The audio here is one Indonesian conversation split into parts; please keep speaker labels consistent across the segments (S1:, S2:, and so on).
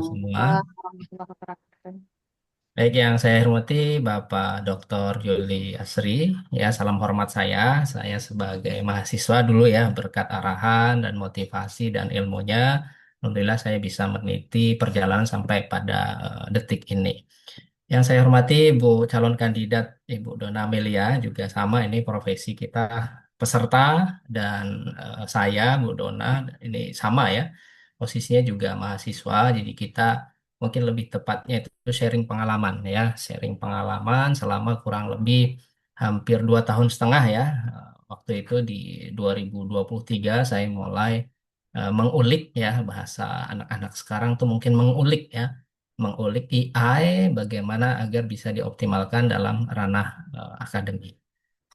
S1: Semua.
S2: Warahmatullahi wabarakatuh.
S1: Baik, yang saya hormati Bapak Dr. Yuli Asri, ya salam hormat saya sebagai mahasiswa dulu ya berkat arahan dan motivasi dan ilmunya, alhamdulillah saya bisa meniti perjalanan sampai pada detik ini. Yang saya hormati Ibu calon kandidat Ibu Dona Amelia juga sama ini profesi kita peserta dan saya Bu Dona ini sama ya posisinya juga mahasiswa jadi kita mungkin lebih tepatnya itu sharing pengalaman ya sharing pengalaman selama kurang lebih hampir 2 tahun setengah ya. Waktu itu di 2023 saya mulai mengulik ya bahasa anak-anak sekarang tuh mungkin mengulik ya mengulik AI bagaimana agar bisa dioptimalkan dalam ranah akademik.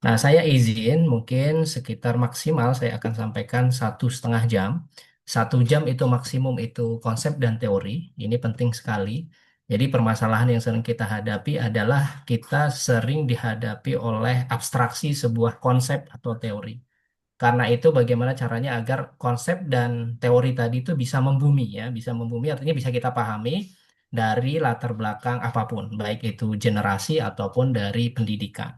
S1: Nah, saya izin mungkin sekitar maksimal saya akan sampaikan 1,5 jam. 1 jam itu maksimum itu konsep dan teori. Ini penting sekali. Jadi permasalahan yang sering kita hadapi adalah kita sering dihadapi oleh abstraksi sebuah konsep atau teori. Karena itu bagaimana caranya agar konsep dan teori tadi itu bisa membumi ya, bisa membumi artinya bisa kita pahami dari latar belakang apapun, baik itu generasi ataupun dari pendidikan.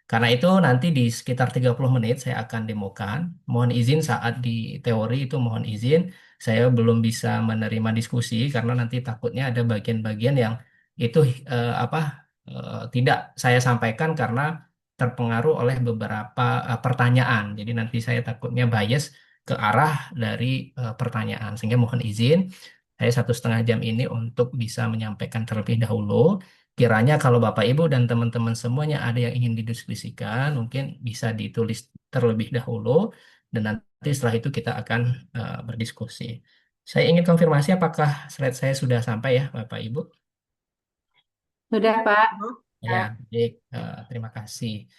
S1: Karena itu nanti di sekitar 30 menit saya akan demokan. Mohon izin saat di teori itu mohon izin saya belum bisa menerima diskusi karena nanti takutnya ada bagian-bagian yang itu tidak saya sampaikan karena terpengaruh oleh beberapa pertanyaan. Jadi nanti saya takutnya bias ke arah dari pertanyaan. Sehingga mohon izin saya 1,5 jam ini untuk bisa menyampaikan terlebih dahulu. Kiranya kalau Bapak Ibu dan teman-teman semuanya ada yang ingin didiskusikan, mungkin bisa ditulis terlebih dahulu dan nanti setelah itu kita akan berdiskusi. Saya ingin konfirmasi apakah slide saya sudah sampai ya Bapak Ibu?
S2: Sudah, Pak.
S1: Ya, baik. Terima kasih.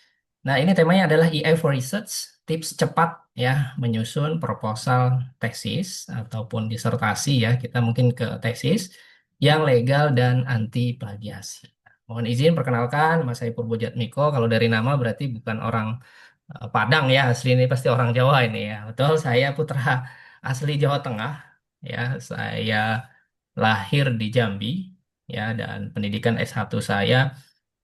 S1: Nah, ini temanya adalah AI for Research, tips cepat ya menyusun proposal tesis ataupun disertasi ya. Kita mungkin ke tesis yang legal dan anti plagiasi. Mohon izin perkenalkan, Mas Saiful Bojatmiko. Kalau dari nama berarti bukan orang Padang ya, asli ini pasti orang Jawa ini ya. Betul, saya putra asli Jawa Tengah ya. Saya lahir di Jambi ya dan pendidikan S1 saya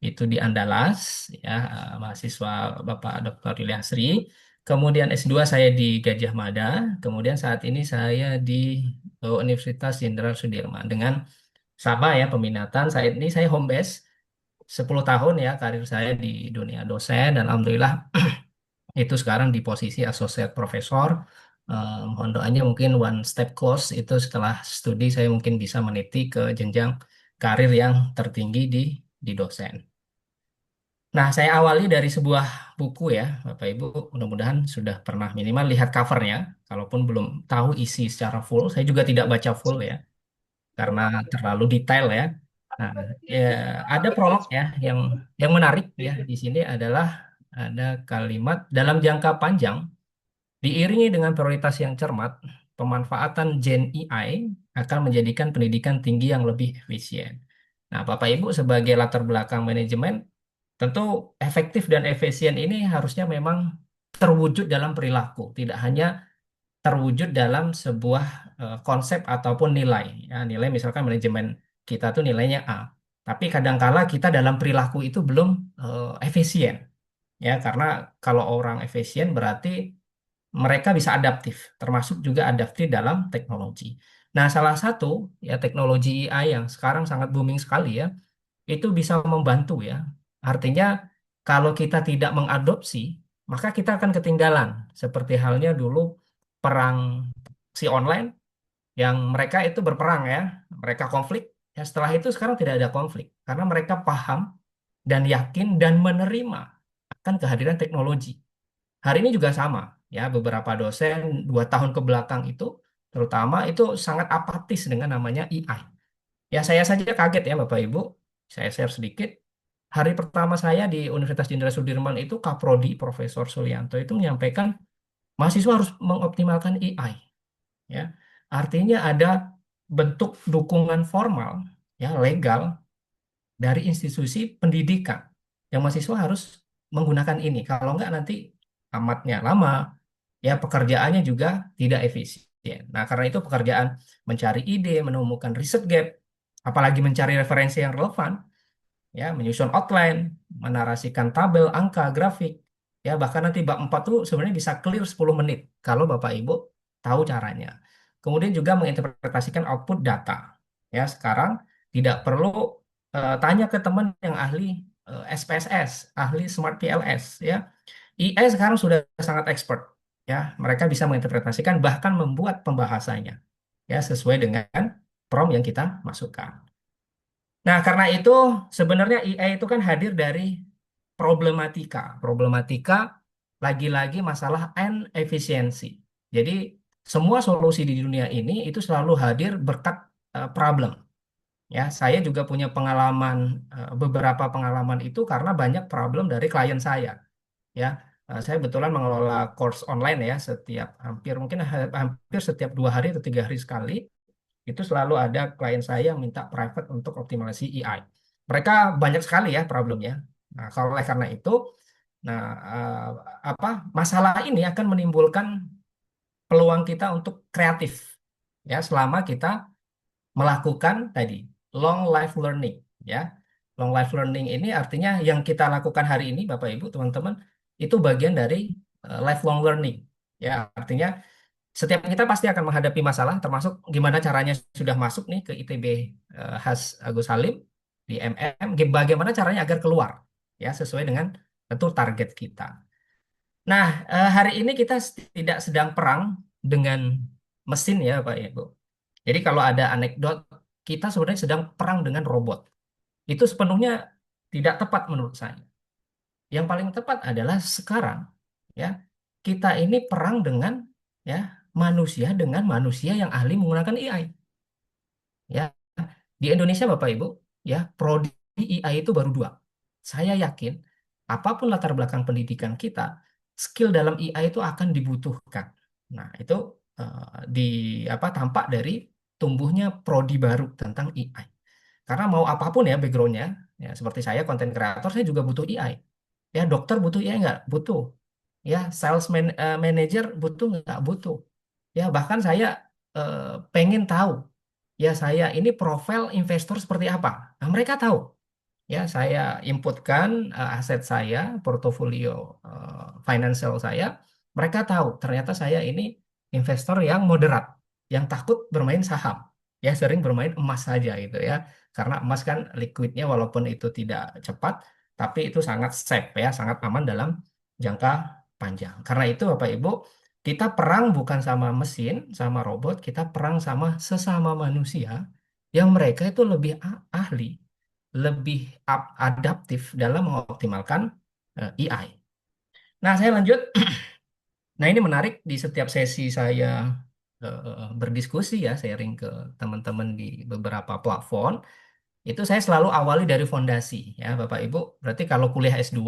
S1: itu di Andalas ya mahasiswa Bapak Dr. Yuliasri. Kemudian S2 saya di Gajah Mada, kemudian saat ini saya di Universitas Jenderal Sudirman dengan sama ya peminatan. Saat ini saya home base 10 tahun ya karir saya di dunia dosen dan alhamdulillah itu sekarang di posisi associate profesor. Mohon doanya mungkin one step close itu setelah studi saya mungkin bisa meniti ke jenjang karir yang tertinggi di dosen. Nah, saya awali dari sebuah buku ya, Bapak Ibu. Mudah-mudahan sudah pernah minimal lihat covernya. Kalaupun belum tahu isi secara full, saya juga tidak baca full ya, karena terlalu detail ya. Nah, ya, ada prolog ya yang menarik ya di sini adalah ada kalimat dalam jangka panjang diiringi dengan prioritas yang cermat, pemanfaatan Gen AI akan menjadikan pendidikan tinggi yang lebih efisien. Nah, Bapak Ibu sebagai latar belakang manajemen tentu efektif dan efisien ini harusnya memang terwujud dalam perilaku, tidak hanya terwujud dalam sebuah konsep ataupun nilai. Ya, nilai misalkan manajemen kita tuh nilainya A, tapi kadangkala kita dalam perilaku itu belum efisien. Ya, karena kalau orang efisien berarti mereka bisa adaptif, termasuk juga adaptif dalam teknologi. Nah, salah satu ya teknologi AI yang sekarang sangat booming sekali ya, itu bisa membantu ya. Artinya kalau kita tidak mengadopsi, maka kita akan ketinggalan. Seperti halnya dulu perang si online yang mereka itu berperang ya, mereka konflik. Ya setelah itu sekarang tidak ada konflik karena mereka paham dan yakin dan menerima akan kehadiran teknologi. Hari ini juga sama ya, beberapa dosen 2 tahun ke belakang itu terutama itu sangat apatis dengan namanya AI. Ya saya saja kaget ya Bapak Ibu. Saya share sedikit. Hari pertama saya di Universitas Jenderal Sudirman itu Kaprodi Profesor Sulianto itu menyampaikan mahasiswa harus mengoptimalkan AI. Ya, artinya ada bentuk dukungan formal, ya legal dari institusi pendidikan yang mahasiswa harus menggunakan ini. Kalau enggak nanti tamatnya lama, ya pekerjaannya juga tidak efisien. Nah, karena itu pekerjaan mencari ide, menemukan riset gap, apalagi mencari referensi yang relevan, ya, menyusun outline, menarasikan tabel, angka, grafik, ya, bahkan nanti bab 4 tuh sebenarnya bisa clear 10 menit kalau Bapak Ibu tahu caranya. Kemudian juga menginterpretasikan output data. Ya, sekarang tidak perlu tanya ke teman yang ahli SPSS, ahli Smart PLS, ya. AI sekarang sudah sangat expert, ya. Mereka bisa menginterpretasikan bahkan membuat pembahasannya, ya, sesuai dengan prompt yang kita masukkan. Nah, karena itu sebenarnya AI itu kan hadir dari problematika. Problematika lagi-lagi masalah and efisiensi. Jadi semua solusi di dunia ini itu selalu hadir berkat problem. Ya, saya juga punya pengalaman, beberapa pengalaman itu karena banyak problem dari klien saya. Ya, saya kebetulan mengelola course online ya, setiap hampir mungkin hampir setiap 2 hari atau 3 hari sekali itu selalu ada klien saya yang minta private untuk optimasi AI. Mereka banyak sekali ya problemnya. Nah, kalau oleh karena itu, nah apa masalah ini akan menimbulkan peluang kita untuk kreatif ya selama kita melakukan tadi long life learning ya. Long life learning ini artinya yang kita lakukan hari ini Bapak Ibu teman-teman itu bagian dari lifelong learning. Ya, artinya setiap kita pasti akan menghadapi masalah, termasuk gimana caranya sudah masuk nih ke ITB Has Agus Salim di MM, bagaimana caranya agar keluar, ya sesuai dengan tentu target kita. Nah, hari ini kita tidak sedang perang dengan mesin ya Pak Ibu. Jadi kalau ada anekdot, kita sebenarnya sedang perang dengan robot. Itu sepenuhnya tidak tepat menurut saya. Yang paling tepat adalah sekarang, ya kita ini perang dengan ya manusia yang ahli menggunakan AI. Ya, di Indonesia Bapak Ibu, ya prodi AI itu baru 2. Saya yakin apapun latar belakang pendidikan kita, skill dalam AI itu akan dibutuhkan. Nah, itu di apa tampak dari tumbuhnya prodi baru tentang AI. Karena mau apapun ya backgroundnya, ya seperti saya konten kreator, saya juga butuh AI. Ya, dokter butuh AI nggak? Butuh. Ya, manager butuh nggak? Butuh. Ya, bahkan saya eh, pengen tahu, ya saya ini profil investor seperti apa. Nah, mereka tahu. Ya, saya inputkan aset saya, portofolio financial saya. Mereka tahu ternyata saya ini investor yang moderat, yang takut bermain saham. Ya, sering bermain emas saja gitu ya. Karena emas kan liquidnya walaupun itu tidak cepat, tapi itu sangat safe ya, sangat aman dalam jangka panjang. Karena itu Bapak Ibu, kita perang bukan sama mesin, sama robot, kita perang sama sesama manusia yang mereka itu lebih ahli, lebih adaptif dalam mengoptimalkan AI. Nah, saya lanjut. Nah, ini menarik di setiap sesi saya berdiskusi ya, sharing ke teman-teman di beberapa platform, itu saya selalu awali dari fondasi ya, Bapak Ibu. Berarti kalau kuliah S2,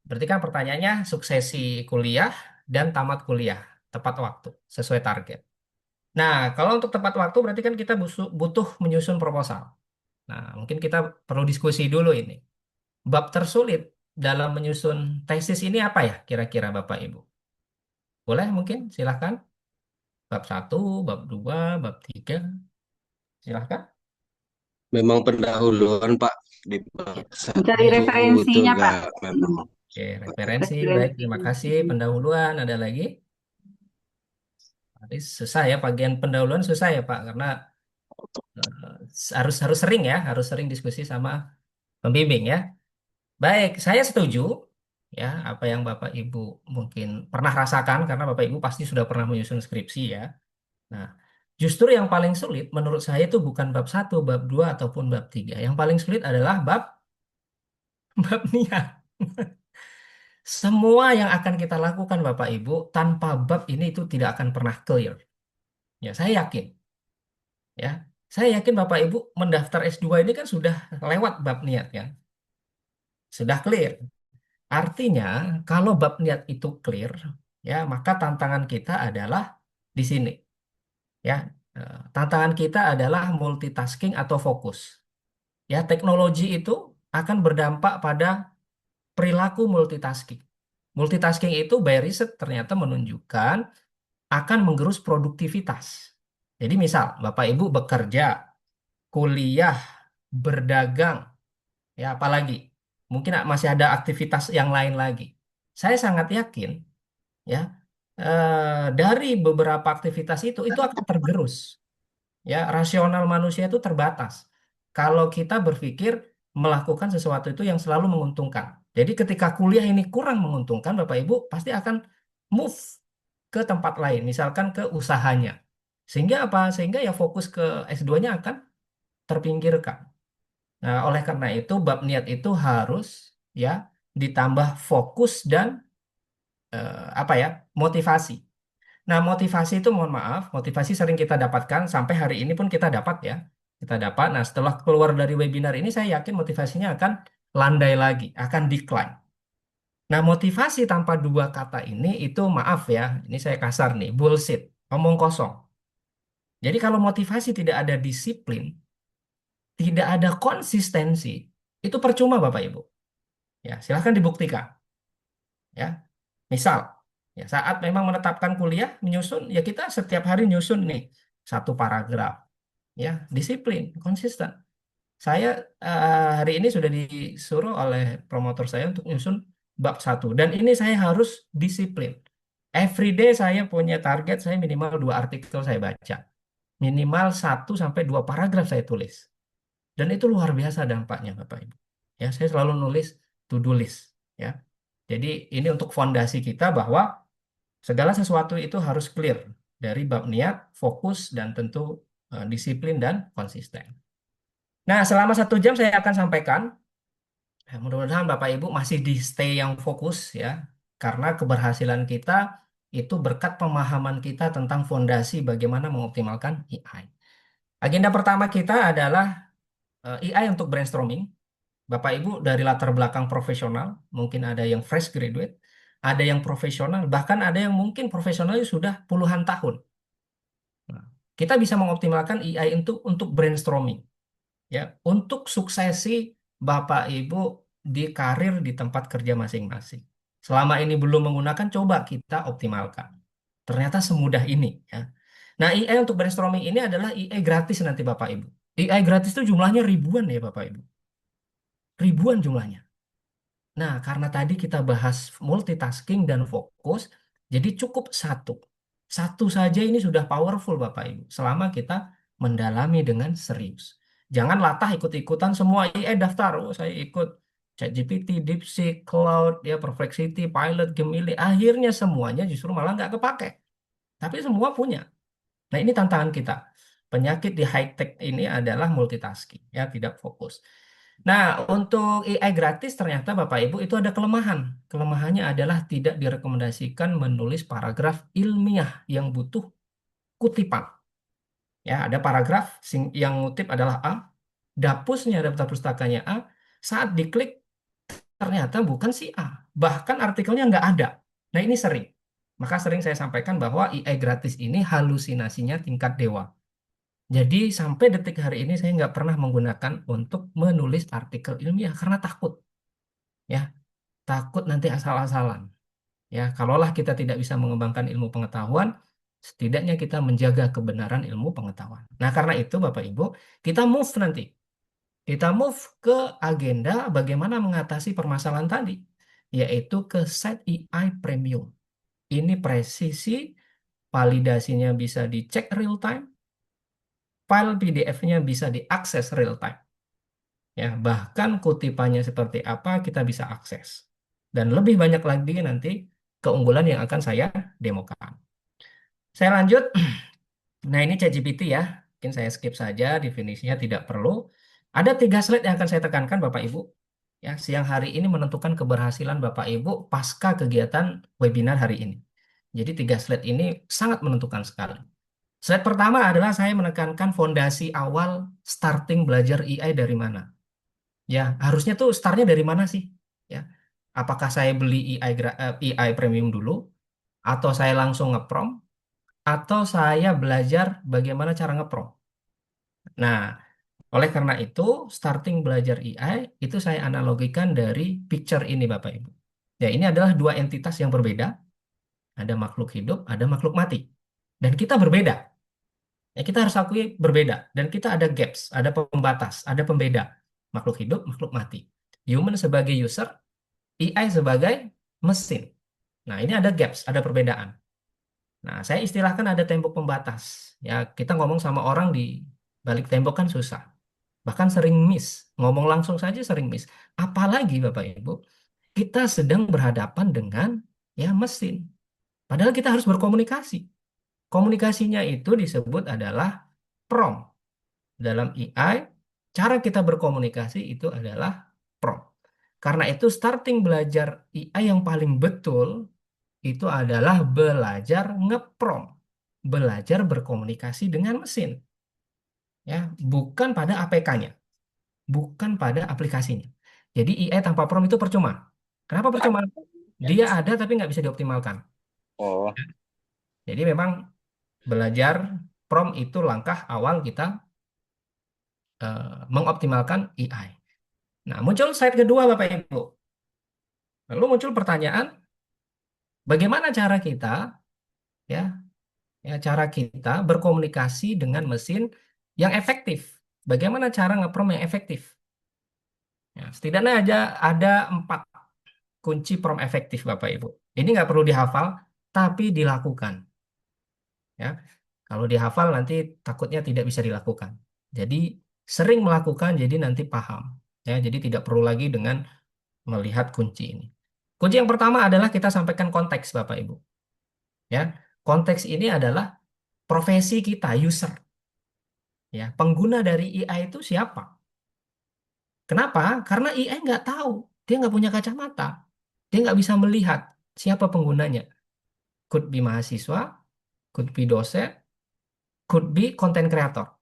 S1: berarti kan pertanyaannya suksesi kuliah dan tamat kuliah tepat waktu, sesuai target. Nah, kalau untuk tepat waktu berarti kan kita butuh menyusun proposal. Nah, mungkin kita perlu diskusi dulu ini. Bab tersulit dalam menyusun tesis ini apa ya kira-kira Bapak Ibu? Boleh mungkin silahkan. Bab satu, bab 2, bab 3. Silahkan.
S3: Memang pendahuluan Pak di bab
S1: Ya.
S2: Mencari
S3: satu itu
S2: referensinya, Pak.
S3: gak memang.
S1: Oke, referensi. Baik,
S2: Referensi.
S1: terima kasih. Pendahuluan ada lagi. Tapi susah ya, bagian pendahuluan susah ya Pak, karena harus harus sering ya, harus sering diskusi sama pembimbing ya. Baik, saya setuju ya apa yang Bapak Ibu mungkin pernah rasakan karena Bapak Ibu pasti sudah pernah menyusun skripsi ya. Nah, justru yang paling sulit menurut saya itu bukan bab satu, bab 2 ataupun bab 3. Yang paling sulit adalah bab bab niat. Semua yang akan kita lakukan Bapak Ibu tanpa bab ini itu tidak akan pernah clear. Ya, saya yakin ya. Saya yakin Bapak Ibu mendaftar S2 ini kan sudah lewat bab niat ya. Sudah clear. Artinya kalau bab niat itu clear ya, maka tantangan kita adalah di sini ya. Tantangan kita adalah multitasking atau fokus. Ya, teknologi itu akan berdampak pada perilaku multitasking. Multitasking itu by riset ternyata menunjukkan akan menggerus produktivitas. Jadi misal Bapak Ibu bekerja, kuliah, berdagang, ya apalagi, mungkin masih ada aktivitas yang lain lagi. Saya sangat yakin ya dari beberapa aktivitas itu akan tergerus. Ya, rasional manusia itu terbatas. Kalau kita berpikir melakukan sesuatu itu yang selalu menguntungkan. Jadi ketika kuliah ini kurang menguntungkan, Bapak Ibu pasti akan move ke tempat lain, misalkan ke usahanya. Sehingga apa? Sehingga ya fokus ke S2-nya akan terpinggirkan. Nah, oleh karena itu bab niat itu harus ya ditambah fokus dan apa ya? Motivasi. Nah, motivasi itu mohon maaf, motivasi sering kita dapatkan sampai hari ini pun kita dapat ya. Kita dapat. Nah, setelah keluar dari webinar ini saya yakin motivasinya akan landai lagi, akan decline. Nah, motivasi tanpa dua kata ini itu maaf ya, ini saya kasar nih, bullshit, omong kosong. Jadi kalau motivasi tidak ada disiplin, tidak ada konsistensi, itu percuma Bapak Ibu. Ya, silahkan dibuktikan. Ya, misal, ya saat memang menetapkan kuliah, menyusun, ya kita setiap hari nyusun nih satu paragraf. Ya, disiplin, konsisten. Saya hari ini sudah disuruh oleh promotor saya untuk nyusun bab satu, dan ini saya harus disiplin. Every day saya punya target, saya minimal 2 artikel saya baca, minimal 1 sampai 2 paragraf saya tulis, dan itu luar biasa dampaknya, Bapak Ibu. Ya, saya selalu nulis to-do list. Ya, jadi ini untuk fondasi kita bahwa segala sesuatu itu harus clear dari bab niat, fokus, dan tentu disiplin dan konsisten. Nah, selama 1 jam saya akan sampaikan. Mudah-mudahan Bapak Ibu masih di stay yang fokus ya, karena keberhasilan kita itu berkat pemahaman kita tentang fondasi bagaimana mengoptimalkan AI. Agenda pertama kita adalah AI untuk brainstorming. Bapak Ibu dari latar belakang profesional, mungkin ada yang fresh graduate, ada yang profesional, bahkan ada yang mungkin profesionalnya sudah puluhan tahun. Nah, kita bisa mengoptimalkan AI untuk brainstorming. Ya, untuk suksesi Bapak Ibu di karir di tempat kerja masing-masing. Selama ini belum menggunakan, coba kita optimalkan. Ternyata semudah ini ya. Nah, AI untuk brainstorming ini adalah AI gratis nanti Bapak Ibu. AI gratis itu jumlahnya ribuan ya Bapak Ibu. Ribuan jumlahnya. Nah, karena tadi kita bahas multitasking dan fokus, jadi cukup satu. Satu saja ini sudah powerful Bapak Ibu, selama kita mendalami dengan serius. Jangan latah ikut-ikutan semua AI daftar. Oh, saya ikut ChatGPT, DeepSeek, Cloud, ya Perplexity, Pilot, Gemini. Akhirnya semuanya justru malah nggak kepake. Tapi semua punya. Nah, ini tantangan kita. Penyakit di high tech ini adalah multitasking, ya tidak fokus. Nah, untuk AI gratis ternyata Bapak Ibu itu ada kelemahan. Kelemahannya adalah tidak direkomendasikan menulis paragraf ilmiah yang butuh kutipan. Ya, ada paragraf yang ngutip adalah A, dapusnya daftar pustakanya A, saat diklik ternyata bukan si A. Bahkan artikelnya nggak ada. Nah, ini sering. Maka sering saya sampaikan bahwa AI gratis ini halusinasinya tingkat dewa. Jadi sampai detik hari ini saya nggak pernah menggunakan untuk menulis artikel ilmiah karena takut, ya takut nanti asal-asalan. Ya, kalaulah kita tidak bisa mengembangkan ilmu pengetahuan, setidaknya kita menjaga kebenaran ilmu pengetahuan. Nah, karena itu Bapak Ibu, kita move nanti, kita move ke agenda bagaimana mengatasi permasalahan tadi, yaitu ke set AI premium. Ini presisi, validasinya bisa dicek real time, file PDF-nya bisa diakses real time. Ya, bahkan kutipannya seperti apa kita bisa akses. Dan lebih banyak lagi nanti keunggulan yang akan saya demokan. Saya lanjut. Nah, ini ChatGPT ya. Mungkin saya skip saja, definisinya tidak perlu. Ada 3 slide yang akan saya tekankan Bapak Ibu. Ya, siang hari ini menentukan keberhasilan Bapak Ibu pasca kegiatan webinar hari ini. Jadi 3 slide ini sangat menentukan sekali. Slide pertama adalah saya menekankan fondasi awal starting belajar AI dari mana. Ya, harusnya tuh startnya dari mana sih? Ya, apakah saya beli AI premium dulu, atau saya langsung ngeprom, atau saya belajar bagaimana cara ngeprom? Nah, oleh karena itu, starting belajar AI itu saya analogikan dari picture ini, Bapak Ibu. Ya, ini adalah 2 entitas yang berbeda. Ada makhluk hidup, ada makhluk mati. Dan kita berbeda. Ya, kita harus akui berbeda. Dan kita ada gaps, ada pembatas, ada pembeda. Makhluk hidup, makhluk mati. Human sebagai user, AI sebagai mesin. Nah, ini ada gaps, ada perbedaan. Nah, saya istilahkan ada tembok pembatas. Ya, kita ngomong sama orang di balik tembok kan susah. Bahkan sering miss. Ngomong langsung saja sering miss. Apalagi Bapak Ibu, kita sedang berhadapan dengan ya mesin. Padahal kita harus berkomunikasi. Komunikasinya itu disebut adalah prompt. Dalam AI, cara kita berkomunikasi itu adalah prompt. Karena itu starting belajar AI yang paling betul itu adalah belajar ngeprompt. Belajar berkomunikasi dengan mesin. Ya, bukan pada APK-nya, bukan pada aplikasinya. Jadi AI tanpa prompt itu percuma. Kenapa percuma? Dia ada tapi nggak bisa dioptimalkan.
S3: Oh,
S1: Jadi memang belajar prompt itu langkah awal kita mengoptimalkan AI. Nah, muncul slide kedua Bapak Ibu. Lalu muncul pertanyaan, bagaimana cara kita ya, cara kita berkomunikasi dengan mesin yang efektif? Bagaimana cara nge-prompt yang efektif? Ya, setidaknya aja ada 4 kunci prompt efektif Bapak Ibu. Ini nggak perlu dihafal, tapi dilakukan. Ya, kalau dihafal nanti takutnya tidak bisa dilakukan. Jadi sering melakukan, jadi nanti paham. Ya, jadi tidak perlu lagi dengan melihat kunci ini. Kunci yang pertama adalah kita sampaikan konteks Bapak Ibu. Ya, konteks ini adalah profesi kita, user. Ya, pengguna dari AI itu siapa? Kenapa? Karena AI nggak tahu, dia nggak punya kacamata, dia nggak bisa melihat siapa penggunanya. Could be mahasiswa, could be dosen, could be content creator.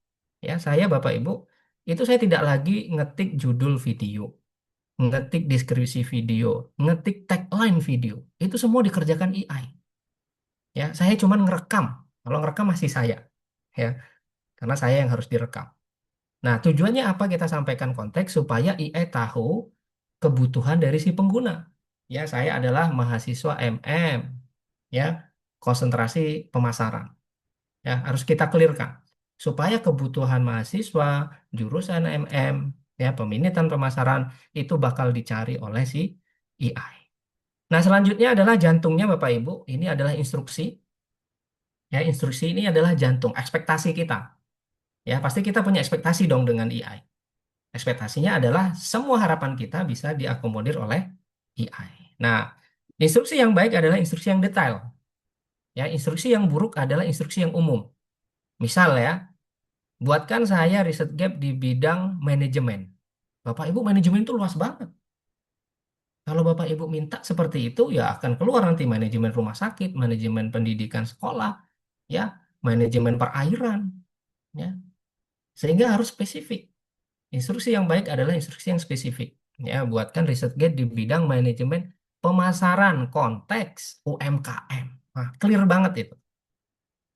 S1: Ya, saya Bapak Ibu, itu saya tidak lagi ngetik judul video, ngetik deskripsi video, ngetik tagline video. Itu semua dikerjakan AI. Ya, saya cuma ngerekam. Kalau ngerekam masih saya. Ya, karena saya yang harus direkam. Nah, tujuannya apa kita sampaikan konteks supaya AI tahu kebutuhan dari si pengguna. Ya, saya adalah mahasiswa MM. Ya, konsentrasi pemasaran. Ya, harus kita clearkan supaya kebutuhan mahasiswa jurusan MM ya peminatan pemasaran itu bakal dicari oleh si AI. Nah, selanjutnya adalah jantungnya Bapak Ibu. Ini adalah instruksi. Ya, instruksi ini adalah jantung ekspektasi kita. Ya, pasti kita punya ekspektasi dong dengan AI. Ekspektasinya adalah semua harapan kita bisa diakomodir oleh AI. Nah, instruksi yang baik adalah instruksi yang detail. Ya, instruksi yang buruk adalah instruksi yang umum. Misal ya, buatkan saya riset gap di bidang manajemen. Bapak Ibu, manajemen itu luas banget. Kalau Bapak Ibu minta seperti itu, ya akan keluar nanti manajemen rumah sakit, manajemen pendidikan sekolah, ya, manajemen perairan, ya. Sehingga harus spesifik. Instruksi yang baik adalah instruksi yang spesifik. Ya, buatkan riset gap di bidang manajemen pemasaran konteks UMKM. Nah, clear banget itu.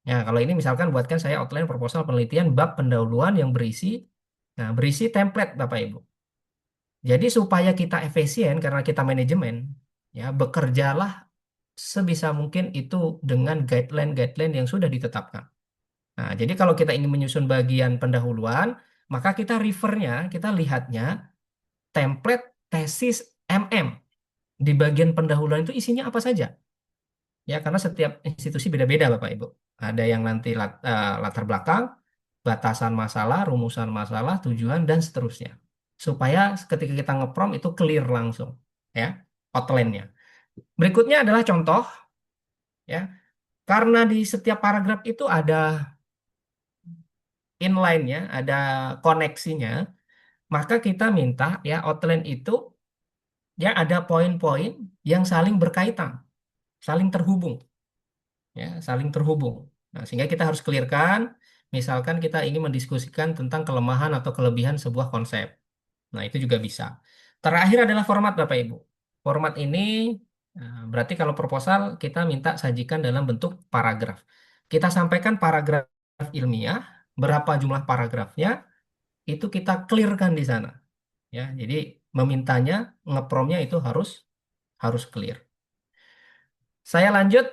S1: Ya, kalau ini misalkan buatkan saya outline proposal penelitian bab pendahuluan yang berisi template Bapak Ibu. Jadi supaya kita efisien karena kita manajemen, ya bekerjalah sebisa mungkin itu dengan guideline-guideline yang sudah ditetapkan. Nah, jadi kalau kita ingin menyusun bagian pendahuluan, maka kita refernya, kita lihatnya template tesis MM. Di bagian pendahuluan itu isinya apa saja? Ya, karena setiap institusi beda-beda, Bapak Ibu. Ada yang nanti latar belakang, batasan masalah, rumusan masalah, tujuan, dan seterusnya. Supaya ketika kita ngeprom itu clear langsung, ya, outline-nya. Berikutnya adalah contoh, ya. Karena di setiap paragraf itu ada inline-nya, ada koneksinya, maka kita minta ya outline itu ya ada poin-poin yang saling berkaitan, saling terhubung. Ya, saling terhubung. Nah, sehingga kita harus clearkan, misalkan kita ingin mendiskusikan tentang kelemahan atau kelebihan sebuah konsep. Nah, itu juga bisa. Terakhir adalah format, Bapak Ibu. Format ini berarti kalau proposal kita minta sajikan dalam bentuk paragraf. Kita sampaikan paragraf ilmiah, berapa jumlah paragrafnya, itu kita clearkan di sana. Ya, jadi memintanya, ngepromnya itu harus clear. Saya lanjut.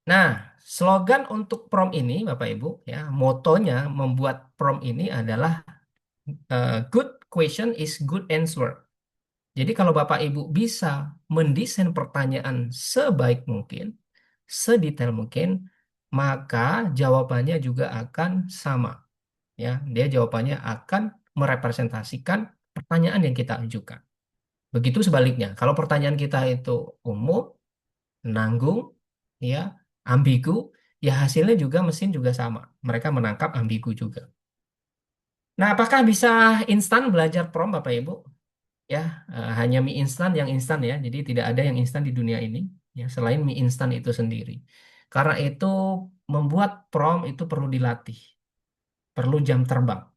S1: Nah, slogan untuk prom ini, Bapak Ibu, ya, motonya membuat prom ini adalah good question is good answer. Jadi kalau Bapak Ibu bisa mendesain pertanyaan sebaik mungkin, sedetail mungkin, maka jawabannya juga akan sama. Ya, dia jawabannya akan merepresentasikan pertanyaan yang kita ajukan. Begitu sebaliknya, kalau pertanyaan kita itu umum, nanggung, ya, ambigu, ya hasilnya juga mesin juga sama. Mereka menangkap ambigu juga. Nah, apakah bisa instan belajar prom, Bapak Ibu? Ya, hanya mie instan yang instan ya. Jadi tidak ada yang instan di dunia ini ya selain mie instan itu sendiri. Karena itu membuat prom itu perlu dilatih, perlu jam terbang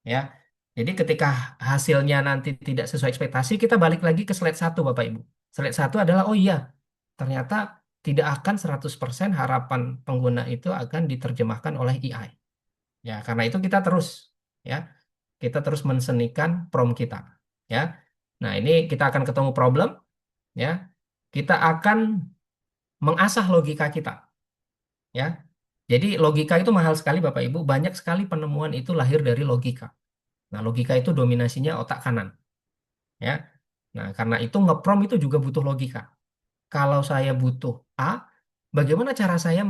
S1: ya. Jadi ketika hasilnya nanti tidak sesuai ekspektasi, kita balik lagi ke slide satu Bapak Ibu. Slide satu adalah oh iya, ternyata tidak akan 100% harapan pengguna itu akan diterjemahkan oleh AI. Ya, karena itu ya, kita terus mensenikan prom kita ya. Nah, ini kita akan ketemu problem ya. Kita akan mengasah logika kita ya. Jadi logika itu mahal sekali Bapak Ibu, banyak sekali penemuan itu lahir dari logika. Nah, logika itu dominasinya otak kanan ya. Nah, karena itu ngeprom itu juga butuh logika. Kalau saya butuh A, bagaimana cara saya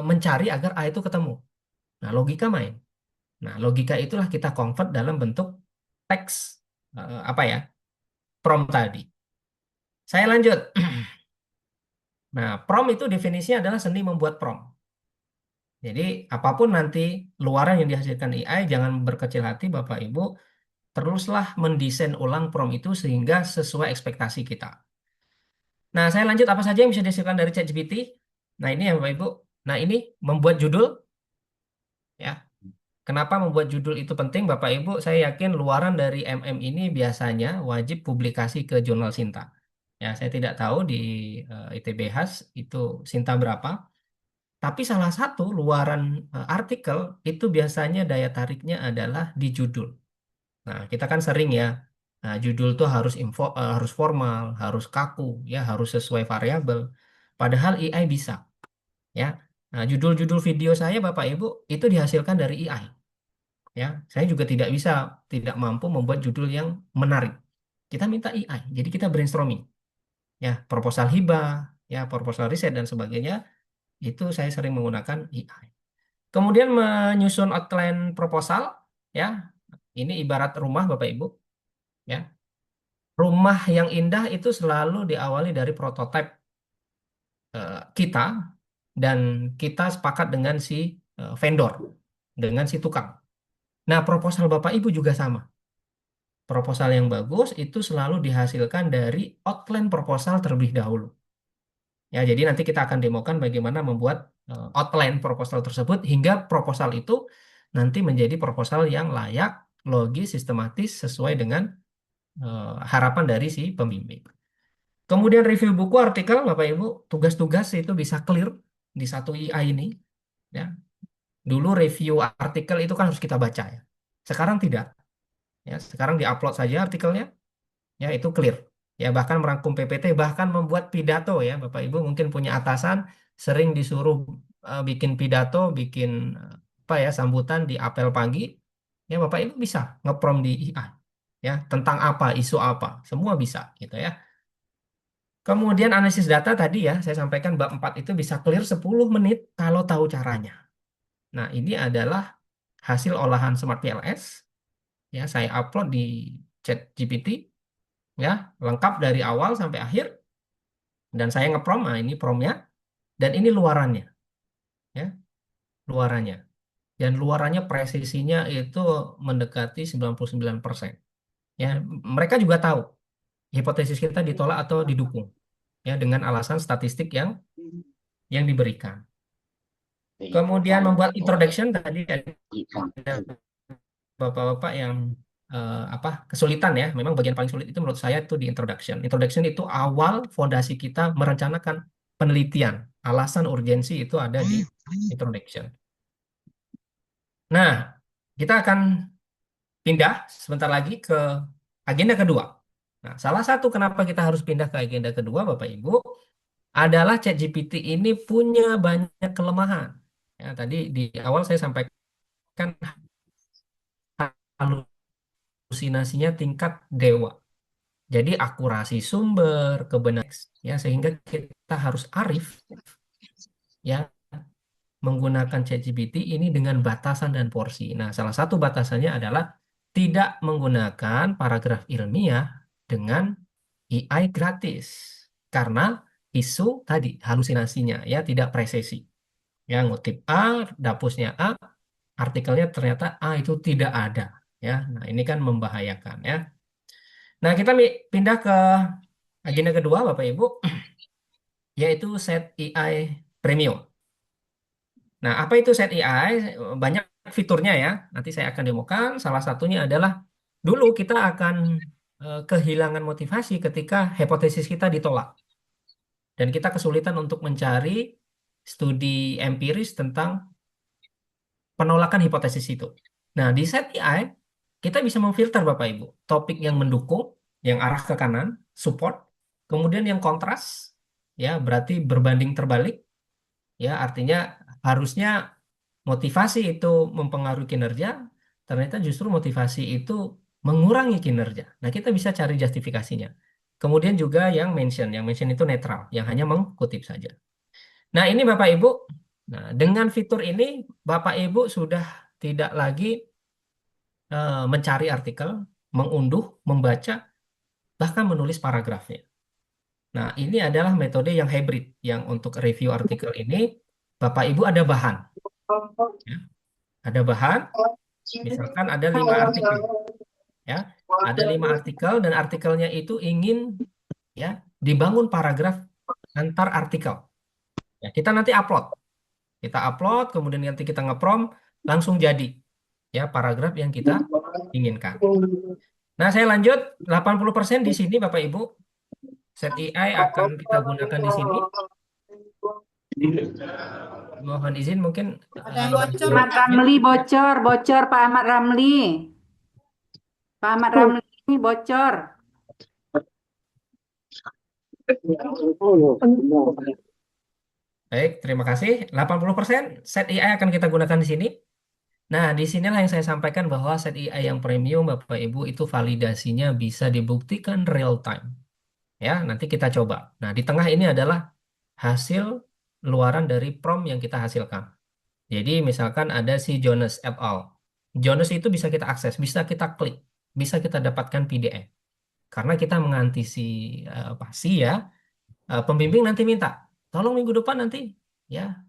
S1: mencari agar A itu ketemu? Nah, logika main. Nah, logika itulah kita convert dalam bentuk teks apa ya? Prom tadi. Saya lanjut. Nah, prom itu definisinya adalah seni membuat prom. Jadi, apapun nanti luaran yang dihasilkan AI, jangan berkecil hati Bapak Ibu, teruslah mendesain ulang prom itu sehingga sesuai ekspektasi kita. Nah, saya lanjut apa saja yang bisa dihasilkan dari ChatGPT. Nah, ini ya Bapak Ibu. Nah, ini membuat judul ya. Kenapa membuat judul itu penting Bapak Ibu? Saya yakin luaran dari ini biasanya wajib publikasi ke jurnal Sinta. Ya, saya tidak tahu di ITBHAS itu Sinta berapa. Tapi salah satu luaran artikel itu biasanya daya tariknya adalah di judul. Nah, kita kan sering ya, nah, judul tuh harus formal, harus kaku, ya harus sesuai variabel. Padahal AI bisa, ya. Nah, judul-judul video saya Bapak Ibu itu dihasilkan dari AI, ya. Saya juga tidak mampu membuat judul yang menarik. Kita minta AI, jadi kita brainstorming, ya, proposal hibah, ya, proposal riset dan sebagainya. Itu saya sering menggunakan AI. Kemudian menyusun outline proposal, ya. Ini ibarat rumah Bapak Ibu, ya. Rumah yang indah itu selalu diawali dari prototipe kita dan kita sepakat dengan si vendor, dengan si tukang. Nah, proposal Bapak Ibu juga sama. Proposal yang bagus itu selalu dihasilkan dari outline proposal terlebih dahulu. Ya, jadi nanti kita akan demokan bagaimana membuat outline proposal tersebut hingga proposal itu nanti menjadi proposal yang layak, logis, sistematis, sesuai dengan harapan dari si pembimbing. Kemudian review buku, artikel, Bapak Ibu, tugas-tugas itu bisa clear di satu IA ini. Ya. Dulu review artikel itu kan harus kita baca ya. Sekarang tidak. Ya, sekarang diupload saja artikelnya, ya itu clear. Ya bahkan merangkum PPT, bahkan membuat pidato ya, Bapak Ibu mungkin punya atasan sering disuruh bikin pidato, bikin apa ya sambutan di apel pagi, ya Bapak Ibu bisa ngeprom di IA, ya tentang apa, isu apa, semua bisa gitu ya. Kemudian analisis data tadi ya, saya sampaikan bab 4 itu bisa clear 10 menit kalau tahu caranya. Nah, ini adalah hasil olahan Smart PLS. Ya, saya upload di ChatGPT ya, lengkap dari awal sampai akhir dan saya ngeprom, nah ini promnya dan ini luarannya ya, luarannya. Dan luarannya presisinya itu mendekati 99%. Ya, mereka juga tahu hipotesis kita ditolak atau didukung ya dengan alasan statistik yang diberikan. Kemudian membuat introduction tadi ada bapak-bapak yang apa kesulitan ya. Memang bagian paling sulit itu menurut saya itu di introduction. Introduction itu awal fondasi kita merencanakan penelitian. Alasan urgensi itu ada di introduction. Nah, kita akan pindah sebentar lagi ke agenda kedua. Nah, salah satu kenapa kita harus pindah ke agenda kedua, Bapak Ibu, adalah ChatGPT ini punya banyak kelemahan. Ya, tadi di awal saya sampaikan halusinasinya tingkat dewa. Jadi akurasi sumber, kebenaran, ya sehingga kita harus arif ya menggunakan ChatGPT ini dengan batasan dan porsi. Nah, salah satu batasannya adalah tidak menggunakan paragraf ilmiah dengan AI gratis. Karena isu tadi halusinasinya ya tidak presisi. Ya, ngutip A, dapusnya A, artikelnya ternyata A itu tidak ada. Ya, nah ini kan membahayakan ya. Nah, kita pindah ke agenda kedua, Bapak Ibu, yaitu set AI Premium. Nah, apa itu set AI? Banyak fiturnya ya. Nanti saya akan demokan. Salah satunya adalah dulu kita akan kehilangan motivasi ketika hipotesis kita ditolak. Dan kita kesulitan untuk mencari studi empiris tentang penolakan hipotesis itu. Nah, di set AI, kita bisa memfilter Bapak Ibu. Topik yang mendukung, yang arah ke kanan, support. Kemudian yang kontras, ya berarti berbanding terbalik. Ya, artinya harusnya motivasi itu mempengaruhi kinerja, ternyata justru motivasi itu mengurangi kinerja. Nah, kita bisa cari justifikasinya. Kemudian juga yang mention itu netral, yang hanya mengutip saja. Nah, ini Bapak Ibu, nah dengan fitur ini Bapak Ibu sudah tidak lagi mencari artikel, mengunduh, membaca, bahkan menulis paragrafnya. Nah, ini adalah metode yang hybrid, yang untuk review artikel ini Bapak Ibu ada bahan, ya. Ada bahan, misalkan ada 5 artikel, ya, ada 5 artikel dan artikelnya itu ingin ya dibangun paragraf antar artikel. Ya, kita upload, kemudian nanti kita ngeprompt langsung jadi ya paragraf yang kita inginkan. Nah, saya lanjut 80% di sini Bapak Ibu. Set AI akan kita gunakan di sini. Mohon izin mungkin
S4: Ada yang bocor.
S2: Ahmad Ramli bocor, bocor Pak Ahmad Ramli. Pak Ahmad Ramli ini bocor.
S1: baik, terima kasih. 80% set AI akan kita gunakan di sini. Nah, di sinilah yang saya sampaikan bahwa set AI yang premium Bapak Ibu itu validasinya bisa dibuktikan real time. Ya, nanti kita coba. Nah, di tengah ini adalah hasil luaran dari prompt yang kita hasilkan. Jadi, misalkan ada si Jonas et al. Jonas itu bisa kita akses, bisa kita klik, bisa kita dapatkan PDF. Karena kita mengantisipasi ya, pembimbing nanti minta, tolong minggu depan nanti ya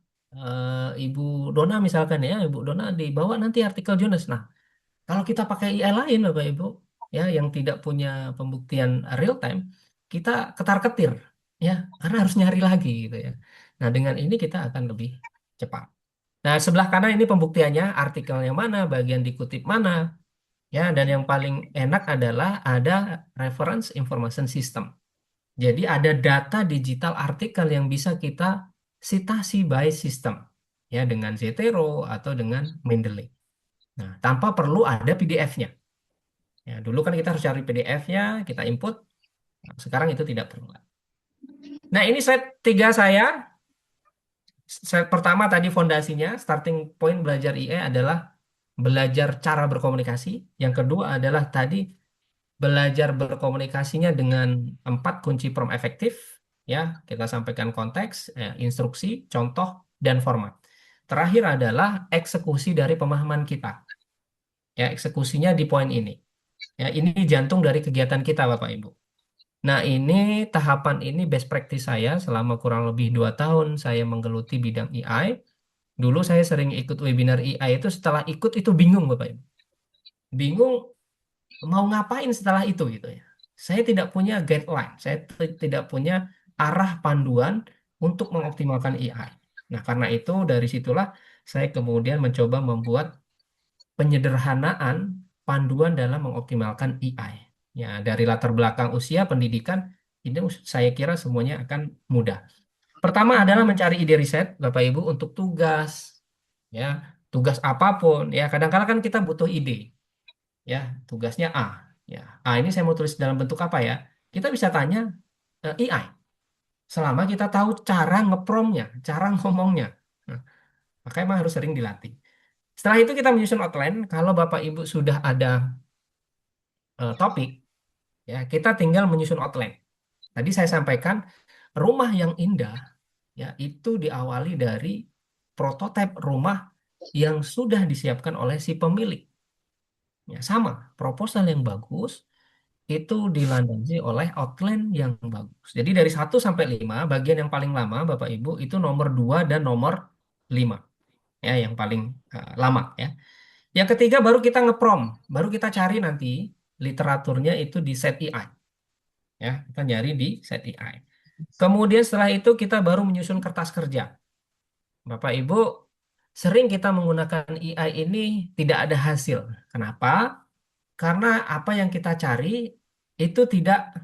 S1: Ibu Dona misalkan ya, Ibu Dona dibawa nanti artikel Jonas. Nah, kalau kita pakai AI lain Bapak Ibu ya yang tidak punya pembuktian real time, kita ketar-ketir ya karena harus nyari lagi gitu ya. Nah, dengan ini kita akan lebih cepat. Nah, sebelah kanan ini pembuktiannya, artikel yang mana, bagian dikutip mana, ya, dan yang paling enak adalah ada reference information system. Jadi ada data digital artikel yang bisa kita citasi by system, ya, dengan Zotero atau dengan Mendeley. Nah, tanpa perlu ada PDF-nya. Ya, dulu kan kita harus cari PDF-nya, kita input. Nah, sekarang itu tidak perlu. Nah, ini slide 3 saya. Slide pertama tadi fondasinya, starting point belajar IE adalah belajar cara berkomunikasi. Yang kedua adalah tadi belajar berkomunikasinya dengan 4 kunci prompt efektif. Ya, kita sampaikan konteks, instruksi, contoh, dan format. Terakhir adalah eksekusi dari pemahaman kita. Ya, eksekusinya di poin ini. Ya, ini jantung dari kegiatan kita, Bapak Ibu. Nah, ini tahapan ini best practice saya selama kurang lebih 2 tahun saya menggeluti bidang AI. Dulu saya sering ikut webinar AI itu setelah ikut itu bingung, Bapak Ibu. Bingung mau ngapain setelah itu gitu ya. Saya tidak punya guideline, saya tidak punya arah panduan untuk mengoptimalkan AI. Nah, karena itu dari situlah saya kemudian mencoba membuat penyederhanaan panduan dalam mengoptimalkan AI. Ya, dari latar belakang usia pendidikan ini saya kira semuanya akan mudah. Pertama adalah mencari ide riset, Bapak Ibu, untuk tugas, ya, tugas apapun. Ya, kadang-kadang kan kita butuh ide, ya, tugasnya A. Ya, A ini saya mau tulis dalam bentuk apa ya? Kita bisa tanya AI. selama kita tahu cara ngepromnya, cara ngomongnya. Nah, makanya emang harus sering dilatih. Setelah itu kita menyusun outline. Kalau Bapak Ibu sudah ada topik, ya kita tinggal menyusun outline. Tadi saya sampaikan rumah yang indah, ya itu diawali dari prototipe rumah yang sudah disiapkan oleh si pemilik. Ya, sama, proposal yang bagus itu dilandasi oleh outline yang bagus. Jadi dari 1 sampai 5, bagian yang paling lama Bapak Ibu itu nomor 2 dan nomor 5. Ya, yang paling lama ya. Yang ketiga baru kita ngeprom, baru kita cari nanti literaturnya itu di set AI. Ya, kita nyari di set AI. Kemudian setelah itu kita baru menyusun kertas kerja. Bapak Ibu, sering kita menggunakan AI ini tidak ada hasil. Kenapa? Karena apa yang kita cari itu tidak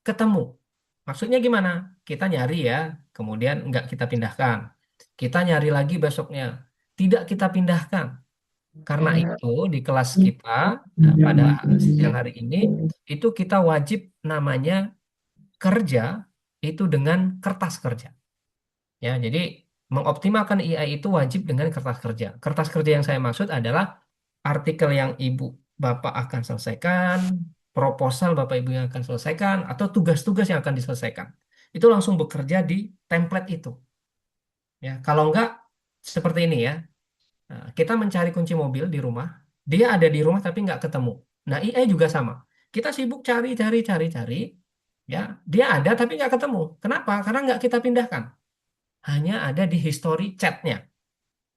S1: ketemu. Maksudnya gimana? Kita nyari ya, kemudian nggak kita pindahkan. Kita nyari lagi besoknya, tidak kita pindahkan. Karena itu di kelas kita pada siang hari ini itu kita wajib namanya kerja itu dengan kertas kerja. Ya, jadi mengoptimalkan AI itu wajib dengan kertas kerja. Kertas kerja yang saya maksud adalah artikel yang Ibu Bapak akan selesaikan, proposal Bapak Ibu yang akan selesaikan, atau tugas-tugas yang akan diselesaikan. Itu langsung bekerja di template itu. Ya, kalau enggak seperti ini ya. Nah, kita mencari kunci mobil di rumah, dia ada di rumah tapi nggak ketemu. Nah, AI juga sama. Kita sibuk cari, cari, cari, cari, ya, dia ada tapi nggak ketemu. Kenapa? Karena nggak kita pindahkan. Hanya ada di history chatnya.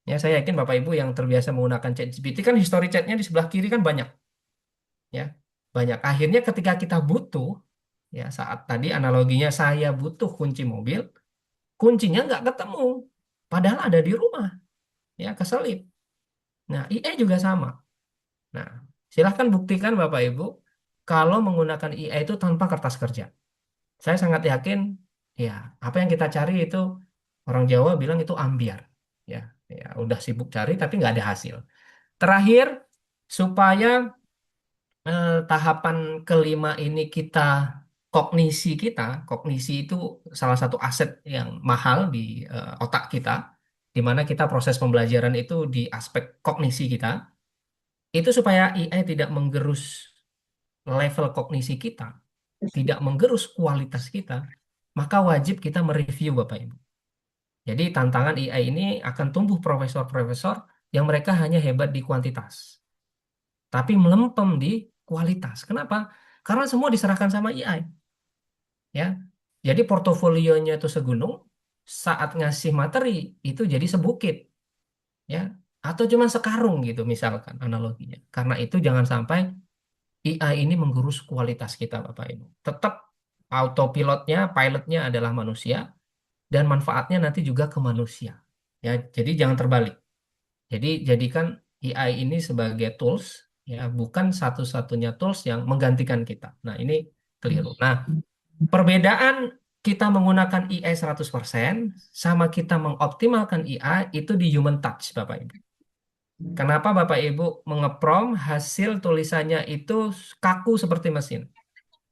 S1: Ya, saya yakin Bapak Ibu yang terbiasa menggunakan ChatGPT kan history chatnya di sebelah kiri kan banyak, ya, banyak. Akhirnya ketika kita butuh, ya, saat tadi analoginya saya butuh kunci mobil, kuncinya nggak ketemu, padahal ada di rumah, ya, keselip. Nah, AI juga sama. Nah, silahkan buktikan Bapak Ibu kalau menggunakan AI itu tanpa kertas kerja. Saya sangat yakin, ya, apa yang kita cari itu orang Jawa bilang itu ambiar. Ya, ya udah sibuk cari tapi nggak ada hasil. Terakhir, supaya tahapan kelima ini kognisi itu salah satu aset yang mahal di otak kita, di mana kita proses pembelajaran itu di aspek kognisi kita. Itu supaya AI tidak menggerus level kognisi kita, tidak menggerus kualitas kita, maka wajib kita mereview Bapak Ibu. Jadi tantangan AI ini akan tumbuh profesor-profesor yang mereka hanya hebat di kuantitas, tapi melempem di kualitas. Kenapa? Karena semua diserahkan sama AI, ya. Jadi portofolionya itu segunung, saat ngasih materi itu jadi sebukit, ya. Atau cuma sekarung gitu misalkan analoginya. Karena itu jangan sampai AI ini menggurus kualitas kita, Bapak Ibu. Tetap autopilotnya, pilotnya adalah manusia, dan manfaatnya nanti juga ke manusia. Ya, jadi jangan terbalik. Jadi jadikan AI ini sebagai tools, ya, bukan satu-satunya tools yang menggantikan kita. Nah, ini keliru. Nah, perbedaan kita menggunakan AI 100% sama kita mengoptimalkan AI itu di human touch, Bapak Ibu. Kenapa Bapak Ibu mengeprom hasil tulisannya itu kaku seperti mesin?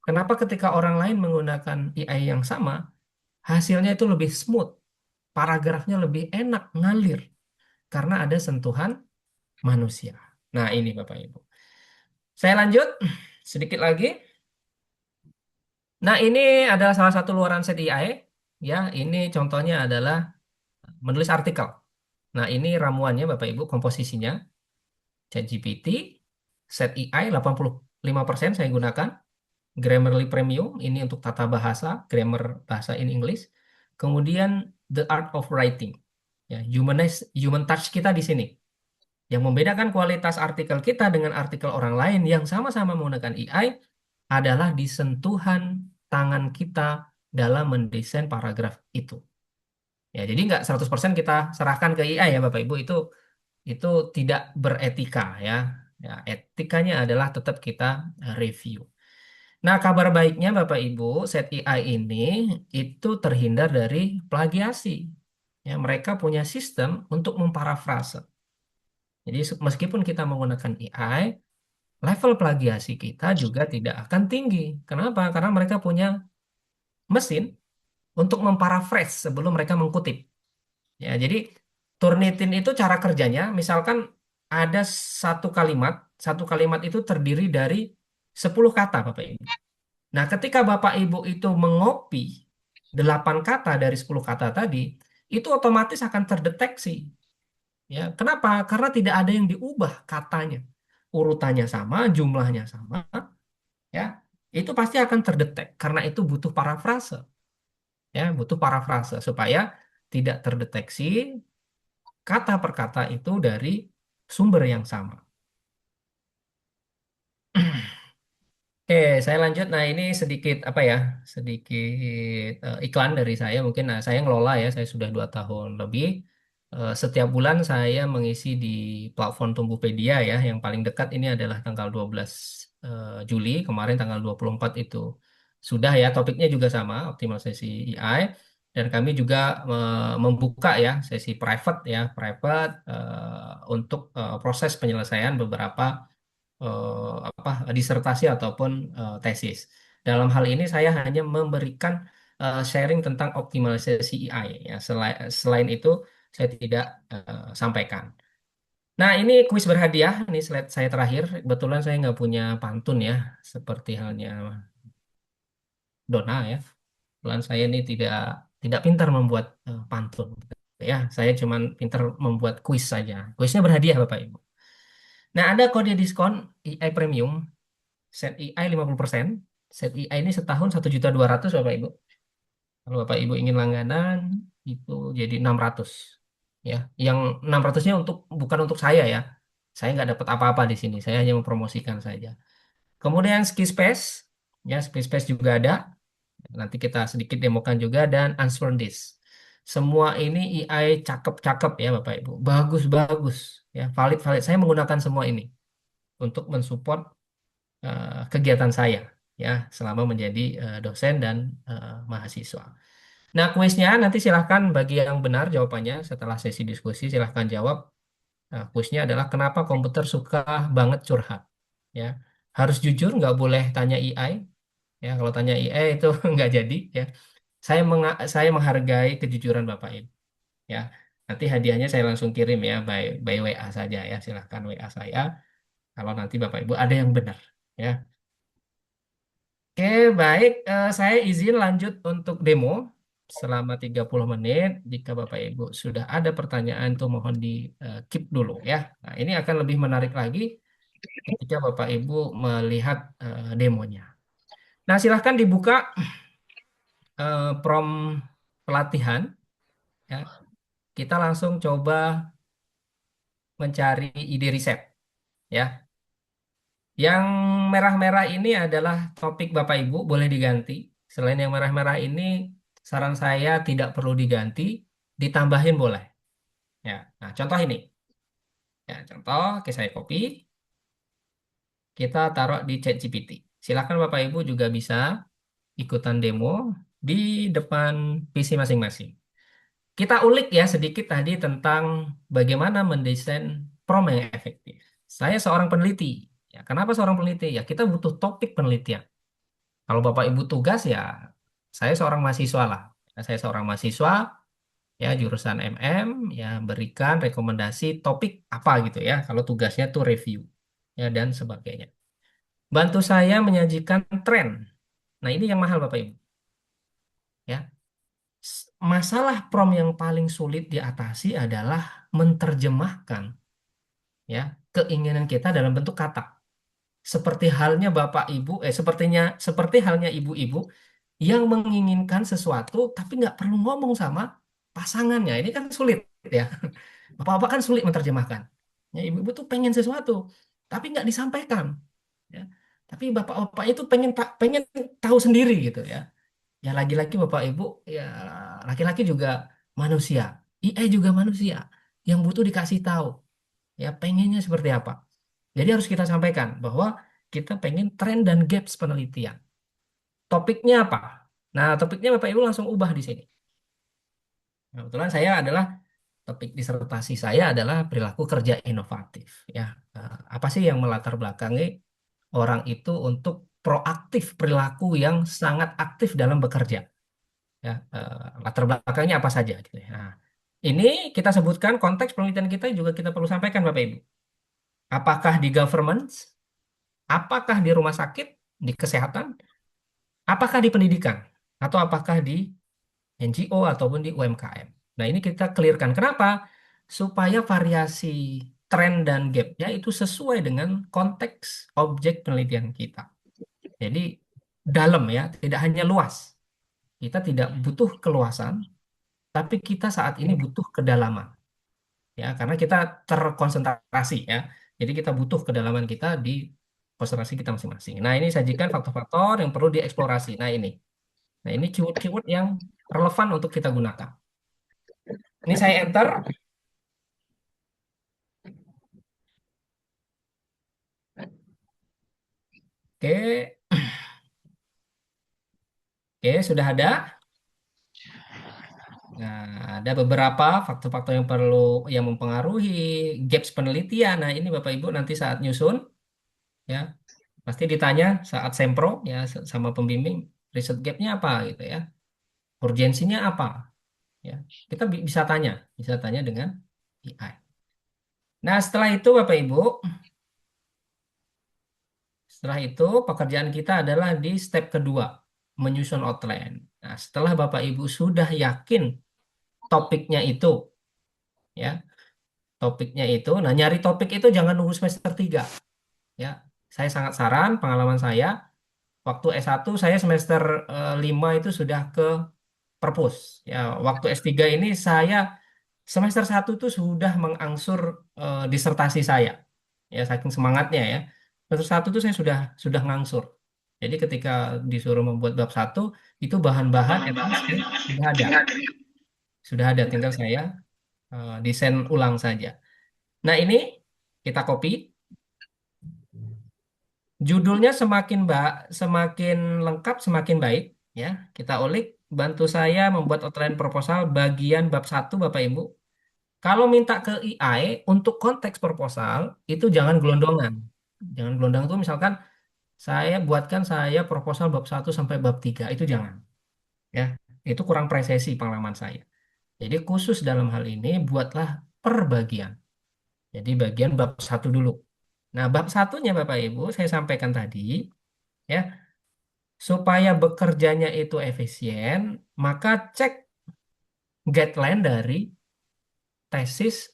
S1: Kenapa ketika orang lain menggunakan AI yang sama, hasilnya itu lebih smooth, paragrafnya lebih enak, ngalir, karena ada sentuhan manusia. Nah, ini Bapak Ibu. Saya lanjut sedikit lagi. Nah, ini adalah salah satu luaran set AI. Ya, ini contohnya adalah menulis artikel. Nah, ini ramuannya Bapak Ibu, komposisinya. ChatGPT, set AI 85% saya gunakan. Grammarly Premium, ini untuk tata bahasa, grammar bahasa in English. Kemudian The Art of Writing. Ya, human touch kita di sini. Yang membedakan kualitas artikel kita dengan artikel orang lain yang sama-sama menggunakan AI adalah di sentuhan tangan kita dalam mendesain paragraf itu. Ya, jadi nggak 100% kita serahkan ke AI ya Bapak Ibu, itu tidak beretika ya. Ya, etikanya adalah tetap kita review. Nah, kabar baiknya Bapak Ibu, set AI ini itu terhindar dari plagiasi. Ya, mereka punya sistem untuk memparafrase. Jadi meskipun kita menggunakan AI, level plagiasi kita juga tidak akan tinggi. Kenapa? Karena mereka punya mesin untuk memparaphrase sebelum mereka mengkutip. Ya, jadi Turnitin itu cara kerjanya, misalkan ada satu kalimat itu terdiri dari 10 kata, Bapak Ibu. Nah, ketika Bapak Ibu itu mengopi 8 kata dari 10 kata tadi, itu otomatis akan terdeteksi. Ya, kenapa? Karena tidak ada yang diubah katanya. Urutannya sama, jumlahnya sama, ya. Itu pasti akan terdetek karena itu butuh parafrase, ya, butuh parafrase supaya tidak terdeteksi kata per kata itu dari sumber yang sama. Oke, saya lanjut. Nah, ini sedikit apa ya? Sedikit iklan dari saya. Mungkin nah, saya ngelola ya. Saya sudah 2 tahun lebih. Setiap bulan saya mengisi di platform Tumbuhpedia ya. Yang paling dekat ini adalah tanggal 12 Juli. Kemarin tanggal 24 itu sudah ya. Topiknya juga sama, optimalisasi AI. Dan kami juga membuka ya sesi private ya, private untuk proses penyelesaian beberapa apa disertasi ataupun tesis. Dalam hal ini saya hanya memberikan sharing tentang optimalisasi AI ya. Selain itu saya tidak sampaikan. Nah, ini kuis berhadiah. Ini slide saya terakhir. Kebetulan saya nggak punya pantun ya, seperti halnya Dona ya. Kebetulan saya ini tidak tidak pintar membuat pantun. Ya, saya cuma pintar membuat kuis saja. Kuisnya berhadiah, Bapak Ibu. Nah, ada kode diskon AI Premium set EI 50%. Set EI ini setahun 1.200.000 Bapak Ibu. Kalau Bapak Ibu ingin langganan itu jadi 600. Ya, yang 600-nya bukan untuk saya ya. Saya nggak dapat apa-apa di sini. Saya hanya mempromosikan saja. Kemudian ski space, ya ski space juga ada. Nanti kita sedikit demokan juga dan answer this. Semua ini AI cakep-cakep ya Bapak Ibu. Bagus-bagus ya, valid-valid. Saya menggunakan semua ini untuk mensupport kegiatan saya ya selama menjadi dosen dan mahasiswa. Nah, kuisnya nanti silahkan bagi yang benar jawabannya setelah sesi diskusi silahkan jawab. Nah, kuisnya adalah kenapa komputer suka banget curhat. Ya, harus jujur, nggak boleh tanya AI. Ya, kalau tanya AI itu nggak jadi. Ya, saya menghargai kejujuran Bapak Ibu. Ya, nanti hadiahnya saya langsung kirim ya by WA saja ya. Silahkan WA saya. Kalau nanti Bapak Ibu ada yang benar. Ya. Oke, baik. Saya izin lanjut untuk demo selama 30 menit. Jika Bapak Ibu sudah ada pertanyaan tuh mohon di keep dulu ya. Nah, ini akan lebih menarik lagi ketika Bapak Ibu melihat demonya. Nah, silahkan dibuka prompt pelatihan ya. Kita langsung coba mencari ide riset ya. Yang merah-merah ini adalah topik Bapak Ibu, boleh diganti. Selain yang merah-merah ini, saran saya tidak perlu diganti, ditambahin boleh. Ya, nah contoh ini. Ya, contoh, oke saya copy, kita taruh di ChatGPT. Silakan Bapak Ibu juga bisa ikutan demo di depan PC masing-masing. Kita ulik ya sedikit tadi tentang bagaimana mendesain prompt yang efektif. Saya seorang peneliti. Ya, kenapa seorang peneliti? Ya, kita butuh topik penelitian. Kalau Bapak Ibu tugas ya, saya seorang mahasiswa lah. Ya, saya seorang mahasiswa ya jurusan MM ya berikan rekomendasi topik apa gitu ya. Kalau tugasnya tuh review ya dan sebagainya. Bantu saya menyajikan tren. Nah, ini yang mahal Bapak Ibu ya. Masalah prompt yang paling sulit diatasi adalah menerjemahkan ya keinginan kita dalam bentuk kata. Seperti halnya Bapak Ibu, seperti halnya ibu-ibu yang menginginkan sesuatu tapi nggak perlu ngomong sama pasangannya. Ini kan sulit ya. Bapak-bapak kan sulit menerjemahkan. Ya, ibu-ibu tuh pengen sesuatu tapi nggak disampaikan. Ya. Tapi bapak-bapak itu pengen tahu sendiri gitu ya. Ya lagi-lagi Bapak Ibu ya laki-laki juga manusia. IA juga manusia yang butuh dikasih tahu. Ya pengennya seperti apa. Jadi harus kita sampaikan bahwa kita pengen tren dan gaps penelitian. Topiknya apa? Nah, topiknya Bapak Ibu langsung ubah di sini. Nah, kebetulan saya adalah topik disertasi saya adalah perilaku kerja inovatif. Ya, apa sih yang melatar belakangi orang itu untuk proaktif perilaku yang sangat aktif dalam bekerja? ya, latar belakangnya apa saja gitu ya. Nah, ini kita sebutkan konteks penelitian kita juga kita perlu sampaikan Bapak Ibu. Apakah di government, apakah di rumah sakit, di kesehatan, apakah di pendidikan, atau apakah di NGO ataupun di UMKM. Nah, ini kita clearkan. Kenapa? Supaya variasi tren dan gapnya itu sesuai dengan konteks objek penelitian kita. Jadi dalam ya, tidak hanya luas. Kita tidak butuh keluasan, tapi kita saat ini butuh kedalaman. Ya, karena kita terkonsentrasi ya. Jadi kita butuh kedalaman kita di konsentrasi kita masing-masing. Nah, ini sajikan faktor-faktor yang perlu dieksplorasi. Nah, ini keyword-keyword yang relevan untuk kita gunakan. Ini saya enter. Oke, oke, sudah ada. Nah, ada beberapa faktor-faktor yang perlu yang mempengaruhi gaps penelitian. Nah, ini Bapak Ibu nanti saat nyusun ya, pasti ditanya saat sempro ya sama pembimbing riset gapnya apa gitu ya. Urgensinya apa ya. Kita bisa tanya dengan AI. Nah, setelah itu Bapak Ibu, setelah itu pekerjaan kita adalah di step kedua, menyusun outline. Nah, setelah Bapak Ibu sudah yakin topiknya itu ya, topiknya itu. Nah, nyari topik itu jangan nunggu semester 3 ya. Saya sangat saran pengalaman saya waktu S1 saya semester 5 itu sudah ke perpus. Ya, waktu S3 ini saya semester 1 itu sudah mengangsur disertasi saya. Ya, saking semangatnya ya. Semester 1 itu saya sudah ngangsur. Jadi ketika disuruh membuat bab satu itu bahan-bahan at least ya, sudah ada. Sudah ada, tinggal saya desain ulang saja. Nah, ini kita copy. Judulnya semakin lengkap, semakin baik. Ya, kita ulik. Bantu saya membuat outline proposal bagian bab satu, Bapak Ibu. Kalau minta ke AI untuk konteks proposal, itu jangan gelondongan. Jangan gelondongan itu misalkan saya proposal bab satu sampai bab 3 itu jangan. Ya, itu kurang presisi pengalaman saya. Jadi khusus dalam hal ini buatlah per bagian. Jadi bagian bab satu dulu. Nah, bab satunya Bapak Ibu saya sampaikan tadi, ya, supaya bekerjanya itu efisien, maka cek guideline dari tesis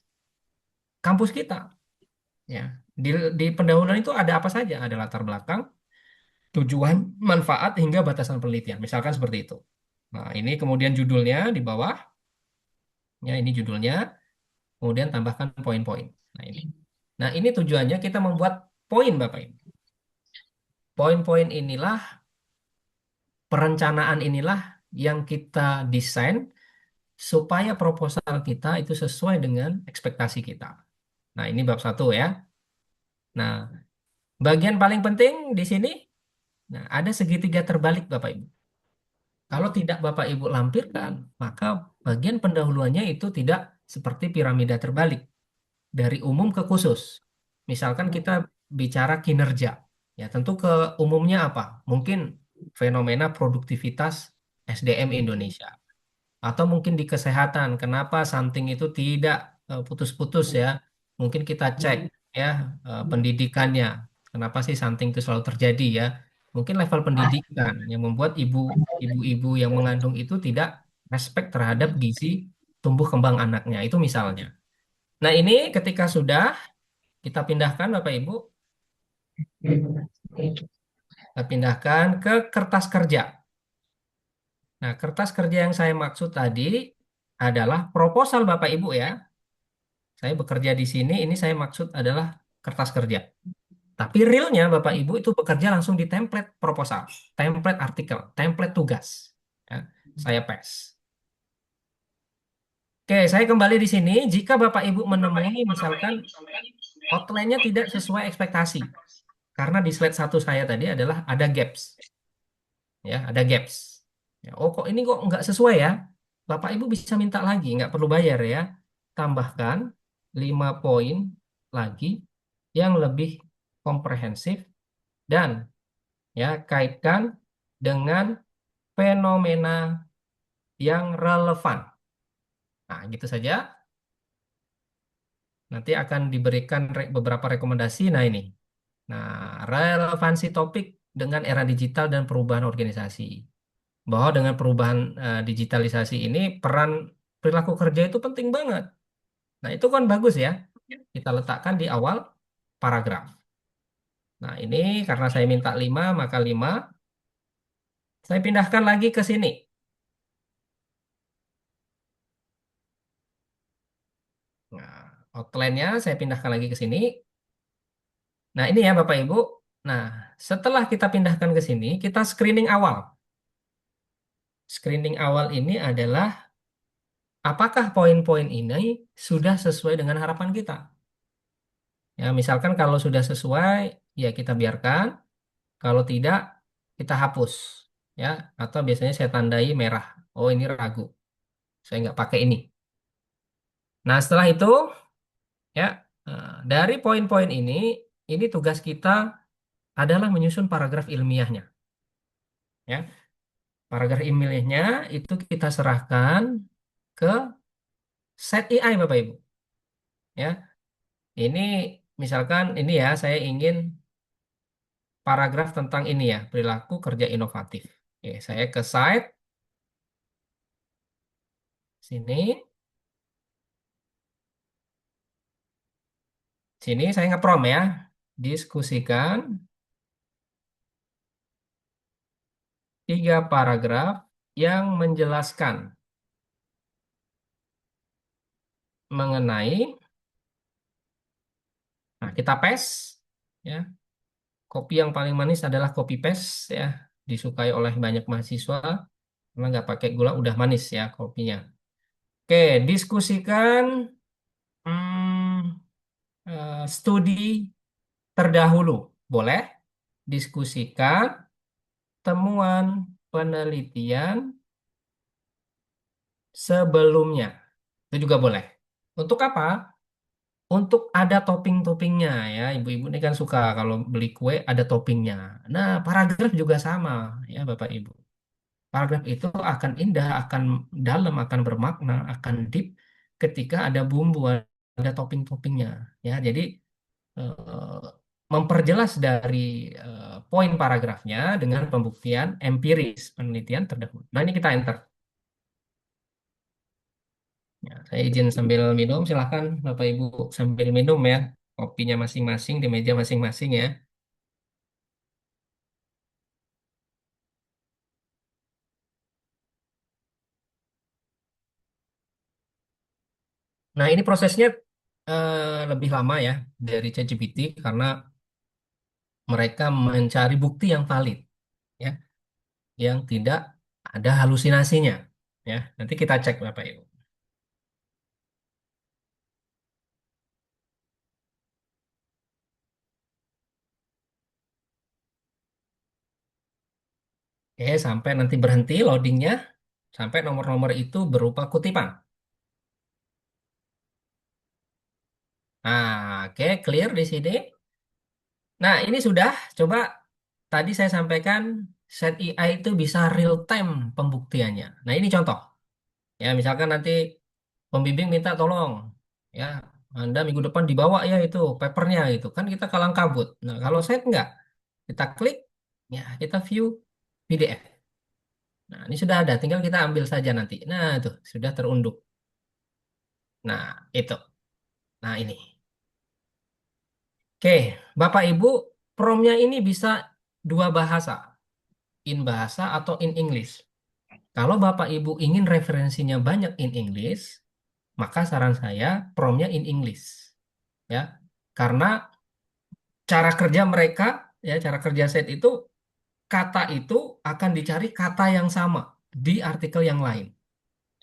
S1: kampus kita. Ya, di pendahuluan itu ada apa saja? Ada latar belakang, tujuan, manfaat, hingga batasan penelitian. Misalkan seperti itu. Nah, ini kemudian judulnya di bawah. Ya, ini judulnya. Kemudian tambahkan poin-poin. Nah, ini. Nah, ini tujuannya kita membuat poin, Bapak Ibu. Poin-poin inilah, perencanaan inilah yang kita desain supaya proposal kita itu sesuai dengan ekspektasi kita. Nah, ini bab satu ya. Nah, bagian paling penting di sini, nah, ada segitiga terbalik Bapak Ibu. Kalau tidak Bapak Ibu lampirkan, maka bagian pendahuluannya itu tidak seperti piramida terbalik dari umum ke khusus. Misalkan kita bicara kinerja, ya tentu ke umumnya apa? Mungkin fenomena produktivitas SDM Indonesia. Atau mungkin di kesehatan, kenapa something itu tidak putus-putus ya? Mungkin kita cek ya pendidikannya, kenapa sih something itu selalu terjadi ya? Mungkin level pendidikan yang membuat ibu-ibu yang mengandung itu tidak respect terhadap gizi tumbuh kembang anaknya, itu misalnya. Nah, ini ketika sudah kita pindahkan Bapak Ibu, kita pindahkan ke kertas kerja. Nah, kertas kerja yang saya maksud tadi adalah proposal Bapak Ibu ya. Saya bekerja di sini, ini saya maksud adalah kertas kerja. Tapi realnya Bapak Ibu itu bekerja langsung di template proposal, template artikel, template tugas. Ya, saya paste. Oke, saya kembali di sini. Jika Bapak Ibu menemui misalkan outline-nya tidak sesuai ekspektasi, karena di slide satu saya tadi adalah ada gaps, ya, ada gaps. Ya, oh kok ini kok nggak sesuai ya? Bapak Ibu bisa minta lagi, nggak perlu bayar ya. Tambahkan 5 poin lagi yang lebih komprehensif dan ya kaitkan dengan fenomena yang relevan. Nah, gitu saja. Nanti akan diberikan beberapa rekomendasi. Nah, ini. Nah, relevansi topik dengan era digital dan perubahan organisasi. Bahwa dengan perubahan digitalisasi ini, peran perilaku kerja itu penting banget. Nah, itu kan bagus ya. Kita letakkan di awal paragraf. Nah, ini karena saya minta 5, maka 5. Saya pindahkan lagi ke sini. Nah, outline-nya saya pindahkan lagi ke sini. Nah, ini ya Bapak Ibu. Nah, setelah kita pindahkan ke sini, kita screening awal. Screening awal ini adalah apakah poin-poin ini sudah sesuai dengan harapan kita. Ya, misalkan kalau sudah sesuai, ya kita biarkan. Kalau tidak, kita hapus. Ya, atau biasanya saya tandai merah. Oh, ini ragu. Saya nggak pakai ini. Nah, setelah itu, ya, dari poin-poin ini tugas kita adalah menyusun paragraf ilmiahnya. Ya, paragraf ilmiahnya itu kita serahkan ke set AI, Bapak Ibu. Ya, ini misalkan ini ya, saya ingin paragraf tentang ini ya, perilaku kerja inovatif. Oke, saya ke site sini, sini saya ngeprom ya, diskusikan 3 paragraf yang menjelaskan mengenai, nah kita paste, ya, kopi yang paling manis adalah copy paste ya, disukai oleh banyak mahasiswa, karena nggak pakai gula udah manis ya kopinya. Oke, diskusikan studi terdahulu, boleh. Diskusikan temuan penelitian sebelumnya, itu juga boleh. Untuk apa? Untuk ada topping-toppingnya ya, ibu-ibu ini kan suka kalau beli kue ada toppingnya. Nah, paragraf juga sama ya, Bapak Ibu. Paragraf itu akan indah, akan dalam, akan bermakna, akan deep ketika ada bumbu, ada topping-toppingnya. Ya, jadi eh, memperjelas dari poin paragrafnya dengan pembuktian empiris penelitian terdahulu. Nah, ini kita enter. Ya, saya izin sambil minum, silahkan Bapak Ibu sambil minum ya, kopinya masing-masing di meja masing-masing ya. Nah, ini prosesnya lebih lama ya dari ChatGPT karena mereka mencari bukti yang valid ya, yang tidak ada halusinasinya ya. Nanti kita cek Bapak Ibu. Oke, sampai nanti berhenti loadingnya, sampai nomor-nomor itu berupa kutipan. Nah, oke, clear di sini. Nah, ini sudah, coba tadi saya sampaikan set AI itu bisa real time pembuktiannya. Nah, ini contoh. Ya, misalkan nanti pembimbing minta tolong, ya, Anda minggu depan dibawa ya itu papernya itu. Kan kita kalang kabut. Nah, kalau set enggak, kita klik, ya, kita view PDF. Nah, ini sudah ada, tinggal kita ambil saja nanti. Nah, itu sudah terunduh. Nah, itu. Nah, ini. Oke, Bapak Ibu, promnya ini bisa 2 bahasa, in bahasa atau in English. Kalau Bapak Ibu ingin referensinya banyak in English, maka saran saya promnya in English. Ya, karena cara kerja mereka, ya cara kerja set itu, kata itu akan dicari kata yang sama di artikel yang lain.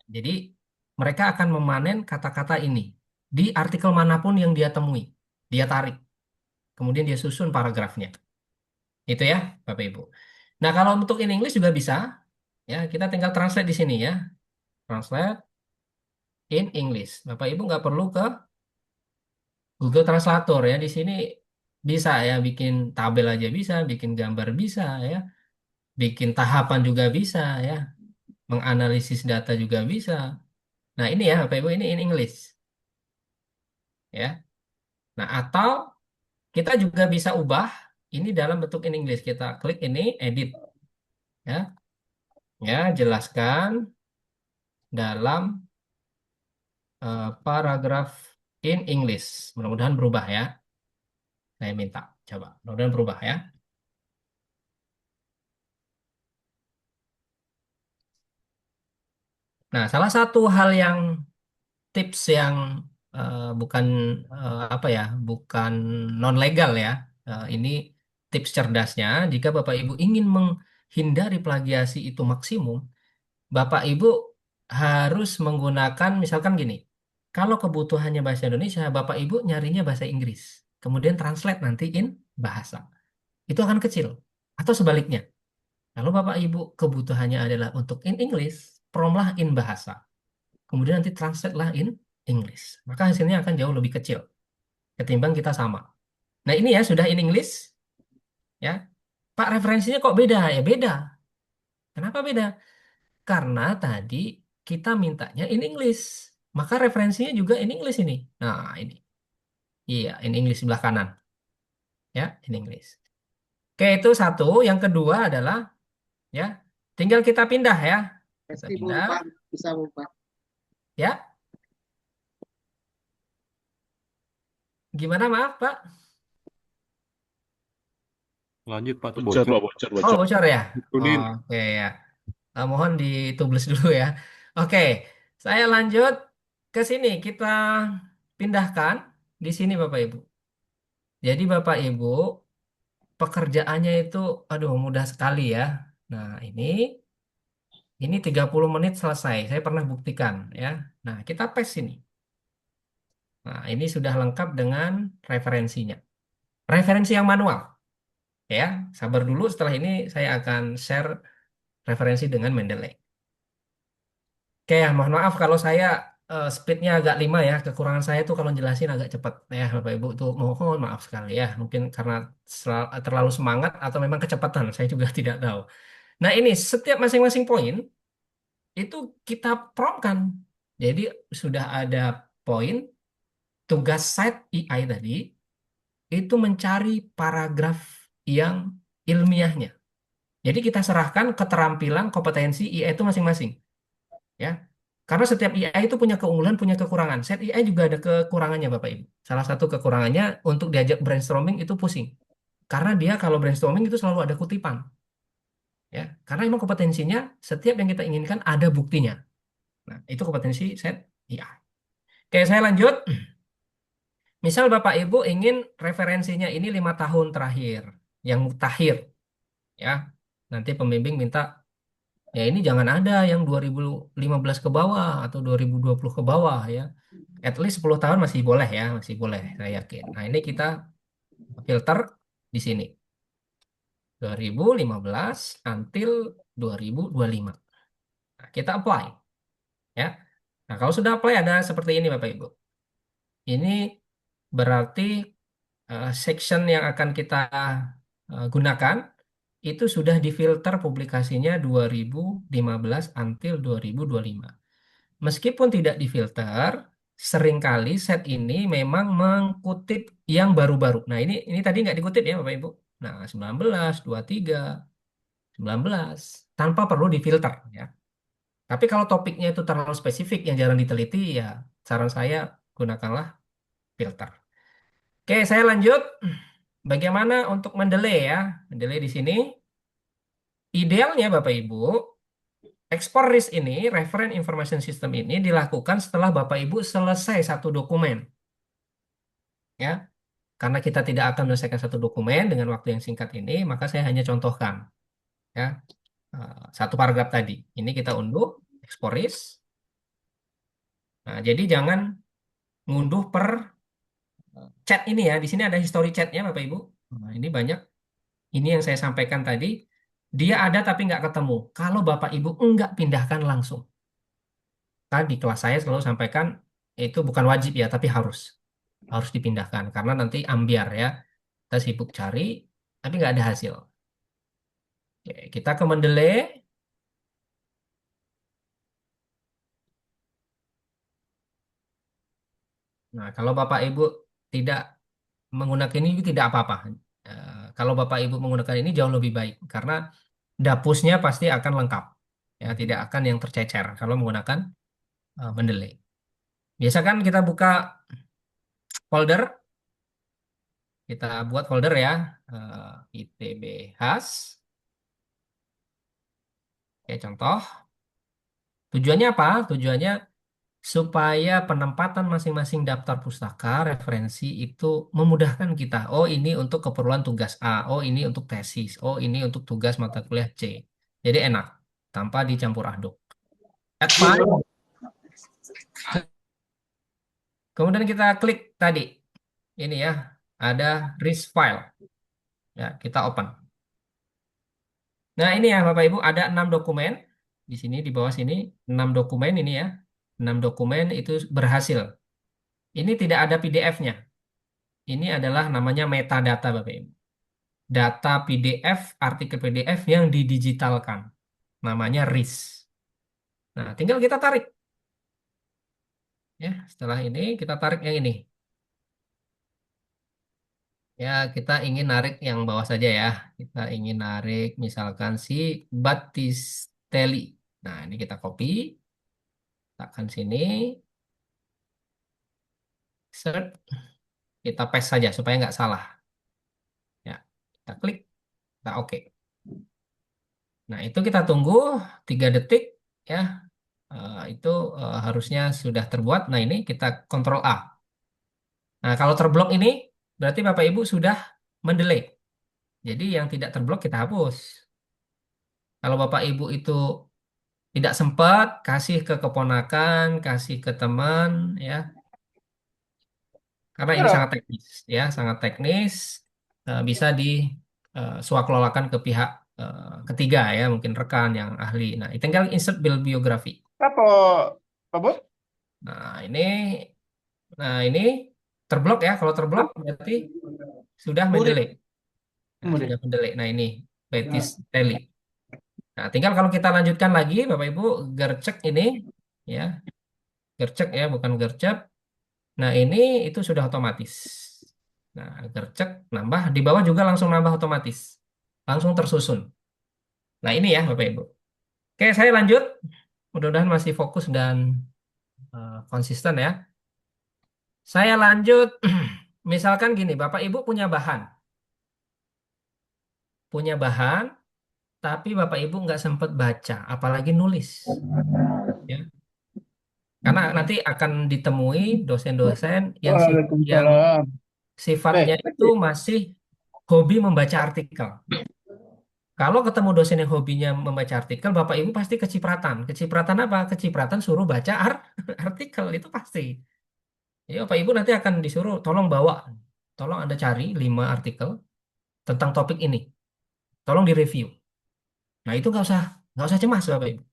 S1: Jadi mereka akan memanen kata-kata ini di artikel manapun yang dia temui, dia tarik, kemudian dia susun paragrafnya. Itu ya, Bapak Ibu. Nah, kalau untuk in English juga bisa, ya kita tinggal translate di sini ya, translate in English. Bapak Ibu nggak perlu ke Google Translator ya, di sini bisa ya, bikin tabel aja bisa, bikin gambar bisa ya, bikin tahapan juga bisa ya. menganalisis data juga bisa. Nah, ini ya Bapak Ibu, ini in English ya. Nah, atau kita juga bisa ubah ini dalam bentuk in English. Kita klik ini edit ya. Ya, jelaskan dalam paragraf in English. Mudah-mudahan berubah ya. Saya minta coba. Mudah-mudahan berubah ya. Nah, salah satu hal yang tips yang bukan apa ya, bukan non legal ya. Ini tips cerdasnya. Jika Bapak Ibu ingin menghindari plagiasi itu maksimum, Bapak Ibu harus menggunakan misalkan gini. Kalau kebutuhannya bahasa Indonesia, Bapak Ibu nyarinya bahasa Inggris. Kemudian translate nanti in bahasa. Itu akan kecil. Atau sebaliknya. Kalau Bapak Ibu kebutuhannya adalah untuk in English, promlah in bahasa. Kemudian nanti translate lah in English. Maka hasilnya akan jauh lebih kecil ketimbang kita sama. Nah ini ya sudah in English ya. Pak referensinya kok beda? Ya beda. Kenapa beda? Karena tadi kita mintanya in English. Maka referensinya juga in English ini. Nah ini. Iya, in English sebelah kanan. Ya, in English. Oke, itu satu. Yang kedua adalah ya, tinggal kita pindah ya. Kita
S4: Pasti
S1: pindah.
S4: bisa Pak.
S1: Ya, gimana maaf Pak?
S5: Lanjut Pak, tuh
S6: Bocor,
S5: bocor.
S6: Pak, bocor,
S1: Oh
S6: bocor.
S1: bocor ya?
S6: Kunin.
S1: Oke ya. Mohon ditubles dulu ya. Oke, saya lanjut ke sini. Kita pindahkan di sini Bapak Ibu. Jadi Bapak Ibu, pekerjaannya itu aduh mudah sekali ya. Nah, ini 30 menit selesai. Saya pernah buktikan ya. Nah, kita paste ini. Nah, ini sudah lengkap dengan referensinya. Referensi yang manual ya. Sabar dulu, setelah ini saya akan share referensi dengan Mendeley. Oke ya, mohon maaf kalau saya speednya agak lima ya. Kekurangan saya tuh kalau jelasin agak cepat ya, Bapak Ibu tuh mohon maaf sekali ya. Mungkin karena terlalu semangat atau memang kecepatan, saya juga tidak tahu. Nah ini setiap masing-masing poin itu kita promptkan. Jadi sudah ada poin tugas site EI tadi itu mencari paragraf yang ilmiahnya. Jadi kita serahkan keterampilan kompetensi EI itu masing-masing. Ya. Karena setiap AI itu punya keunggulan, punya kekurangan. Set AI juga ada kekurangannya, Bapak Ibu. Salah satu kekurangannya untuk diajak brainstorming itu pusing. Karena dia kalau brainstorming itu selalu ada kutipan. Ya, karena memang kompetensinya setiap yang kita inginkan ada buktinya. Nah, itu kompetensi set AI. Oke, saya lanjut. Misal Bapak Ibu ingin referensinya ini 5 tahun terakhir, yang mutakhir. Ya, nanti pembimbing minta ya ini jangan ada yang 2015 ke bawah atau 2020 ke bawah ya. At least 10 tahun masih boleh ya, masih boleh saya yakin. Nah, ini kita filter di sini. 2015 until 2025. Nah, kita apply ya. Nah, kalau sudah apply ada seperti ini Bapak Ibu. Ini berarti section yang akan kita gunakan itu sudah difilter publikasinya 2015 until 2025. Meskipun tidak difilter, seringkali set ini memang mengkutip yang baru-baru. Nah, ini tadi nggak dikutip ya, Bapak Ibu. Nah, 19, 23, 19, tanpa perlu difilter ya. Tapi kalau topiknya itu terlalu spesifik yang jarang diteliti, ya saran saya gunakanlah filter. Oke, saya lanjut. Bagaimana untuk mendelay ya? Mendelay di sini. Idealnya Bapak Ibu, ekspor RIS ini, Reference Information System ini dilakukan setelah Bapak Ibu selesai satu dokumen. Ya, karena kita tidak akan menyelesaikan satu dokumen dengan waktu yang singkat ini, maka saya hanya contohkan. Ya, satu paragraf tadi. Ini kita unduh, ekspor RIS. Nah, jadi jangan ngunduh per chat ini ya. Di sini ada history chatnya Bapak Ibu. Nah, ini banyak. Ini yang saya sampaikan tadi. Dia ada tapi nggak ketemu. Kalau Bapak Ibu enggak pindahkan langsung. Tadi kelas saya selalu sampaikan itu bukan wajib ya, tapi harus dipindahkan karena nanti ambiar ya. Kita sibuk cari, tapi nggak ada hasil. Oke, kita ke Mendeley. Nah, kalau Bapak Ibu tidak menggunakan ini tidak apa-apa. Kalau Bapak Ibu menggunakan ini jauh lebih baik karena dapusnya pasti akan lengkap. Ya, tidak akan yang tercecer kalau menggunakan mendeley. Biasa kan kita buka folder, kita buat folder ya, ITB khas. Oke, contoh. Tujuannya apa? Tujuannya supaya penempatan masing-masing daftar pustaka referensi itu memudahkan kita. Oh, ini untuk keperluan tugas A. Oh, ini untuk tesis. Oh, ini untuk tugas mata kuliah C. Jadi enak, tanpa dicampur aduk. Add file. Kemudian kita klik tadi. Ini ya, ada RIS file. Ya, kita open. Nah, ini ya Bapak Ibu, ada 6 dokumen. Di sini, di bawah sini, 6 dokumen ini ya. 6 dokumen itu berhasil. Ini tidak ada PDF-nya. Ini adalah namanya metadata Bapak Ibu. Data PDF, artikel PDF yang didigitalkan. Namanya RIS. Nah, tinggal kita tarik. Ya, setelah ini kita tarik yang ini. Ya, kita ingin narik yang bawah saja ya. Kita ingin narik misalkan si Battistelli. Nah, ini kita copy, tekan sini, search, kita paste saja supaya nggak salah. Ya, kita klik, kita oke. Nah, itu kita tunggu 3 detik ya. Itu harusnya sudah terbuat. Nah, ini kita Ctrl A. Nah, kalau terblok ini berarti Bapak Ibu sudah mendelay. Jadi yang tidak terblok kita hapus. Kalau Bapak Ibu itu tidak sempat, kasih ke keponakan, kasih ke teman, ya. Karena ini sangat teknis, ya, sangat teknis. Bisa di swakelolakan ke pihak ketiga, ya, mungkin rekan yang ahli. Nah, tinggal insert bibliografi.
S4: Apa, Pak Bos?
S1: Nah, ini terblok ya. Kalau terblok berarti sudah
S4: Murid,
S1: mendelay. Nah, sudah
S4: murid.
S1: mendelay. Nah, ini Betis Teli. Nah, tinggal kalau kita lanjutkan lagi, Bapak Ibu, gercek ini, ya, gercek ya, bukan gercep. Nah, ini itu sudah otomatis. Nah, gercek nambah, di bawah juga langsung nambah otomatis. Langsung tersusun. Nah, ini ya, Bapak Ibu. Oke, saya lanjut. Mudah-mudahan masih fokus dan konsisten ya. Saya lanjut. Misalkan gini, Bapak Ibu punya bahan. Punya bahan, tapi Bapak Ibu nggak sempat baca, apalagi nulis. Ya. Karena nanti akan ditemui dosen-dosen yang
S4: Waalaikumsalam.
S1: sifatnya itu masih hobi membaca artikel. Kalau ketemu dosen yang hobinya membaca artikel, Bapak Ibu pasti kecipratan. Kecipratan apa? Kecipratan suruh baca artikel, itu pasti. Jadi Bapak Ibu nanti akan disuruh, tolong bawa, tolong Anda cari 5 artikel tentang topik ini. Tolong direview. Nah, itu nggak usah cemas Bapak Ibu.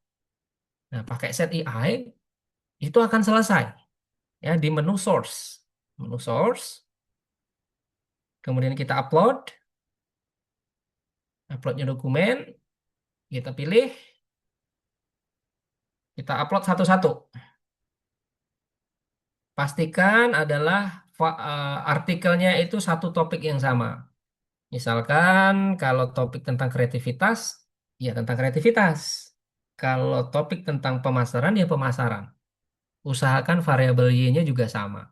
S1: Nah, pakai set AI, itu akan selesai. Ya, di menu source. Menu source, kemudian kita uploadnya dokumen, kita pilih, kita upload satu-satu. Pastikan adalah artikelnya itu satu topik yang sama. Misalkan kalau topik tentang kreativitas, ya tentang kreativitas. Kalau topik tentang pemasaran, ya pemasaran. Usahakan variabel Y-nya juga sama.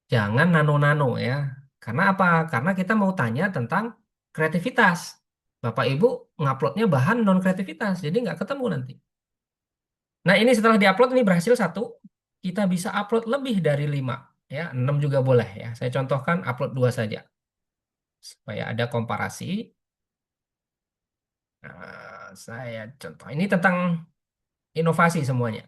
S1: Jangan nano-nano ya. Karena apa? Karena kita mau tanya tentang kreativitas. Bapak Ibu nguploadnya bahan non kreativitas, jadi nggak ketemu nanti. Nah, ini setelah diupload ini berhasil satu, kita bisa upload lebih dari 5, ya, 6 juga boleh ya. Saya contohkan upload 2 saja supaya ada komparasi. Saya contoh ini tentang inovasi semuanya.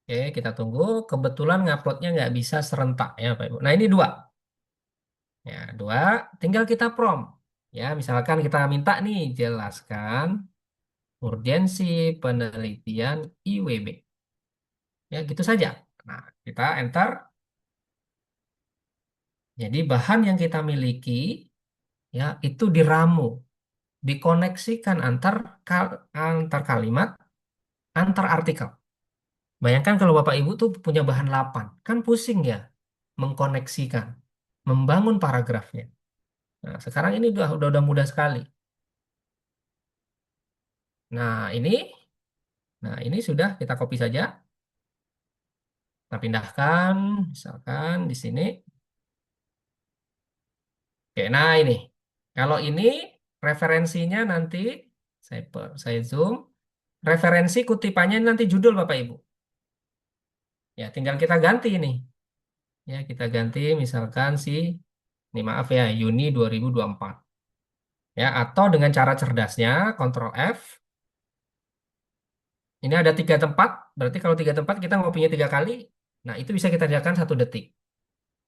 S1: Oke, kita tunggu. Kebetulan nguploadnya nggak bisa serentak ya, Pak Ibu. Nah, ini 2. Ya, 2. Tinggal kita prompt. Ya, misalkan kita minta nih jelaskan urgensi penelitian IWB. Ya, gitu saja. Nah, kita enter. Jadi bahan yang kita miliki ya itu diramu, dikoneksikan antar kalimat, antar artikel. Bayangkan kalau Bapak Ibu tuh punya bahan 8, kan pusing ya mengkoneksikan, membangun paragrafnya. Nah, sekarang ini udah mudah sekali. Nah, ini sudah kita copy saja. Kita pindahkan, misalkan di sini. Oke, nah ini. Kalau ini referensinya nanti saya zoom. Referensi kutipannya nanti judul Bapak Ibu. Ya, tinggal kita ganti ini. Ya, kita ganti misalkan ini maaf ya, Juni 2024. Ya, atau dengan cara cerdasnya, Ctrl F. Ini ada 3 tempat, berarti kalau 3 tempat kita mau punya 3 kali. Nah, itu bisa kita kerjakan 1 detik.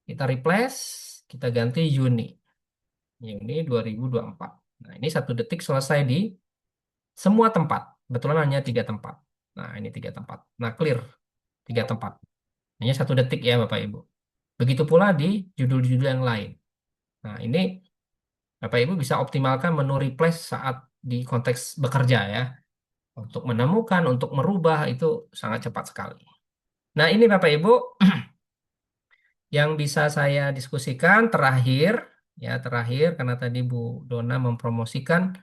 S1: Kita replace, kita ganti Juni 2024. Nah, ini 1 detik selesai di semua tempat. Kebetulan hanya 3 tempat. Nah, ini 3 tempat. Nah, clear 3 tempat. Hanya 1 detik ya, Bapak Ibu. Begitu pula di judul-judul yang lain. Nah, ini Bapak Ibu bisa optimalkan menu replace saat di konteks bekerja ya. Untuk menemukan, untuk merubah itu sangat cepat sekali. Nah, ini Bapak Ibu yang bisa saya diskusikan terakhir karena tadi Bu Dona mempromosikan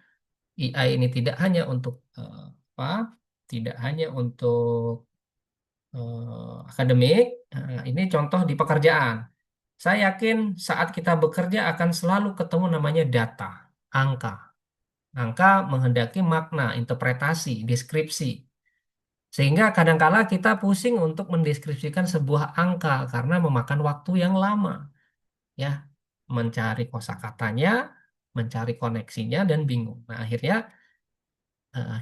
S1: AI ini tidak hanya untuk apa? Tidak hanya untuk akademik. Nah, ini contoh di pekerjaan. Saya yakin saat kita bekerja akan selalu ketemu namanya data, angka. Angka menghendaki makna, interpretasi, deskripsi. Sehingga kadangkala kita pusing untuk mendeskripsikan sebuah angka karena memakan waktu yang lama, ya, mencari kosakatanya, mencari koneksinya dan bingung. Nah, akhirnya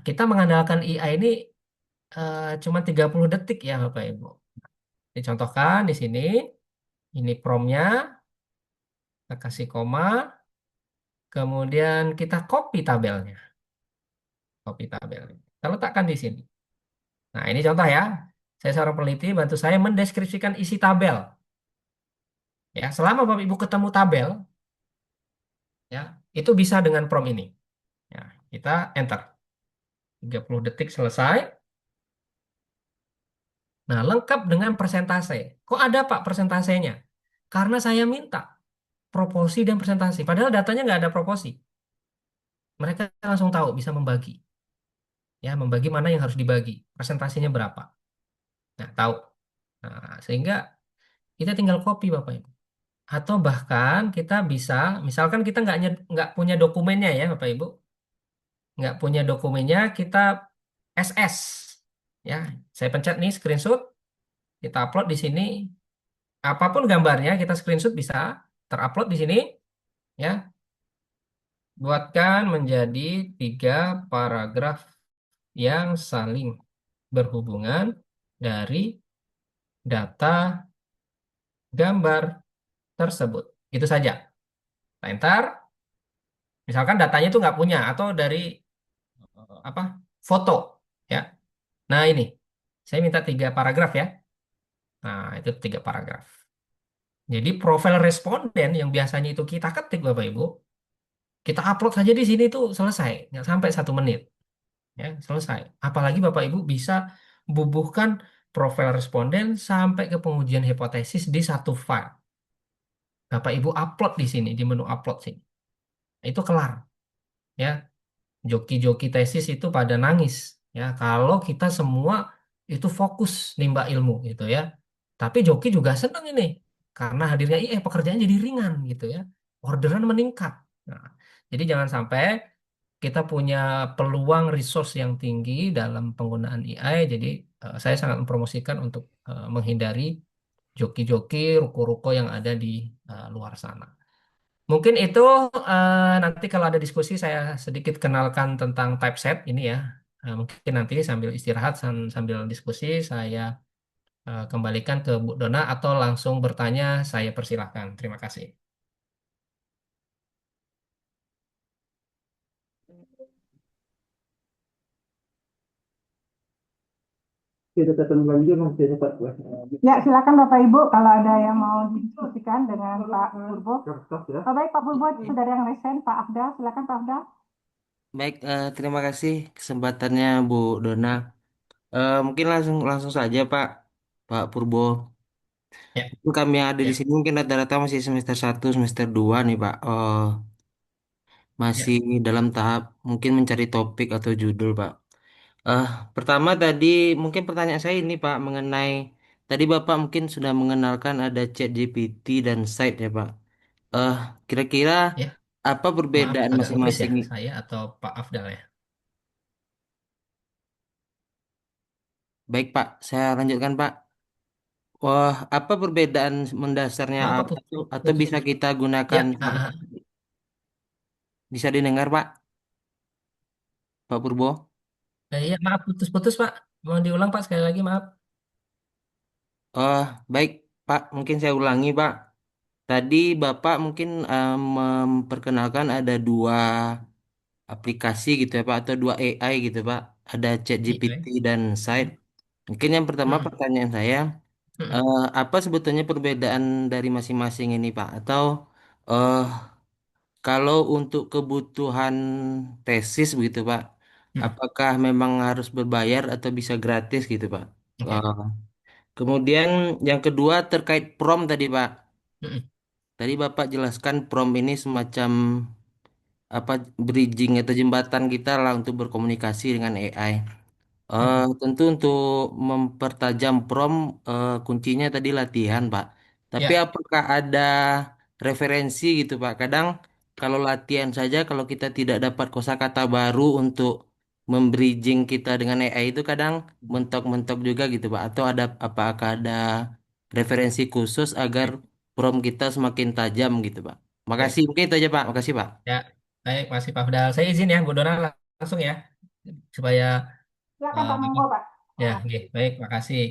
S1: kita mengandalkan AI ini cuma 30 detik ya, Bapak Ibu. Dicontohkan di sini, ini promnya, kita kasih koma, kemudian kita copy tabelnya, Kita letakkan di sini. Nah, ini contoh ya. Saya seorang peneliti, bantu saya mendeskripsikan isi tabel. Ya, selama Bapak Ibu ketemu tabel, ya, itu bisa dengan prompt ini. Ya, kita enter. 30 detik selesai. Nah, lengkap dengan persentase. Kok ada Pak persentasenya? Karena saya minta proporsi dan presentasi. Padahal datanya nggak ada proporsi. Mereka langsung tahu bisa membagi. Ya, membagi mana yang harus dibagi. Presentasinya berapa. Nah, tahu. Nah, sehingga kita tinggal copy Bapak Ibu. Atau bahkan kita bisa, misalkan kita nggak punya dokumennya ya Bapak Ibu. Nggak punya dokumennya, kita SS. Ya, saya pencet nih screenshot. Kita upload di sini. Apapun gambarnya, kita screenshot bisa terupload di sini. Ya, buatkan menjadi 3 paragraf yang saling berhubungan dari data gambar tersebut. Itu saja. Enter. Misalkan datanya itu nggak punya atau dari apa foto, ya. Nah ini, saya minta 3 paragraf ya. Nah itu 3 paragraf. Jadi profil responden yang biasanya itu kita ketik Bapak Ibu, kita upload saja di sini tuh selesai, nggak sampai 1 menit. Ya, selesai. Apalagi Bapak Ibu bisa bubuhkan profil responden sampai ke pengujian hipotesis di satu file. Bapak Ibu upload di sini di menu upload sini. Itu kelar, ya. Joki-joki tesis itu pada nangis, ya. Kalau kita semua itu fokus nimba ilmu gitu ya. Tapi joki juga seneng ini karena hadirnya IE pekerjaan jadi ringan gitu ya. Orderan meningkat. Nah, jadi jangan sampai kita punya peluang resource yang tinggi dalam penggunaan AI. Jadi saya sangat mempromosikan untuk menghindari joki-joki, ruko-ruko yang ada di luar sana. Mungkin itu nanti kalau ada diskusi saya sedikit kenalkan tentang typeset ini ya. Mungkin nanti sambil istirahat sambil diskusi saya kembalikan ke Bu Dona atau langsung bertanya saya persilahkan. Terima kasih.
S2: Ya, silakan Bapak Ibu kalau ada yang mau didiskusikan dengan Pak Purbo. Oh, baik Pak Purbo, sudah ada yang resen. Pak Afdal, silakan Pak Afdal.
S5: Baik, terima kasih kesempatannya Bu Dona. Mungkin langsung langsung saja Pak Purbo.
S1: Ya,
S5: Kami yang ada di
S1: ya,
S5: sini mungkin rata-rata masih semester 1, semester 2 nih Pak. Masih
S1: ya,
S5: dalam tahap mungkin mencari topik atau judul Pak. Eh, Pertama tadi mungkin pertanyaan saya ini Pak mengenai tadi Bapak mungkin sudah mengenalkan ada ChatGPT dan Site ya Pak. Eh, Kira-kira
S1: ya.
S5: apa
S1: Maaf,
S5: perbedaan
S1: agak ngebis ya
S5: masing-masing?
S1: saya atau Pak Afdal ya.
S5: Baik Pak, saya lanjutkan Pak. Wah, apa perbedaan mendasarnya
S1: Maaf Pak
S5: atau
S1: putus.
S5: bisa kita
S1: Ya,
S5: gunakan bisa didengar Pak, Pak Purbo?
S1: ya, maaf putus-putus Pak. Mau diulang Pak sekali lagi maaf.
S5: Oh, baik Pak, mungkin saya ulangi Pak. Tadi Bapak mungkin memperkenalkan ada dua aplikasi gitu ya Pak, atau dua AI gitu Pak. Ada ChatGPT
S1: Iya.
S5: dan Site. Mungkin yang pertama
S1: Mm-mm.
S5: pertanyaan saya,
S1: Mm-mm.
S5: apa sebetulnya perbedaan dari masing-masing ini Pak? Atau eh kalau untuk kebutuhan tesis begitu Pak,
S1: Mm-mm.
S5: apakah memang harus berbayar atau bisa gratis gitu Pak?
S1: Oke.
S5: Eh, Kemudian yang kedua terkait prompt tadi Pak.
S1: Mm-mm.
S5: Tadi Bapak jelaskan prompt ini semacam apa bridging atau jembatan kita lah untuk berkomunikasi dengan AI.
S1: Mm-mm.
S5: Tentu untuk mempertajam prompt kuncinya tadi latihan, Pak. Tapi
S1: Ya.
S5: apakah ada referensi gitu, Pak? Kadang kalau latihan saja, kalau kita tidak dapat kosakata baru untuk membridging kita dengan AI itu kadang mentok-mentok juga gitu, Pak. Atau apakah ada referensi khusus agar prompt kita semakin tajam gitu, Pak?
S1: Oke.
S5: Makasih, mungkin itu aja, Pak. Makasih, Pak.
S1: Ya. Baik, masih Pak Afdal. Saya izin ya, Bu Dona langsung ya supaya
S2: Silakan Pak
S1: apa?
S2: Monggo Pak.
S1: Ya, oke. Baik, makasih.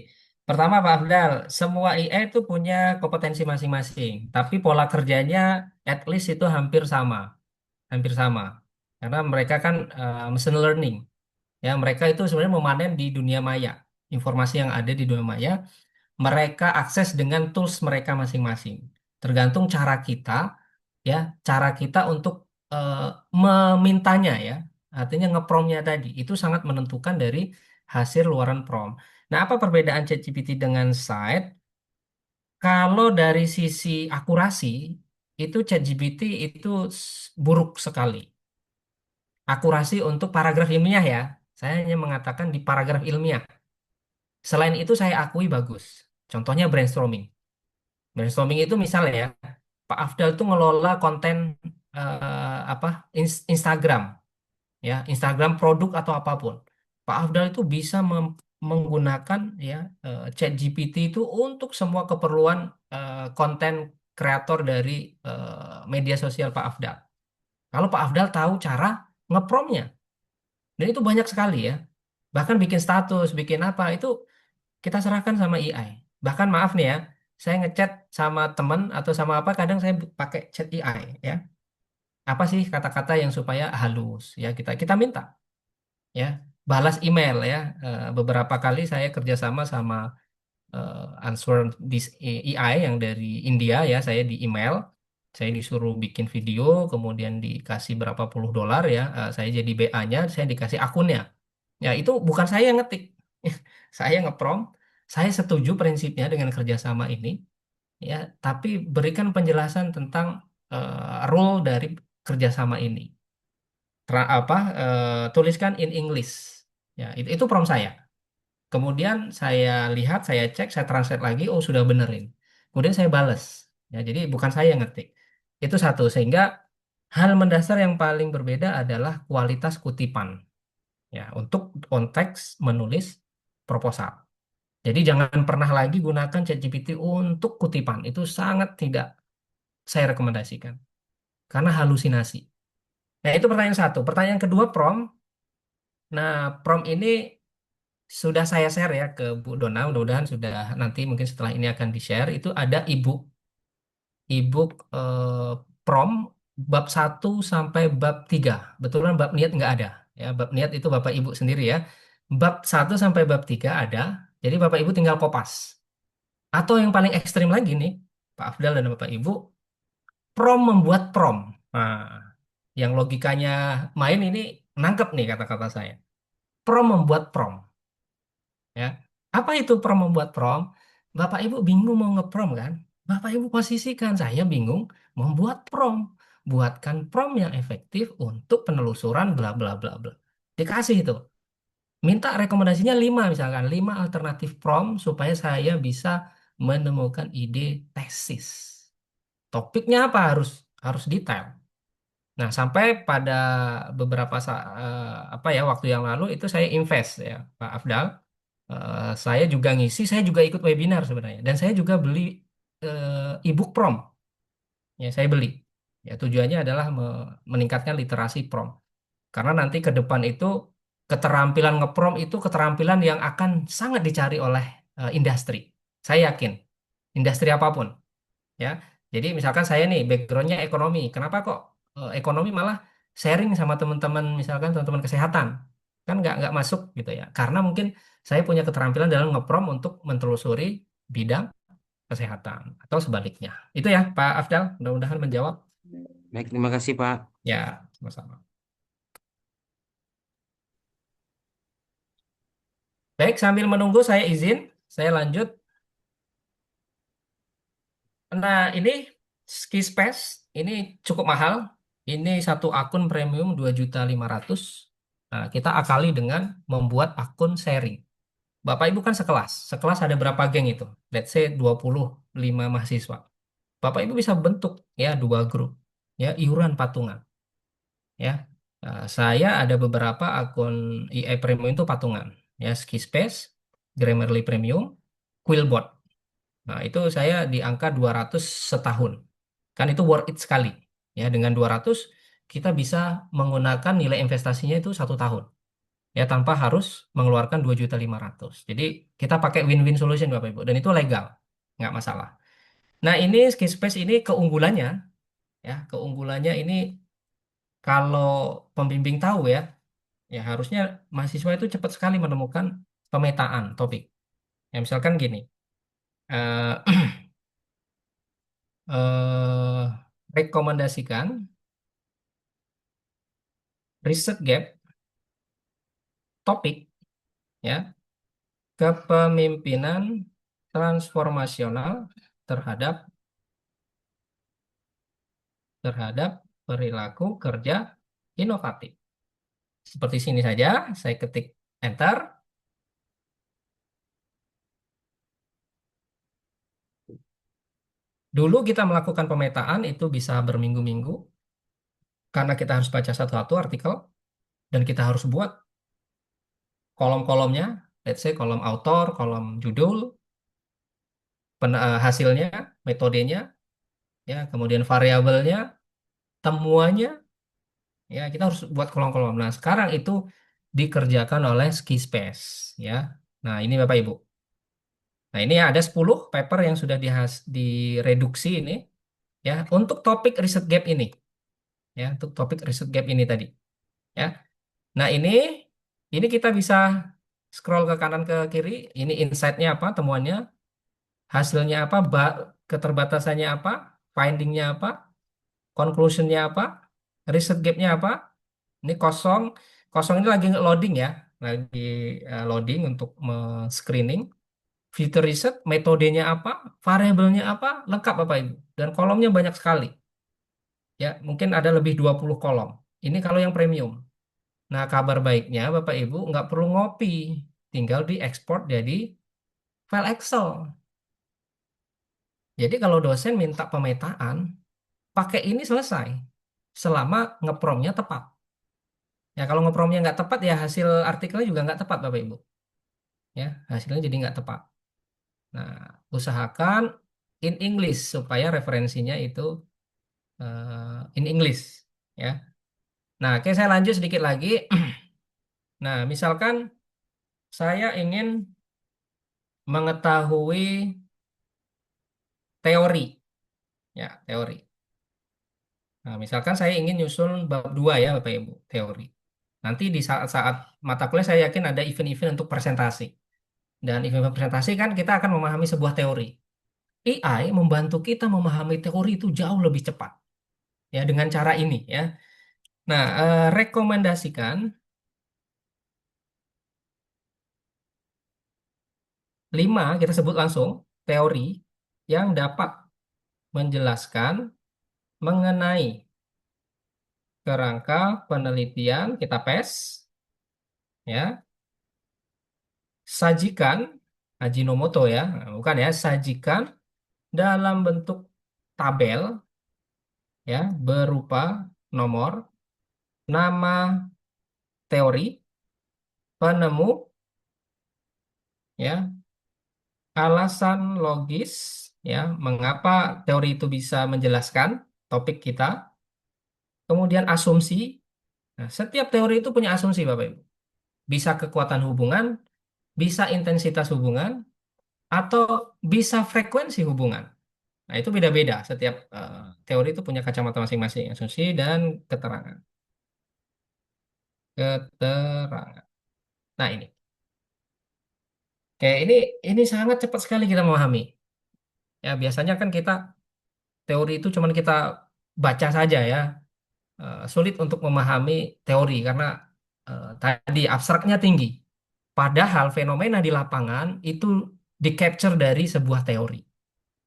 S1: Pertama Pak Afdal, semua AI itu punya kompetensi masing-masing, tapi pola kerjanya at least itu hampir sama, hampir sama. Karena mereka kan machine learning. Ya, mereka itu sebenarnya memanen di dunia maya. Informasi yang ada di dunia maya, mereka akses dengan tools mereka masing-masing. Tergantung cara kita, ya, cara kita untuk eh, memintanya, ya. Artinya ngepromnya tadi itu sangat menentukan dari hasil luaran prompt. Nah, apa perbedaan ChatGPT dengan Site? Kalau dari sisi akurasi, itu ChatGPT itu buruk sekali. Akurasi untuk paragraf ilmiah ya. Saya hanya mengatakan di paragraf ilmiah. Selain itu saya akui bagus. Contohnya brainstorming. Brainstorming itu misalnya ya, Pak Afdal tuh ngelola konten apa Instagram, ya Instagram produk atau apapun. Pak Afdal itu bisa menggunakan ya ChatGPT itu untuk semua keperluan konten kreator dari media sosial Pak Afdal. Kalau Pak Afdal tahu cara ngepromnya, dan itu banyak sekali ya. Bahkan bikin status, bikin apa itu kita serahkan sama AI. Bahkan maaf nih ya, saya ngechat sama teman atau sama apa, kadang saya pakai chat AI ya. Apa sih kata-kata yang supaya halus ya kita kita minta ya. Balas email ya. Beberapa kali saya kerjasama sama Answer this AI yang dari India ya, saya di email. Saya disuruh bikin video, kemudian dikasih berapa puluh dolar ya. Saya jadi BA-nya, saya dikasih akunnya. Ya, itu bukan saya yang ngetik. Saya ngeprompt, saya setuju prinsipnya dengan kerjasama ini, ya, tapi berikan penjelasan tentang rule dari kerjasama ini. Tuliskan in English. Ya, itu prompt saya. Kemudian saya lihat, saya cek, saya translate lagi, oh sudah benerin. Kemudian saya bales. Ya, jadi bukan saya yang ngetik. Itu satu, sehingga hal mendasar yang paling berbeda adalah kualitas kutipan. Ya, untuk konteks menulis proposal. Jadi jangan pernah lagi gunakan ChatGPT untuk kutipan. Itu sangat tidak saya rekomendasikan. Karena halusinasi. Nah, itu pertanyaan satu. Pertanyaan kedua, prompt. Nah, prompt ini sudah saya share ya ke Bu Dona. Mudah-mudahan sudah nanti mungkin setelah ini akan di-share. Itu ada ebook prompt bab 1 sampai bab 3. Betulan bab niat nggak ada. Ya, bab niat itu Bapak Ibu sendiri ya. Bab 1 sampai bab 3 ada. Jadi Bapak Ibu tinggal kopas. Atau yang paling ekstrim lagi nih, Pak Afdal dan Bapak Ibu, prom membuat prom. Nah, yang logikanya main ini nangkep nih kata-kata saya. Prom membuat prom. Ya. Apa itu prom membuat prom? Bapak Ibu bingung mau ngeprom kan? Bapak Ibu posisikan, saya bingung membuat prom. Buatkan prom yang efektif untuk penelusuran bla bla bla bla. Dikasih itu. Minta rekomendasinya 5 misalkan, 5 alternatif prom supaya saya bisa menemukan ide tesis. Topiknya apa harus harus detail. Nah, sampai pada beberapa apa ya waktu yang lalu itu saya invest ya, Pak Afdal. Saya juga ngisi, saya juga ikut webinar sebenarnya, dan saya juga beli ebook prom. Ya, saya beli. Ya, tujuannya adalah meningkatkan literasi prom. Karena nanti ke depan itu keterampilan ngeprom itu keterampilan yang akan sangat dicari oleh industri. Saya yakin, industri apapun. Ya, jadi misalkan saya nih backgroundnya ekonomi, kenapa kok ekonomi malah sharing sama teman-teman, misalkan teman-teman kesehatan, kan nggak masuk gitu ya? Karena mungkin saya punya keterampilan dalam ngeprom untuk mentelusuri bidang kesehatan atau sebaliknya. Itu ya, Pak Afdal, mudah-mudahan menjawab.
S5: Baik, terima kasih Pak.
S1: Ya, sama-sama. Baik, sambil menunggu saya izin, saya lanjut. Nah, ini Skispace, ini cukup mahal. Ini satu akun premium 2.500.000. Nah, kita akali dengan membuat akun sharing. Bapak Ibu kan sekelas. Sekelas ada berapa geng itu? Let's say 25 mahasiswa. Bapak Ibu bisa bentuk ya dua grup. Ya, iuran patungan. Ya. Nah, saya ada beberapa akun EA premium itu patungan. Ya, Skispace, Grammarly Premium, Quillbot. Nah, itu saya di angka 200 setahun. Kan itu worth it sekali. Ya, dengan 200 kita bisa menggunakan nilai investasinya itu 1 tahun. Ya, tanpa harus mengeluarkan 2.500.000. Jadi kita pakai win-win solution Bapak Ibu. Dan itu legal. Nggak masalah. Nah, ini Skillspace ini keunggulannya. Ya, keunggulannya ini kalau pembimbing tahu ya, ya harusnya mahasiswa itu cepat sekali menemukan pemetaan topik. Ya, misalkan gini. eh, eh, rekomendasikan riset gap topik ya kepemimpinan transformasional terhadap terhadap perilaku kerja inovatif. Seperti sini saja, saya ketik enter. Dulu kita melakukan pemetaan itu bisa berminggu-minggu karena kita harus baca satu-satu artikel dan kita harus buat kolom-kolomnya, let's say kolom autor, kolom judul, hasilnya, metodenya, ya, kemudian variabelnya, temuannya, ya kita harus buat kolom-kolom. Nah, sekarang itu dikerjakan oleh Skispace, ya. Nah, ini Bapak Ibu. Nah, ini ada 10 paper yang sudah direduksi ini, ya, untuk topik riset gap ini, ya, untuk topik riset gap ini tadi, ya. Nah, ini kita bisa scroll ke kanan ke kiri, ini insight-nya apa, temuannya, hasilnya apa, keterbatasannya apa, finding-nya apa, conclusion-nya apa, riset gap-nya apa. Ini kosong, kosong ini lagi loading ya, lagi loading untuk screening. Fitur riset, metodenya apa, variabelnya apa, lengkap Bapak Ibu. Dan kolomnya banyak sekali. Ya, mungkin ada lebih 20 kolom. Ini kalau yang premium. Nah, kabar baiknya Bapak Ibu nggak perlu ngopi. Tinggal diekspor jadi file Excel. Jadi kalau dosen minta pemetaan, pakai ini selesai. Selama ngepromnya tepat. Ya, kalau ngepromnya nggak tepat, ya hasil artikelnya juga nggak tepat Bapak Ibu. Ya, hasilnya jadi nggak tepat. Nah, usahakan in English supaya referensinya itu in English, ya. Nah, oke saya lanjut sedikit lagi. Nah, misalkan saya ingin mengetahui teori, ya teori. Nah, misalkan saya ingin nyusun bab 2 ya Bapak Ibu, teori. Nanti di saat-saat mata kuliah saya yakin ada event-event untuk presentasi. Dan event presentasi kan kita akan memahami sebuah teori. AI membantu kita memahami teori itu jauh lebih cepat ya dengan cara ini ya. Nah, rekomendasikan 5 kita sebut langsung teori yang dapat menjelaskan mengenai kerangka penelitian kita PES ya. Sajikan Ajinomoto ya, nah, bukan ya, sajikan dalam bentuk tabel ya berupa nomor, nama teori, penemu ya, alasan logis ya, mengapa teori itu bisa menjelaskan topik kita, kemudian asumsi. Nah, setiap teori itu punya asumsi Bapak Ibu. Bisa kekuatan hubungan, bisa intensitas hubungan, atau bisa frekuensi hubungan. Nah, itu beda-beda. Setiap teori itu punya kacamata masing-masing, asumsi dan keterangan. Keterangan. Nah, ini. Oke, ini sangat cepat sekali kita memahami. Ya, biasanya kan kita teori itu cuman kita baca saja ya. Sulit untuk memahami teori karena tadi abstraknya tinggi. Padahal fenomena di lapangan itu di-capture dari sebuah teori.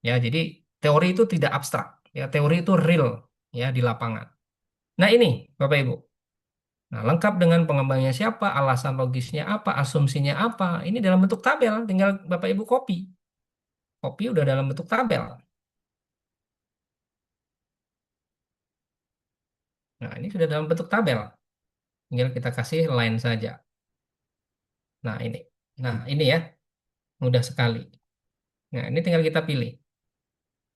S1: Ya, jadi teori itu tidak abstrak. Ya, teori itu real ya di lapangan. Nah, ini Bapak Ibu. Nah, lengkap dengan pengembangnya siapa, alasan logisnya apa, asumsinya apa. Ini dalam bentuk tabel, tinggal Bapak Ibu copy. Copy udah dalam bentuk tabel. Nah, ini sudah dalam bentuk tabel. Tinggal kita kasih line saja. Nah, ini. Nah, ini ya, mudah sekali. Nah, ini tinggal kita pilih.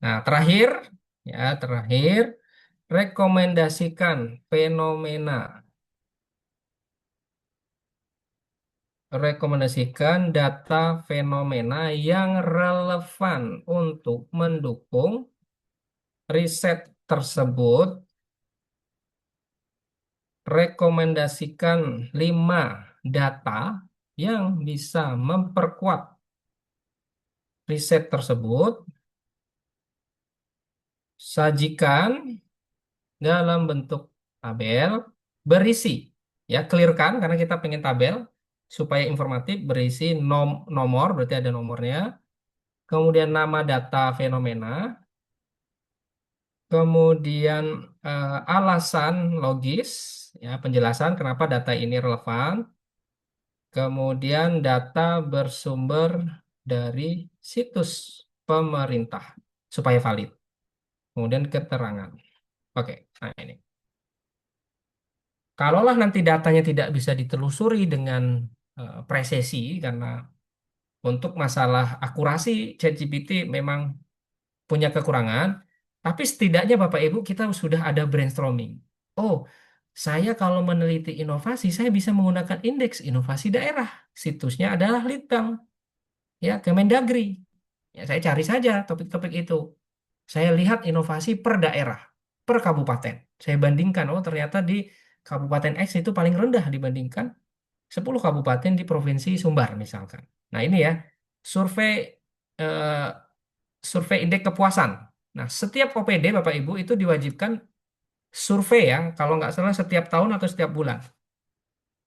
S1: Nah, terakhir, ya, terakhir, rekomendasikan fenomena. Rekomendasikan data fenomena yang relevan untuk mendukung riset tersebut. Rekomendasikan 5 data yang bisa memperkuat riset tersebut. Sajikan dalam bentuk tabel berisi, ya clearkan karena kita pengen tabel supaya informatif, berisi nomor, berarti ada nomornya, kemudian nama data fenomena, kemudian alasan logis, ya penjelasan kenapa data ini relevan, kemudian data bersumber dari situs pemerintah supaya valid, kemudian keterangan. Oke, nah ini. Kalaulah nanti datanya tidak bisa ditelusuri dengan presisi karena untuk masalah akurasi ChatGPT memang punya kekurangan, tapi setidaknya Bapak Ibu kita sudah ada brainstorming. Oh, saya kalau meneliti inovasi, saya bisa menggunakan indeks inovasi daerah. Situsnya adalah Litbang, ya Kemendagri. Ya, saya cari saja topik-topik itu. Saya lihat inovasi per daerah, per kabupaten. Saya bandingkan, oh ternyata di Kabupaten X itu paling rendah dibandingkan 10 kabupaten di Provinsi Sumbar misalkan. Nah ini ya, survei eh, survei indeks kepuasan. Nah setiap OPD Bapak Ibu itu diwajibkan survei ya, kalau nggak salah setiap tahun atau setiap bulan.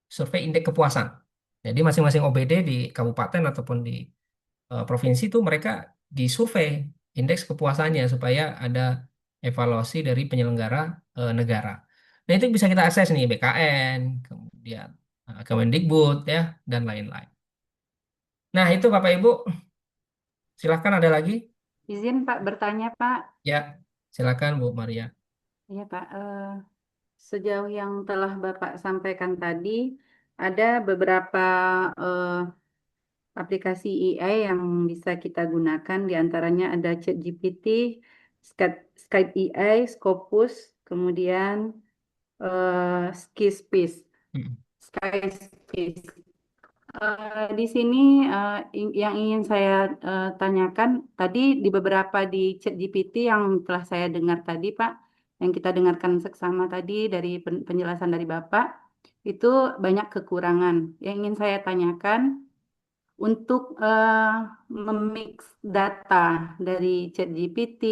S1: Survei indeks kepuasan. Jadi masing-masing OPD di kabupaten ataupun di provinsi itu mereka disurvei indeks kepuasannya supaya ada evaluasi dari penyelenggara negara. Nah itu bisa kita akses nih BKN, kemudian Kemendikbud ya dan lain-lain. Nah itu Bapak Ibu, silahkan ada lagi?
S6: Izin Pak bertanya Pak.
S1: Ya, silakan Bu Maria.
S6: Iya Pak, sejauh yang telah Bapak sampaikan tadi, ada beberapa eh, aplikasi AI yang bisa kita gunakan, di antaranya ada ChatGPT, Skype AI, Scopus, kemudian Skispace.
S1: Mm.
S6: Skyspace. Di sini yang ingin saya tanyakan tadi di beberapa di ChatGPT yang telah saya dengar tadi Pak, yang kita dengarkan seksama tadi dari penjelasan dari Bapak, itu banyak kekurangan. Yang ingin saya tanyakan, untuk memix data dari ChatGPT,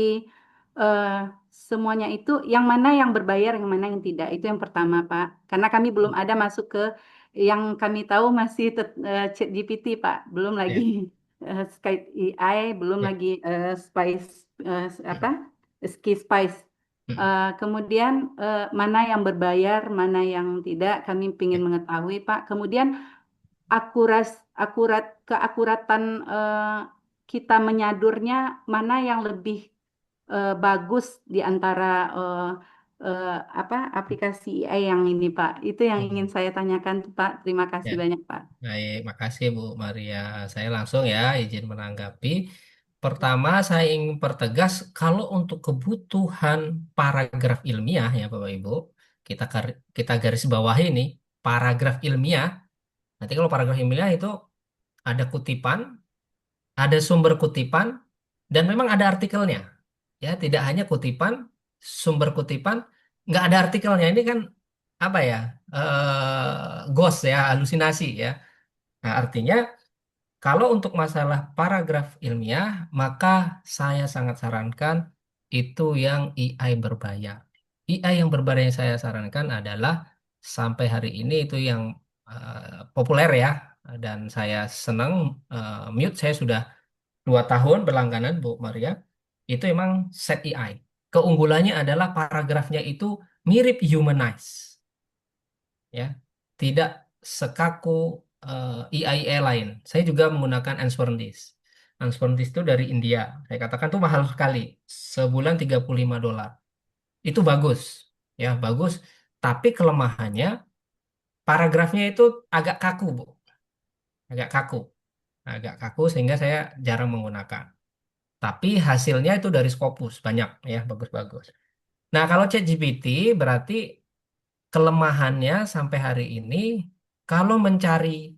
S6: eh, semuanya itu yang mana yang berbayar, yang mana yang tidak. Itu yang pertama, Pak. Karena kami belum ada masuk ke yang kami tahu masih ChatGPT, Pak. Belum lagi
S1: Ya,
S6: Skype AI, belum
S1: ya.
S6: lagi Spice apa?
S1: Mm,
S6: Ski Spice.
S1: mm,
S6: Kemudian mana yang berbayar, mana yang tidak, kami
S1: ya.
S6: ingin mengetahui, Pak. Kemudian keakuratan kita menyadurnya mana yang lebih bagus di antara apa aplikasi AI yang ini, Pak. Itu yang ingin
S1: Hmm.
S6: saya tanyakan, Pak. Terima kasih
S1: Ya.
S6: banyak, Pak.
S1: Baik, makasih Bu Maria. Saya langsung ya izin menanggapi. Pertama, saya ingin pertegas kalau untuk kebutuhan paragraf ilmiah ya Bapak Ibu, kita garis bawahi ini paragraf ilmiah. Nanti kalau paragraf ilmiah itu ada kutipan, ada sumber kutipan, dan memang ada artikelnya. Ya, tidak hanya kutipan, sumber kutipan, nggak ada artikelnya. Ini kan apa ya? Ghost ya, halusinasi ya. Nah, artinya kalau untuk masalah paragraf ilmiah, maka saya sangat sarankan itu yang AI berbayar. AI yang berbayar yang saya sarankan adalah sampai hari ini itu yang populer ya, dan saya senang Mute saya sudah 2 tahun berlangganan Bu Maria. Itu emang set AI. Keunggulannya adalah paragrafnya itu mirip humanize, ya, tidak sekaku IAIA lain. Saya juga menggunakan Answer This. Answer This itu dari India. Saya katakan tuh mahal sekali. Sebulan $35. Itu bagus. Ya, bagus. Tapi kelemahannya paragrafnya itu agak kaku, Bu. Agak kaku. Agak kaku sehingga saya jarang menggunakan. Tapi hasilnya itu dari Scopus banyak ya, bagus-bagus. Nah, kalau ChatGPT berarti kelemahannya sampai hari ini kalau mencari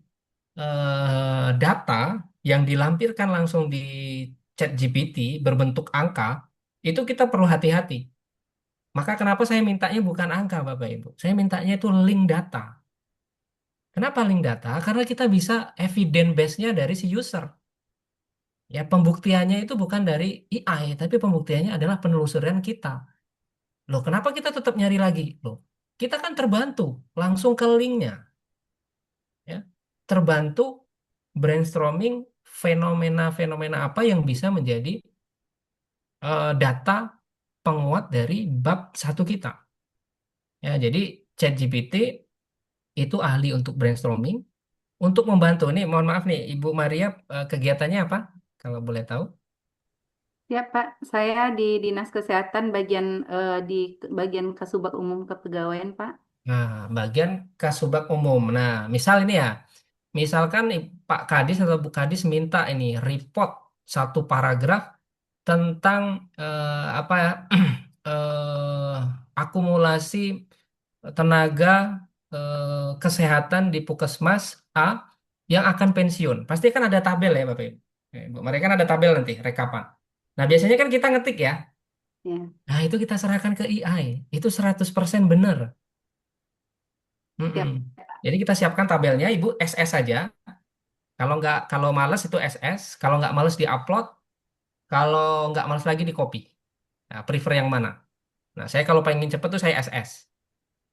S1: data yang dilampirkan langsung di ChatGPT berbentuk angka, itu kita perlu hati-hati. Maka kenapa saya mintanya bukan angka, Bapak Ibu? Saya mintanya itu link data. Kenapa link data? Karena kita bisa evidence base-nya dari si user. Ya, pembuktiannya itu bukan dari AI, tapi pembuktiannya adalah penelusuran kita. Loh, kenapa kita tetap nyari lagi? Loh, kita kan terbantu langsung ke linknya, ya. Terbantu brainstorming fenomena-fenomena apa yang bisa menjadi data penguat dari bab satu kita. Ya, jadi ChatGPT itu ahli untuk brainstorming, untuk membantu. Nih, mohon maaf nih, Ibu Maria, kegiatannya apa? Kalau boleh tahu.
S6: Ya, Pak. Saya di Dinas Kesehatan di bagian Kasubag Umum Kepegawaian, Pak.
S1: Nah, bagian Kasubag Umum. Nah, misal ini ya, misalkan Pak Kadis atau Bu Kadis minta ini report satu paragraf tentang apa ya, eh, akumulasi tenaga kesehatan di Puskesmas A yang akan pensiun. Pasti kan ada tabel ya Bapak Ibu. Bu, mereka kan ada tabel nanti rekapan. Nah, biasanya kan kita ngetik ya.
S6: Ya,
S1: Nah, itu kita serahkan ke AI. Itu 100% benar. Mm-mm.
S6: siap.
S1: Jadi kita siapkan tabelnya, Ibu SS saja. Kalau males itu SS, kalau nggak males di-upload, kalau nggak males lagi di copy. Nah, prefer yang mana? Nah, saya kalau pengen cepet tuh saya SS.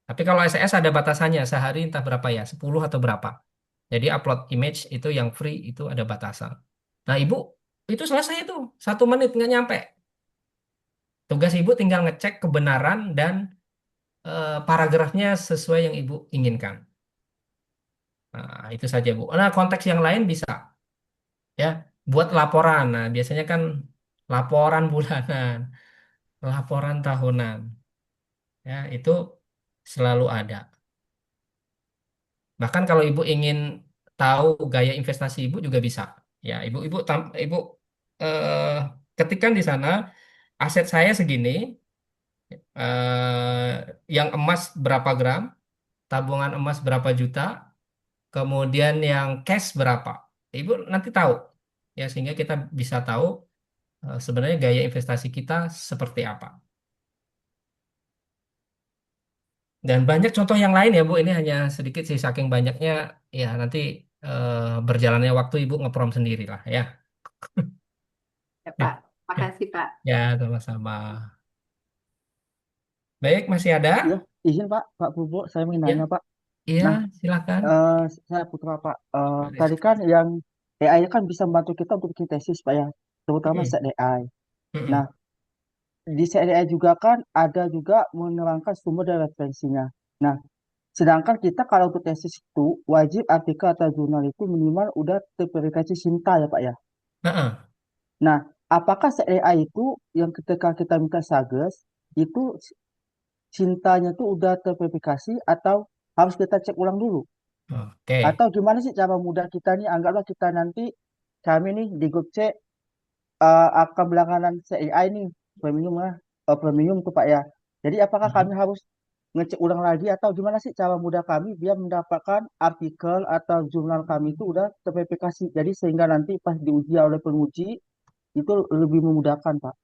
S1: Tapi kalau SS ada batasannya, sehari entah berapa ya, 10 atau berapa. Jadi upload image itu yang free itu ada batasan. Nah, Ibu, itu selesai itu. 1 menit nggak nyampe. Tugas Ibu tinggal ngecek kebenaran dan paragrafnya sesuai yang Ibu inginkan. Nah, itu saja, Bu. Nah, konteks yang lain bisa ya buat laporan. Nah, biasanya kan laporan bulanan, laporan tahunan, ya itu selalu ada. Bahkan kalau ibu ingin tahu gaya investasi ibu juga bisa. Ya, ibu eh, ketikkan di sana aset saya segini, yang emas berapa gram, tabungan emas berapa juta, kemudian yang cash berapa. Ibu nanti tahu, ya sehingga kita bisa tahu sebenarnya gaya investasi kita seperti apa. Dan banyak contoh yang lain ya Bu, ini hanya sedikit sih saking banyaknya ya nanti berjalannya waktu Ibu ngeprom sendiri lah ya.
S6: Ya,
S1: Ya,
S6: Pak. Makasih, Pak.
S1: ya sama-sama. Baik, masih ada?
S7: Ya, izin Pak, Pak Purbo, saya ingin
S1: Ya,
S7: nanya Pak.
S1: iya,
S7: Nah,
S1: silakan.
S7: saya Putra Pak.
S1: Pak
S7: Tadi
S1: Rizky.
S7: kan yang AI kan bisa membantu kita untuk bikin tesis Pak ya, terutama
S1: Mm-mm,
S7: set AI. Nah,
S1: mm-mm.
S7: di set AI juga kan ada juga menerangkan sumber dan referensinya. Nah, sedangkan kita kalau untuk tesis itu wajib artikel atau jurnal itu minimal udah terverifikasi Sinta ya Pak ya.
S1: Heeh.
S7: Nah, apakah set AI itu yang ketika kita minta Sages itu Sintanya tuh udah terverifikasi atau harus kita cek ulang dulu?
S1: Oke.
S7: Atau gimana sih cara mudah kita nih, anggaplah kita nanti, kami nih di grup C akan berlangganan CAI nih, premium lah, premium tuh Pak ya. Jadi apakah kami
S1: Mm-mm.
S7: harus ngecek ulang lagi atau gimana sih cara mudah kami biar mendapatkan artikel atau jurnal kami itu udah terverifikasi. Jadi sehingga nanti pas diuji oleh penguji itu lebih memudahkan Pak.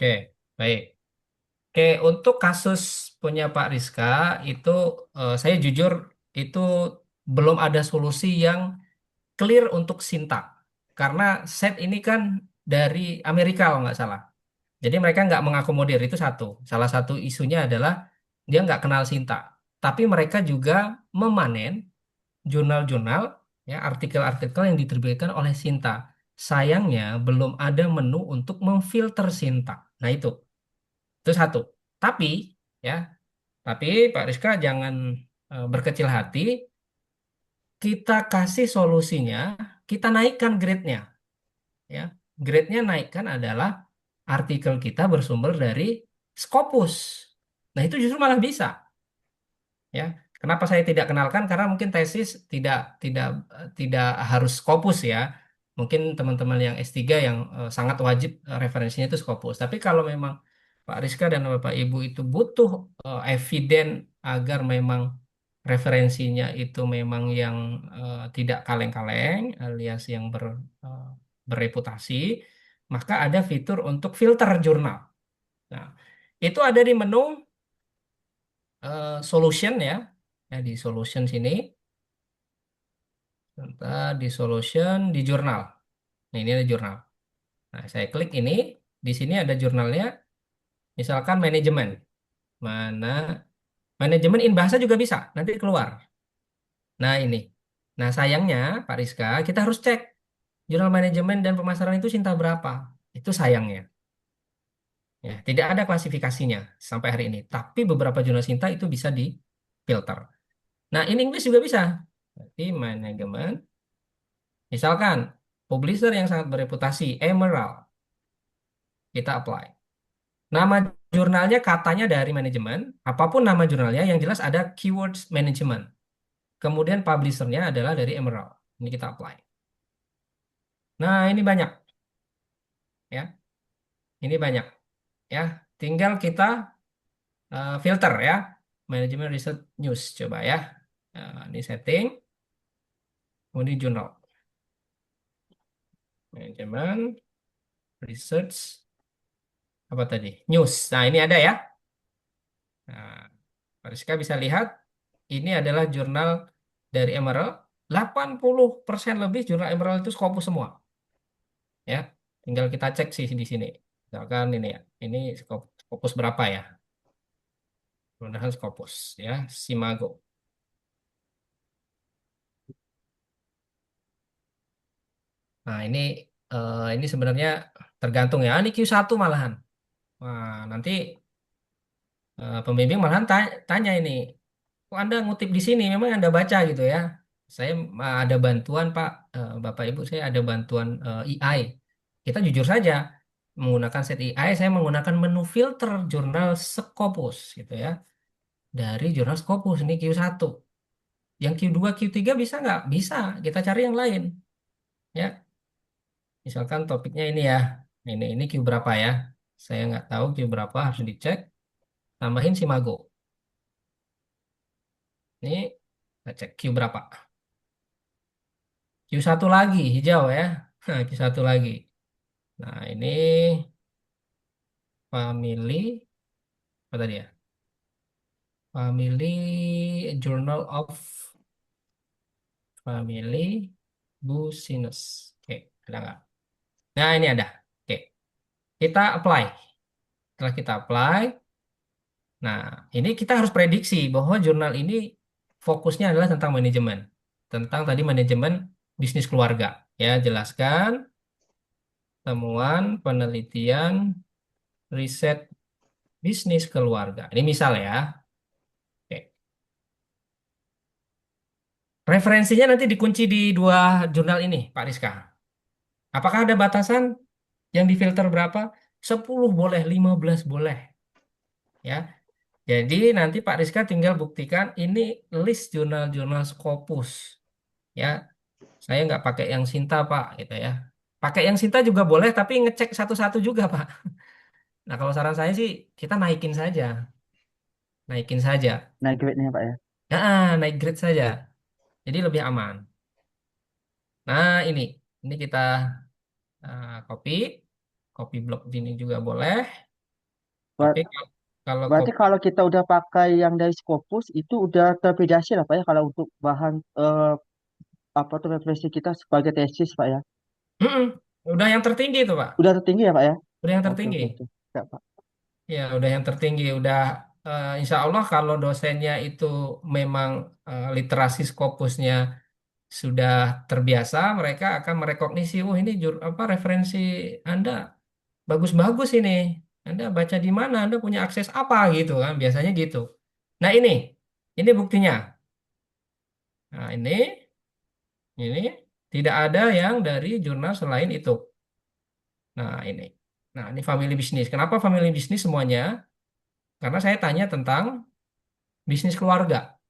S1: Oke, baik. Oke, untuk kasus punya Pak Rizka itu saya jujur itu belum ada solusi yang clear untuk Sinta. Karena set ini kan dari Amerika kalau nggak salah. Jadi mereka nggak mengakomodir itu satu. Salah satu isunya adalah dia nggak kenal Sinta. Tapi mereka juga memanen jurnal-jurnal, ya artikel-artikel yang diterbitkan oleh Sinta. Sayangnya belum ada menu untuk memfilter Sinta. Nah itu satu. Tapi ya, tapi Pak Rizka jangan berkecil hati. Kita kasih solusinya, kita naikkan grade-nya. Ya, grade-nya naikkan adalah artikel kita bersumber dari Scopus. Nah itu justru malah bisa. Ya, kenapa saya tidak kenalkan? Karena mungkin tesis tidak harus Scopus ya. Mungkin teman-teman yang S3 yang sangat wajib referensinya itu Scopus. Tapi kalau memang Pak Rizka dan Bapak Ibu itu butuh eviden agar memang referensinya itu memang yang tidak kaleng-kaleng alias yang eh, bereputasi, maka ada fitur untuk filter jurnal. Nah, itu ada di menu solution ya. Ya, di solution sini, sebentar, di solution, di jurnal. Nah, ini ada jurnal. Nah, saya klik ini, di sini ada jurnalnya, misalkan manajemen. Mana? Manajemen in bahasa juga bisa, nanti keluar. Nah, ini. Nah, sayangnya, Pak Rizka, kita harus cek jurnal manajemen dan pemasaran itu Sinta berapa. Itu sayangnya. Ya, tidak ada klasifikasinya sampai hari ini. Tapi beberapa jurnal Sinta itu bisa difilter. Nah, in English juga bisa. Berarti manajemen. Misalkan, publisher yang sangat bereputasi, Emerald, kita apply. Nama jurnalnya katanya dari manajemen, apapun nama jurnalnya, yang jelas ada keywords management. Kemudian publishernya adalah dari Emerald. Ini kita apply. Nah, ini banyak, ya. Ini banyak, ya. Tinggal kita filter, ya. Manajemen Research News, coba ya. Ini setting, kemudian jurnal. Manajemen Research, apa tadi? News. Nah, ini ada ya. Nah, Pak Rizka bisa lihat, ini adalah jurnal dari Emerald. 80% lebih jurnal Emerald itu Scopus semua. Ya, tinggal kita cek sih di sini. Misalkan ini ya, ini Scopus berapa ya? Mudah-mudahan Scopus ya, Simago. Nah, ini sebenarnya tergantung ya. Ini Q1 malahan. Wah, nanti pembimbing malahan tanya ini. Kok Anda ngutip di sini? Memang Anda baca gitu ya. Saya ada bantuan Pak, Bapak Ibu, saya ada bantuan EI. Kita jujur saja menggunakan set EI, saya menggunakan menu filter jurnal Scopus gitu ya. Dari jurnal Scopus ini Q1. Yang Q2, Q3 bisa nggak? Bisa. Kita cari yang lain. Ya, misalkan topiknya ini ya. Ini Q berapa ya? Saya nggak tahu Q berapa, harus dicek. Tambahin Simago. Ini kita cek Q berapa. Q1 lagi, hijau ya. Nah, Q1 lagi. Nah, ini family, apa tadi ya? Family Journal of family business. Oke, ada nggak? Nah, ini ada. Oke, kita apply. Setelah kita apply, nah, ini kita harus prediksi bahwa jurnal ini fokusnya adalah tentang manajemen. Tentang tadi manajemen bisnis keluarga. Ya, jelaskan temuan penelitian riset bisnis keluarga. Ini misal ya. Oke. Referensinya nanti dikunci di dua jurnal ini, Pak Rizka. Apakah ada batasan yang difilter berapa? 10 boleh, 15 boleh. Ya. Jadi nanti Pak Rizka tinggal buktikan ini list jurnal-jurnal Scopus. Ya, saya nggak pakai yang Sinta, Pak, gitu ya. Pakai yang Sinta juga boleh, tapi ngecek satu-satu juga, Pak. Nah, kalau saran saya sih, kita naikin saja. Naikin saja.
S7: Naik grade-nya Pak ya.
S1: Ya, naik grade saja. Jadi lebih aman. Nah, ini kita copy. Copy blok ini juga boleh. Tapi
S7: Ber-
S1: kalau
S7: Berarti
S1: copy,
S7: kalau kita udah pakai yang dari Scopus itu udah tervalidasi lah Pak ya kalau untuk bahan apa tuh referensi kita sebagai tesis Pak ya.
S1: Mm-mm. Udah yang tertinggi itu, Pak.
S7: Udah tertinggi ya Pak ya?
S1: Udah yang
S7: Oke
S1: tertinggi.
S7: oke oke. Ya, Pak.
S1: Ya, udah yang tertinggi. Udah, insya Allah kalau dosennya itu memang literasi Scopusnya sudah terbiasa, mereka akan merekognisi, oh ini apa referensi Anda bagus-bagus ini. Anda baca di mana? Anda punya akses apa gitu kan? Biasanya gitu. Nah, ini buktinya. Nah, ini tidak ada yang dari jurnal selain itu. Nah, ini. Nah, ini family business. Kenapa family business semuanya? Karena saya tanya tentang bisnis keluarga.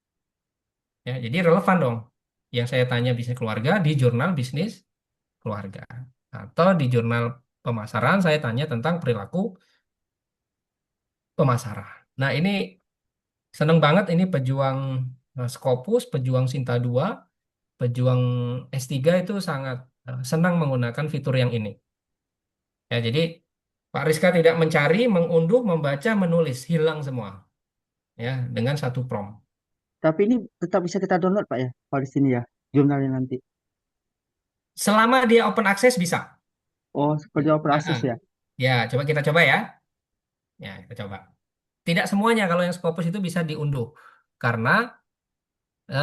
S1: Ya, jadi relevan dong. Yang saya tanya bisnis keluarga di jurnal bisnis keluarga. Atau di jurnal pemasaran saya tanya tentang perilaku pemasaran. Nah, ini seneng banget ini pejuang Scopus, pejuang Sinta 2, pejuang S3 itu sangat senang menggunakan fitur yang ini. Ya, jadi Pak Rizka tidak mencari, mengunduh, membaca, menulis, hilang semua. Ya, dengan satu prompt.
S7: Tapi ini tetap bisa kita download Pak ya kalau di sini ya jurnalnya nanti.
S1: Selama dia open access bisa.
S7: Oh seperti
S1: Ah,
S7: operasi
S1: ah.
S7: ya.
S1: Ya, kita coba ya. Ya, kita coba. Tidak semuanya kalau yang Scopus itu bisa diunduh. Karena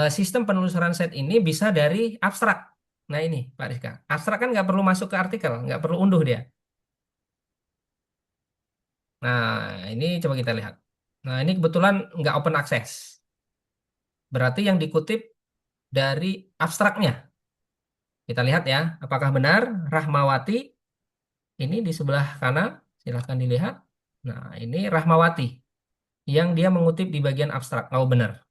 S1: sistem penelusuran set ini bisa dari abstrak. Nah ini, Pak Rizka. Abstrak kan nggak perlu masuk ke artikel, nggak perlu unduh dia. Nah, ini coba kita lihat. Nah, ini kebetulan nggak open access. Berarti yang dikutip dari abstraknya. Kita lihat ya, apakah benar Rahmawati ini di sebelah kanan. Silahkan dilihat. Nah, ini Rahmawati yang dia mengutip di bagian abstrak. Oh, benar.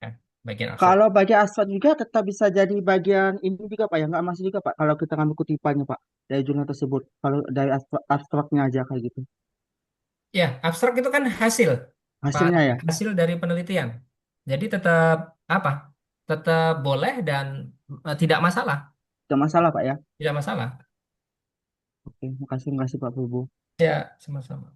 S1: Ya, bagian abstrak.
S7: Kalau bagian aspal juga tetap bisa jadi bagian ini juga Pak ya nggak masuk juga Pak kalau kita ngambil kutipannya Pak dari jurnal tersebut kalau dari abstraknya aja kayak gitu
S1: Ya, abstrak itu kan hasil, Pak,
S7: hasilnya ya
S1: hasil dari penelitian. Jadi tetap apa? Tetap boleh dan tidak masalah,
S7: tidak masalah Pak ya.
S1: tidak masalah.
S7: Oke makasih Pak Purbo.
S1: Ya, sama-sama.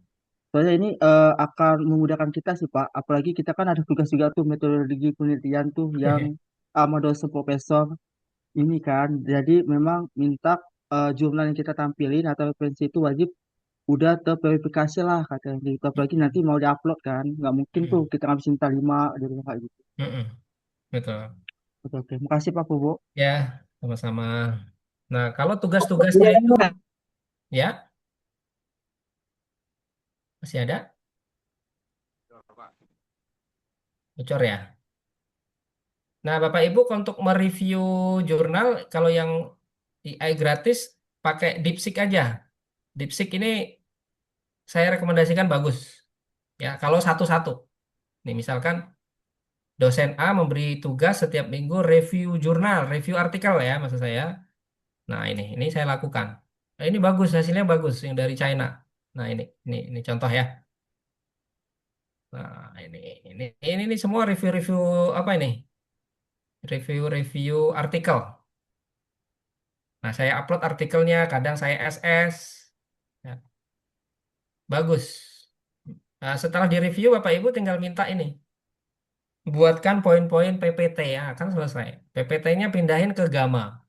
S7: Soalnya ini akan memudahkan kita sih Pak. Apalagi kita kan ada tugas juga tuh metodologi penelitian tuh yang sama dosen profesor ini kan. Jadi memang minta jurnal yang kita tampilin atau referensi itu wajib udah terverifikasi lah katanya gitu. Apalagi nanti mau diupload kan. Nggak mungkin tuh
S1: Mm-mm.
S7: kita ngabisin kita lima gitu kayak gitu.
S1: Mm-mm. Betul.
S7: Oke, oke. Makasih Pak Purbo.
S1: Ya, sama-sama. Nah, kalau tugas-tugasnya itu, ya, masih ada? Bocor ya. Nah, Bapak Ibu, untuk mereview jurnal, kalau yang AI gratis, pakai DeepSeek aja. DeepSeek ini saya rekomendasikan bagus. Ya, kalau satu-satu. Nih, misalkan dosen A memberi tugas setiap minggu review jurnal, review artikel ya, maksud saya. Nah, ini saya lakukan. Nah, ini bagus, hasilnya bagus yang dari China. Nah, ini contoh ya. Nah, ini semua review-review apa ini? Review-review artikel. Nah, saya upload artikelnya, kadang saya SS. Ya, bagus. Nah, setelah direview, Bapak Ibu tinggal minta ini. buatkan poin-poin PPT ya, akan selesai. PPT-nya pindahin ke Gamma.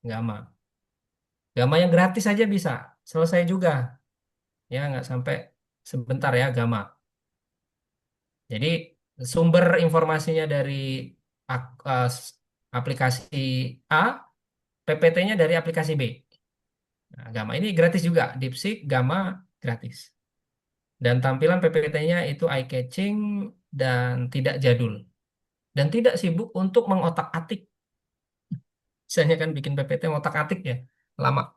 S1: Gamma. Gamma yang gratis aja bisa. Selesai juga. Ya, nggak sampai sebentar ya, Gamma. Jadi sumber informasinya dari aplikasi A, PPT-nya dari aplikasi B. Nah, Gamma ini gratis juga, DeepSeek Gamma gratis. Dan tampilan PPT-nya itu eye-catching dan tidak jadul. Dan tidak sibuk untuk mengotak-atik. Misalnya kan bikin PPT ngotak-atik ya, lama.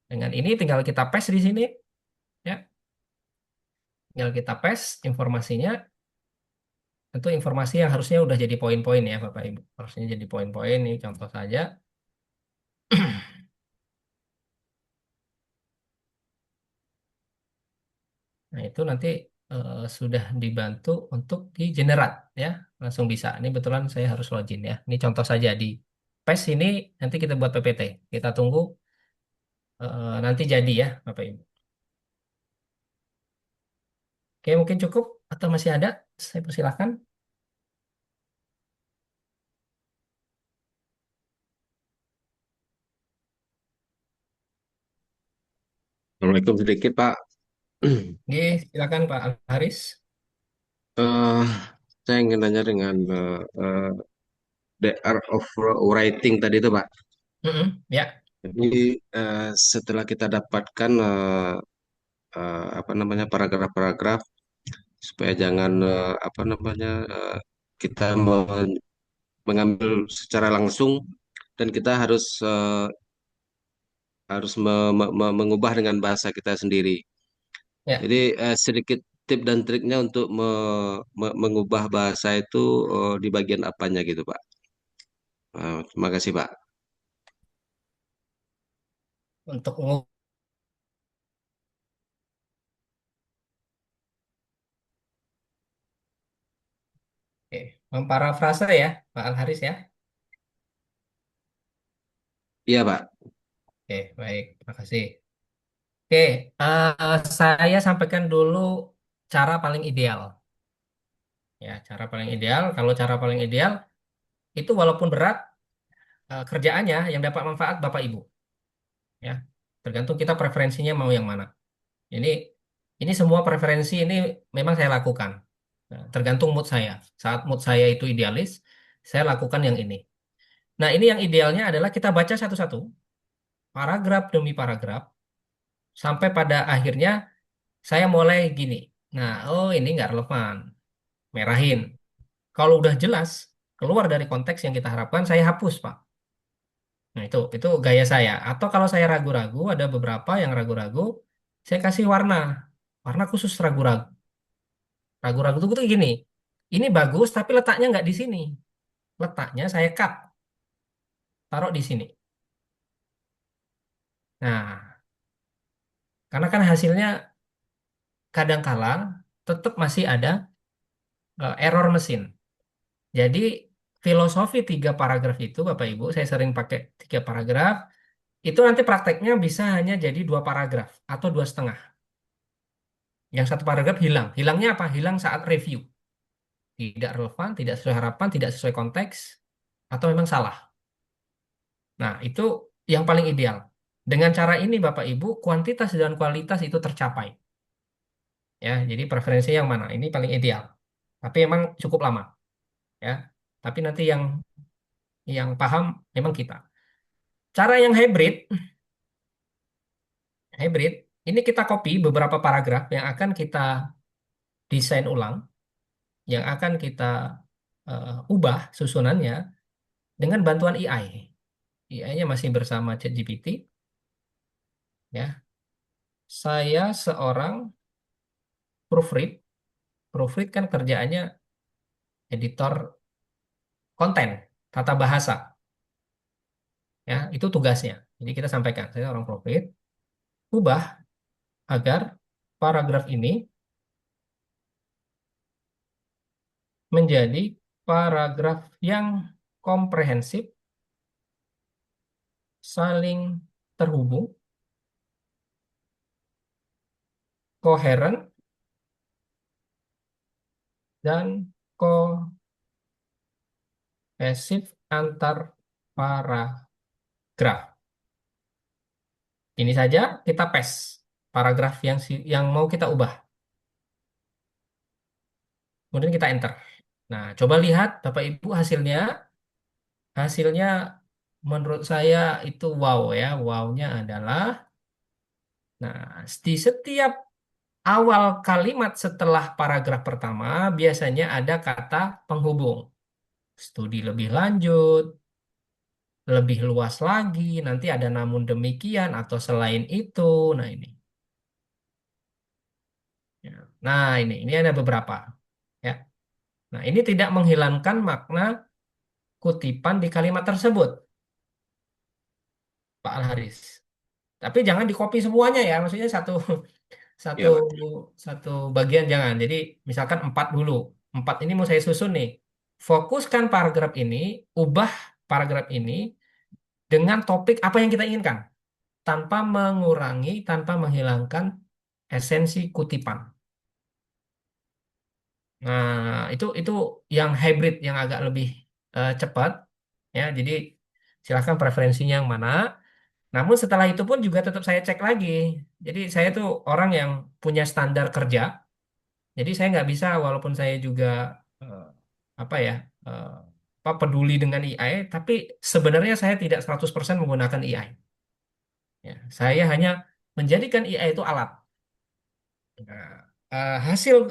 S1: Dengan ini tinggal kita paste di sini, ya. Tinggal kita paste informasinya. Tentu informasi yang harusnya udah jadi poin-poin ya, Bapak Ibu. Harusnya jadi poin-poin, ini contoh saja. Nah, itu nanti sudah dibantu untuk di generate ya, langsung bisa. Ini betulan saya harus login ya. Ini contoh saja di paste ini nanti kita buat PPT. Kita tunggu nanti jadi ya, Bapak Ibu. Oke, mungkin cukup atau masih ada? Saya persilahkan.
S3: Assalamualaikum sedikit Pak.
S1: Oke, silakan Pak Haris.
S3: Eh, saya ingin tanya dengan the art of writing tadi itu Pak.
S1: Mm-mm, ya,
S3: Jadi setelah kita dapatkan apa namanya paragraf-paragraf supaya jangan apa namanya kita mengambil secara langsung dan kita harus harus mengubah dengan bahasa kita sendiri.
S1: ya.
S3: Jadi sedikit tip dan triknya untuk mengubah bahasa itu di bagian apanya gitu Pak. Terima kasih Pak.
S1: Untuk oke, memparafrase ya, Pak Al Haris ya.
S3: Iya Pak.
S1: Oke, baik, terima kasih. Oke, saya sampaikan dulu cara paling ideal. Ya, cara paling ideal. Kalau cara paling ideal itu walaupun berat, kerjaannya yang dapat manfaat Bapak Ibu. Ya, tergantung kita preferensinya mau yang mana. Ini ini semua preferensi ini memang saya lakukan. Nah, tergantung mood saya. Saat mood saya itu idealis, saya lakukan yang ini. Nah, ini yang idealnya adalah kita baca satu-satu, paragraf demi paragraf, sampai pada akhirnya saya mulai gini. Nah, oh ini nggak relevan, merahin. Kalau udah jelas, keluar dari konteks yang kita harapkan, saya hapus, Pak. Nah, itu gaya saya. Atau kalau saya ragu-ragu, ada beberapa yang ragu-ragu, saya kasih warna. Warna khusus ragu-ragu. Ragu-ragu itu gini. Ini bagus, tapi letaknya nggak di sini. Letaknya saya cut, taruh di sini. Nah, karena kan hasilnya kadangkala tetap masih ada error mesin. Jadi filosofi 3 paragraf itu, Bapak Ibu, saya sering pakai 3 paragraf. Itu nanti prakteknya bisa hanya jadi 2 paragraf atau 2,5. Yang 1 paragraf hilang. Hilangnya apa? Hilang saat review. Tidak relevan, tidak sesuai harapan, tidak sesuai konteks, atau memang salah. Nah, itu yang paling ideal. Dengan cara ini, Bapak Ibu, kuantitas dan kualitas itu tercapai. Ya, jadi preferensi yang mana? Ini paling ideal. Tapi emang cukup lama. Ya, tapi nanti yang paham memang kita. Cara yang hybrid, ini kita copy beberapa paragraf yang akan kita desain ulang, yang akan kita ubah susunannya dengan bantuan AI. AI-nya masih bersama ChatGPT. Ya, saya seorang proofread. Proofread kan kerjaannya editor konten, tata bahasa. Ya, itu tugasnya. Jadi kita sampaikan, saya seorang proofread, ubah agar paragraf ini menjadi paragraf yang komprehensif, saling terhubung, koheren, dan kohesif antar paragraf. Ini saja kita paste paragraf yang mau kita ubah. Kemudian kita enter. Nah, coba lihat Bapak Ibu hasilnya. Hasilnya menurut saya itu wow ya. Wow-nya adalah, nah, di setiap awal kalimat setelah paragraf pertama biasanya ada kata penghubung. Studi lebih lanjut, lebih luas lagi, nanti ada namun demikian atau selain itu. Nah, ini. Ya. Nah, ini ada beberapa. Ya. Nah, ini tidak menghilangkan makna kutipan di kalimat tersebut, Pak Al-Haris. Tapi jangan di copy semuanya ya, maksudnya satu satu
S3: Iya, Pak.
S1: satu bagian jangan. Jadi misalkan 4 dulu. 4 ini mau saya susun nih. Fokuskan paragraf ini, ubah paragraf ini dengan topik apa yang kita inginkan, tanpa mengurangi, tanpa menghilangkan esensi kutipan. Nah, itu yang hybrid yang agak lebih cepat ya. Jadi silahkan preferensinya yang mana. Namun setelah itu pun juga tetap saya cek lagi. Jadi saya tuh orang yang punya standar kerja. Jadi saya nggak bisa walaupun saya juga eh, apa ya eh, apa peduli dengan AI, tapi sebenarnya saya tidak 100% menggunakan AI. Ya, saya hanya menjadikan AI itu alat. Nah, hasil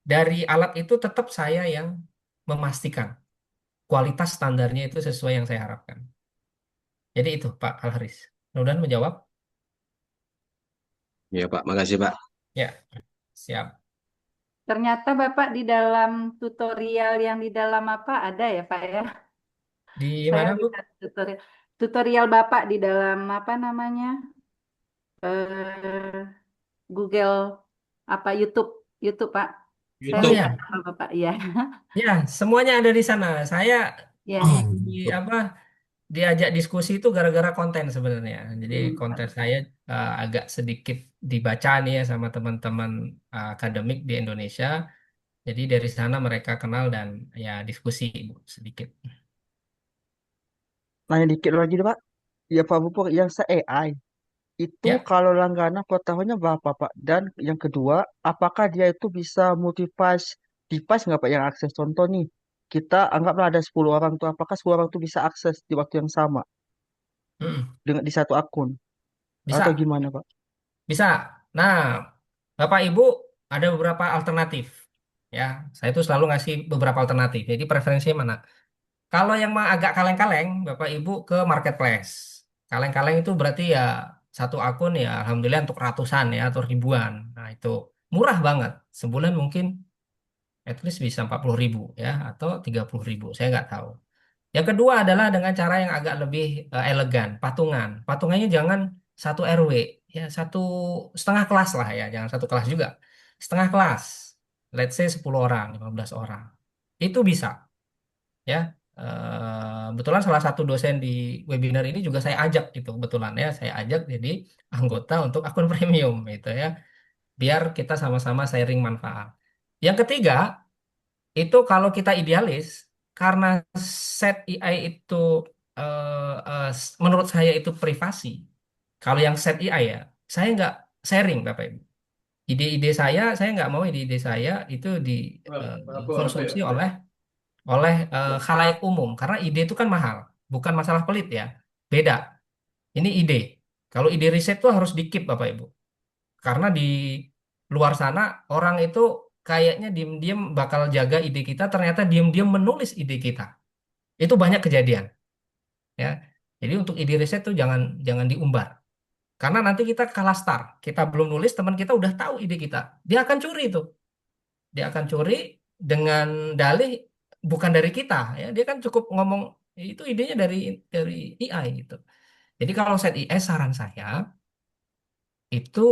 S1: dari alat itu tetap saya yang memastikan kualitas standarnya itu sesuai yang saya harapkan. Jadi itu Pak Al-Haris. Mudah-mudahan menjawab.
S3: Iya, Pak. Makasih, Pak.
S1: Ya, siap.
S6: Ternyata Bapak di dalam tutorial yang di dalam apa ada ya Pak ya?
S1: Di
S6: Saya
S1: mana, Bu?
S6: lihat tutorial Bapak di dalam apa namanya? eh Google apa YouTube YouTube Pak. Saya
S1: Oh
S3: YouTube.
S6: lihat
S1: ya,
S6: sama Bapak iya.
S1: ya, semuanya ada di sana. Saya
S6: Ya.
S1: apa diajak diskusi itu gara-gara konten sebenarnya. Jadi konten saya agak sedikit dibaca nih ya sama teman-teman akademik di Indonesia. Jadi dari sana mereka kenal dan ya diskusi Bu, sedikit.
S7: Nanya dikit lagi deh, Pak. Ya Pak Pupuk, yang se-AI itu
S1: Ya,
S7: kalau langganan per tahunnya berapa Pak? Dan yang kedua, apakah dia itu bisa multi-device device nggak Pak yang akses? Contoh nih, kita anggaplah ada 10 orang tuh, apakah 10 orang tuh bisa akses di waktu yang sama
S1: mm,
S7: dengan di satu akun? Atau
S1: bisa,
S7: gimana Pak?
S1: bisa. Nah, Bapak Ibu ada beberapa alternatif. Ya, saya itu selalu ngasih beberapa alternatif. Jadi preferensinya mana? Kalau yang mah agak kaleng-kaleng, Bapak Ibu ke marketplace. Kaleng-kaleng itu berarti ya satu akun ya alhamdulillah untuk ratusan ya atau ribuan. Nah itu murah banget. Sebulan mungkin at least bisa 40.000 ya atau 30.000. Saya nggak tahu. Yang kedua adalah dengan cara yang agak lebih elegan, patungan. Patungannya jangan satu RW, ya satu setengah kelas lah ya, jangan satu kelas juga. Setengah kelas, let's say 10 orang, 15 orang. Itu bisa ya. Kebetulan salah satu dosen di webinar ini juga saya ajak gitu kebetulan ya saya ajak jadi anggota untuk akun premium gitu ya biar kita sama-sama sharing manfaat. Yang ketiga itu kalau kita idealis karena set AI itu menurut saya itu privasi. Kalau yang set AI ya saya nggak sharing Bapak Ibu. Saya nggak mau ide-ide saya itu dikonsumsi oleh khalayak umum karena ide itu kan mahal, bukan masalah pelit ya. Beda. Ini ide. Kalau ide riset tuh harus di-keep Bapak Ibu. Karena di luar sana orang itu kayaknya diam-diam bakal jaga ide kita, ternyata diam-diam menulis ide kita. Itu banyak kejadian, ya. Jadi untuk ide riset tuh jangan jangan diumbar. Karena nanti kita kalah start. Kita belum nulis, teman kita udah tahu ide kita. Dia akan curi itu. Dia akan curi dengan dalih bukan dari kita ya dia kan cukup ngomong itu idenya dari AI gitu. Jadi kalau set AI saran saya itu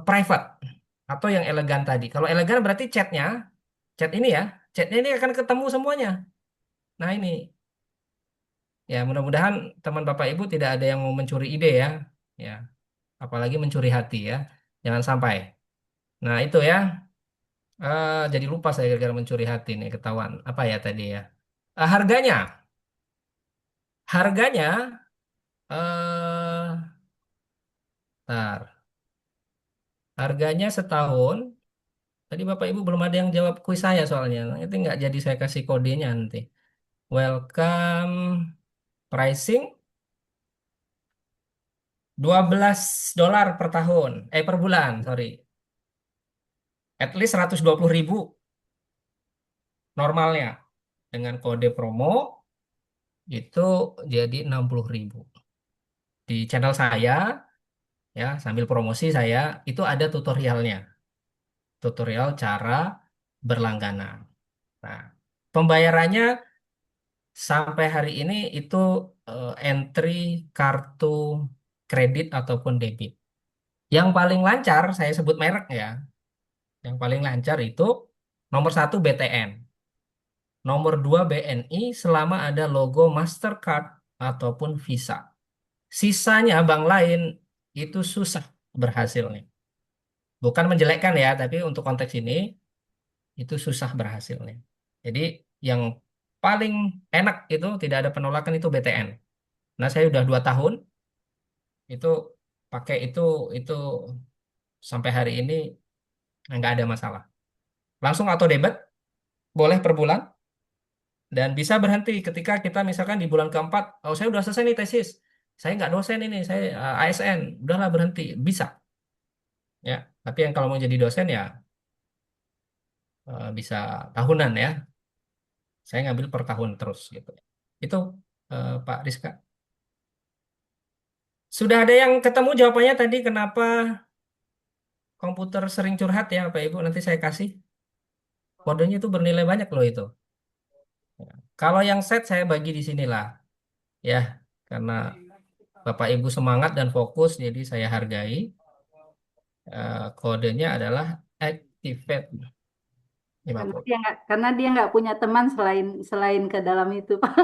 S1: private atau yang elegan tadi. Kalau elegan berarti chat ini ya, chatnya ini akan ketemu semuanya. Nah ini ya mudah-mudahan teman Bapak Ibu tidak ada yang mau mencuri ide ya, ya apalagi mencuri hati ya, jangan sampai. Nah itu ya. Jadi lupa saya gara-gara mencuri hati nih ketahuan. Apa ya tadi ya? Harganya, harganya, ntar, harganya setahun. Tadi Bapak Ibu belum ada yang jawab kuis saya soalnya. Itu nggak jadi saya kasih kodenya nanti. Welcome pricing $12 per tahun. Per bulan, sorry. At least 120.000 normalnya. Dengan kode promo itu jadi 60.000. Di channel saya, ya sambil promosi saya, itu ada tutorialnya. Tutorial cara berlangganan. Nah, pembayarannya sampai hari ini itu entry kartu kredit ataupun debit. Yang paling lancar, saya sebut merek ya, yang paling lancar itu nomor satu BTN, nomor dua BNI selama ada logo Mastercard ataupun Visa. Sisanya bank lain itu susah berhasilnya. Bukan menjelekkan ya, tapi untuk konteks ini itu susah berhasilnya. Jadi yang paling enak itu tidak ada penolakan itu BTN. Nah saya udah 2 tahun itu pakai itu sampai hari ini nggak ada masalah. Langsung auto debit, boleh per bulan dan bisa berhenti ketika kita misalkan di bulan keempat, oh saya udah selesai nih tesis, saya nggak dosen ini, saya ASN, udahlah berhenti, bisa ya. Tapi yang kalau mau jadi dosen ya bisa tahunan ya. Saya ngambil per tahun terus gitu. Itu Pak Rizka. Sudah ada yang ketemu jawabannya tadi kenapa komputer sering curhat ya Pak Ibu? Nanti saya kasih. Kodenya itu bernilai banyak loh itu. Kalau yang set saya bagi di sinilah ya. Karena Bapak Ibu semangat dan fokus jadi saya hargai. Kodenya adalah activate
S6: Karena
S1: 50.
S6: dia nggak punya teman selain selain ke dalam itu, Pak.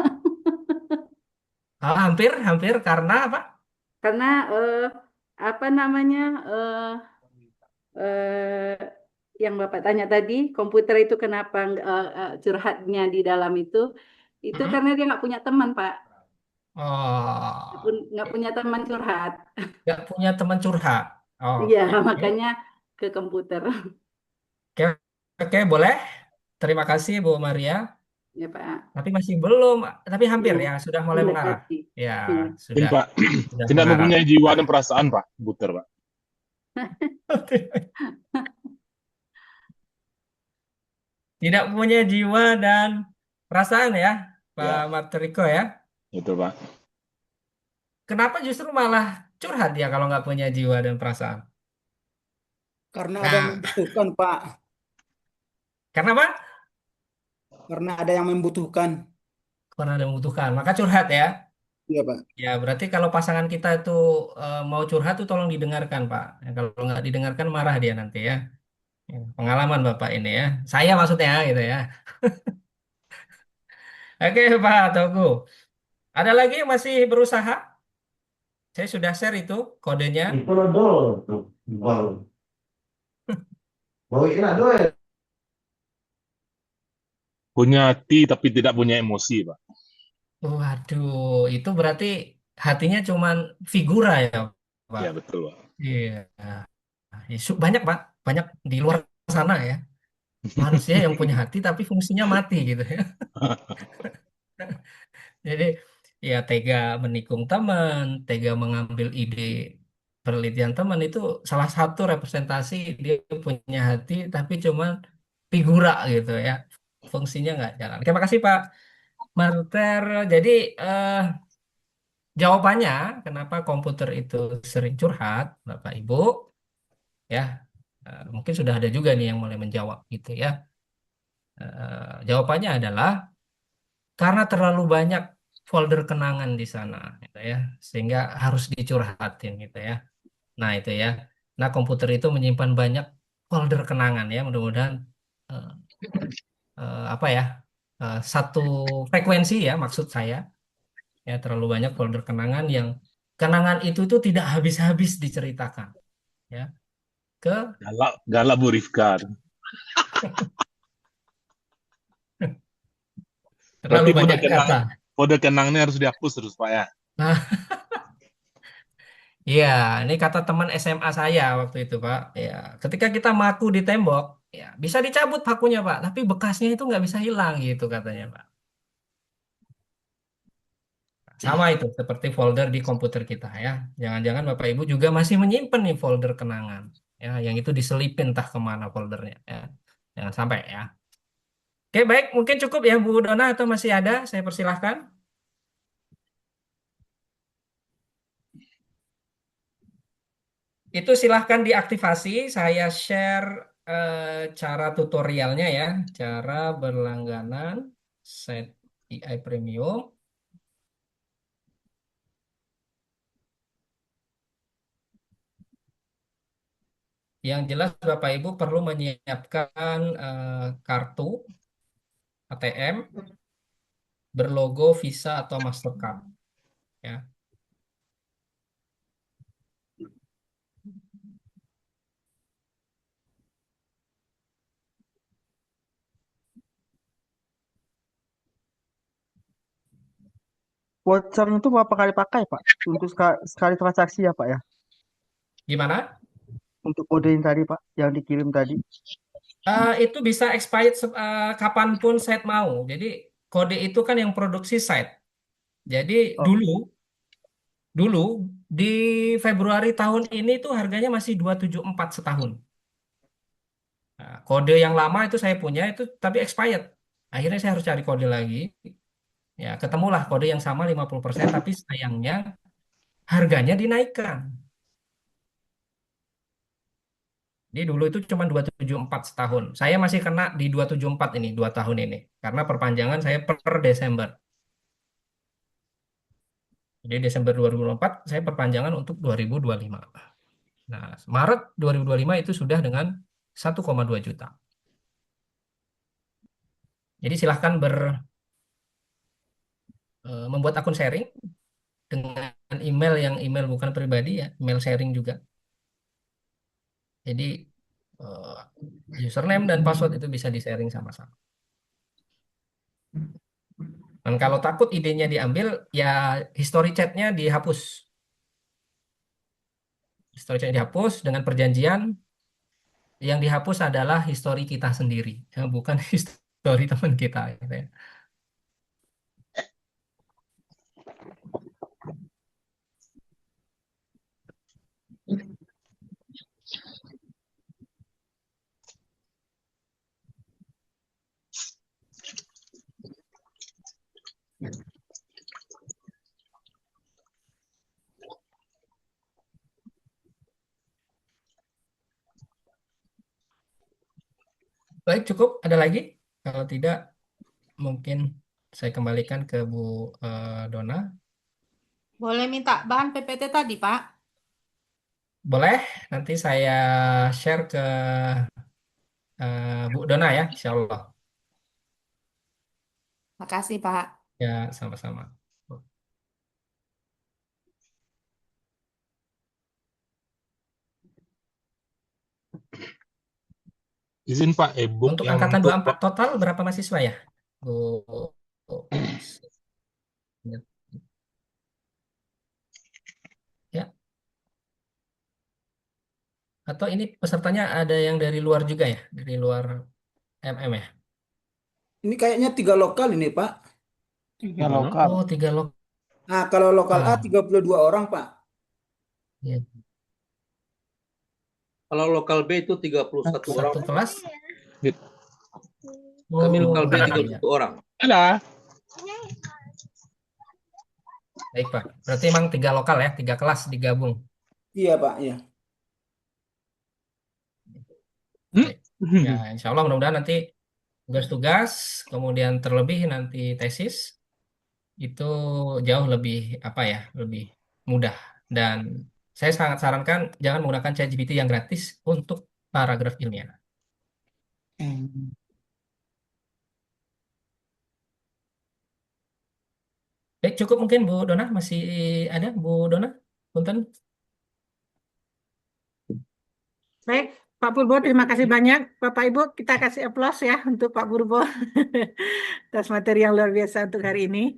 S1: Hampir hampir karena apa?
S6: Karena apa namanya eh, yang Bapak tanya tadi, komputer itu kenapa curhatnya di dalam itu
S1: Mm-mm.
S6: karena dia nggak punya teman, Pak.
S1: Oh,
S6: Nggak punya teman curhat.
S1: nggak punya teman curhat.
S6: Iya,
S1: Oke, oke.
S6: makanya ke komputer.
S1: Oke, oke, boleh. Terima kasih Bu Maria.
S6: Ya, Pak.
S1: Tapi masih belum, tapi hampir
S6: Belum
S1: ya, sudah mulai mengarah.
S6: mendekati.
S1: Ya,
S6: Iya.
S4: Mungkin
S1: sudah
S4: Pak,
S1: sudah
S4: tidak
S1: mengarah.
S4: mempunyai jiwa dan perasaan Pak, komputer Pak.
S1: Tidak punya jiwa dan perasaan ya, Pak
S4: Ya,
S1: Martriko ya.
S4: itu Pak.
S1: Kenapa justru malah curhat ya kalau nggak punya jiwa dan perasaan?
S8: Karena ada yang
S1: Nah,
S8: membutuhkan, Pak.
S1: karena apa?
S8: Karena ada yang membutuhkan.
S1: Karena ada yang membutuhkan, maka curhat ya.
S8: Iya, Pak.
S1: Ya, berarti kalau pasangan kita itu mau curhat tuh tolong didengarkan, Pak. Ya, kalau nggak didengarkan marah dia nanti ya. Ya, pengalaman Bapak ini ya. Saya maksudnya gitu ya. Oke, Pak Togu. Ada lagi yang masih berusaha? Saya sudah share itu kodenya.
S9: Itu lo dulu tuh, baru. Bawa ikan ada ya.
S4: Punya hati tapi tidak punya emosi Pak.
S1: Waduh, itu berarti hatinya cuman figura ya, Pak.
S4: Ya betul Pak.
S1: Iya. Ya, banyak, Pak. Banyak di luar sana ya. Manusia yang punya hati tapi fungsinya mati gitu ya. Jadi ya tega menikung teman, tega mengambil ide penelitian teman itu salah satu representasi dia punya hati tapi cuman figura gitu ya. Fungsinya nggak jalan. Terima kasih Pak Marter. Jadi eh, jawabannya kenapa komputer itu sering curhat, Bapak Ibu, ya mungkin sudah ada juga nih yang mulai menjawab gitu ya. Jawabannya adalah karena terlalu banyak folder kenangan di sana, gitu ya, sehingga harus dicurhatin gitu ya. Nah itu ya. Nah komputer itu menyimpan banyak folder kenangan ya. Mudah-mudahan eh, apa ya satu frekuensi ya maksud saya ya terlalu banyak folder kenangan yang kenangan itu tidak habis-habis diceritakan ya ke
S4: Galak, galak Bu Rifka.
S1: Terlalu
S4: Berarti
S1: banyak data.
S4: kode kenangnya harus dihapus terus Pak ya.
S1: Nah, iya, ini kata teman SMA saya waktu itu, Pak. Ya, ketika kita maku di tembok, ya bisa dicabut pakunya, Pak, tapi bekasnya itu nggak bisa hilang gitu katanya, Pak. Sama itu seperti folder di komputer kita ya. Jangan-jangan Bapak Ibu juga masih menyimpan nih folder kenangan, ya, yang itu diselipin entah kemana foldernya, ya. Jangan sampai ya. Oke, baik, mungkin cukup ya Bu Dona atau masih ada? Saya persilahkan. Itu silahkan diaktifasi. Saya share cara tutorialnya ya, cara berlangganan set AI Premium. Yang jelas Bapak Ibu perlu menyiapkan kartu ATM berlogo Visa atau Mastercard ya.
S7: Voucher itu berapa kali pakai, Pak? Untuk sekali transaksi ya, Pak ya?
S1: Gimana?
S7: Untuk kode yang tadi, Pak, yang dikirim tadi.
S1: Itu bisa expired kapanpun site mau. Jadi kode itu kan yang produksi site. Jadi
S7: Oh,
S1: dulu di Februari tahun ini tuh harganya masih 274 setahun. Nah, kode yang lama itu saya punya itu tapi expired. Akhirnya saya harus cari kode lagi. Ya, ketemulah kode yang sama 50% tapi sayangnya harganya dinaikkan. Jadi dulu itu cuma 274 setahun. Saya masih kena di 274 ini 2 tahun ini karena perpanjangan saya per Desember. Jadi Desember 2024 saya perpanjangan untuk 2025. Nah, Maret 2025 itu sudah dengan 1,2 juta. Jadi silahkan membuat akun sharing dengan email yang email bukan pribadi ya, email sharing juga. Jadi username dan password itu bisa di-sharing sama-sama. Dan kalau takut idenya diambil, ya history chatnya dihapus. History chat dihapus dengan perjanjian yang dihapus adalah history kita sendiri, ya, bukan history teman kita. Gitu ya. Baik, cukup. Ada lagi? Kalau tidak, mungkin saya kembalikan ke Bu Dona.
S10: Boleh minta bahan PPT tadi, Pak?
S1: Boleh, nanti saya share ke Bu Dona ya, insya Allah.
S10: Makasih, Pak.
S1: Ya, sama-sama.
S4: Izin Pak, e-book
S1: Untuk
S4: yang
S1: angkatan
S4: untuk
S1: 24 total berapa mahasiswa ya? Bu, ya, atau ini pesertanya ada yang dari luar juga ya? Dari luar MM ya?
S8: Ini kayaknya 3 lokal ini, Pak.
S7: ya lokal.
S1: Oh, 3 lokal.
S8: Nah, kalau lokal A 32 orang, Pak.
S1: Ya.
S3: Kalau lokal B itu 31 orang.
S1: Satu kelas?
S3: Kami
S1: Oh,
S3: lokal B
S1: iya, iya.
S3: 31 orang.
S4: ada.
S1: Baik, Pak. Berarti emang 3 lokal ya, 3 kelas digabung.
S8: Iya, Pak, ya.
S1: Baik. Ya, insya Allah mudah-mudahan nanti tugas-tugas, kemudian terlebih nanti tesis, itu jauh lebih, apa ya, lebih mudah. Dan saya sangat sarankan jangan menggunakan ChatGPT yang gratis untuk paragraf ilmiah. Baik, cukup mungkin Bu Dona. Masih ada Bu Dona? Punten.
S10: Baik,
S2: Pak Purbo, terima kasih banyak. Bapak Ibu, kita kasih aplaus ya untuk Pak Purbo atas materi yang luar biasa untuk hari ini.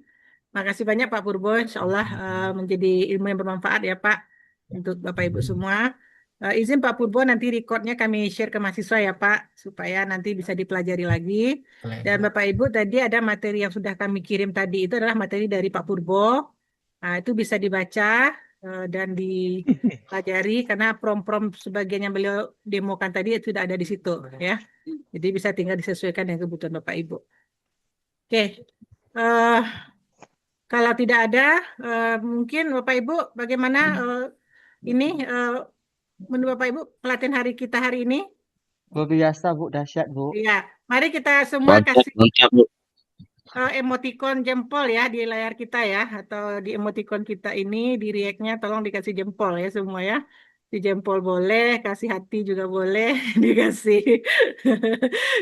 S2: Makasih banyak Pak Purbo, Insya Allah menjadi ilmu yang bermanfaat ya Pak untuk Bapak Ibu semua. Izin Pak Purbo, nanti recordnya kami share ke mahasiswa ya Pak, supaya nanti bisa dipelajari lagi. Dan Bapak Ibu, tadi ada materi yang sudah kami kirim tadi, itu adalah materi dari Pak Purbo. Nah, itu bisa dibaca dan dipelajari karena prom-prom sebagian yang beliau demokan tadi itu sudah ada di situ ya. Jadi bisa tinggal disesuaikan dengan kebutuhan Bapak Ibu. Oke. eh, Kalau tidak ada, mungkin Bapak Ibu bagaimana ini menurut Bapak Ibu pelatihan hari kita hari ini?
S7: Luar biasa, Bu. Dahsyat, Bu.
S2: Iya, mari kita semua kasih emoticon jempol ya di layar kita ya, atau di emoticon kita ini di react-nya tolong dikasih jempol ya semua ya. Di jempol boleh, kasih hati juga boleh, dikasih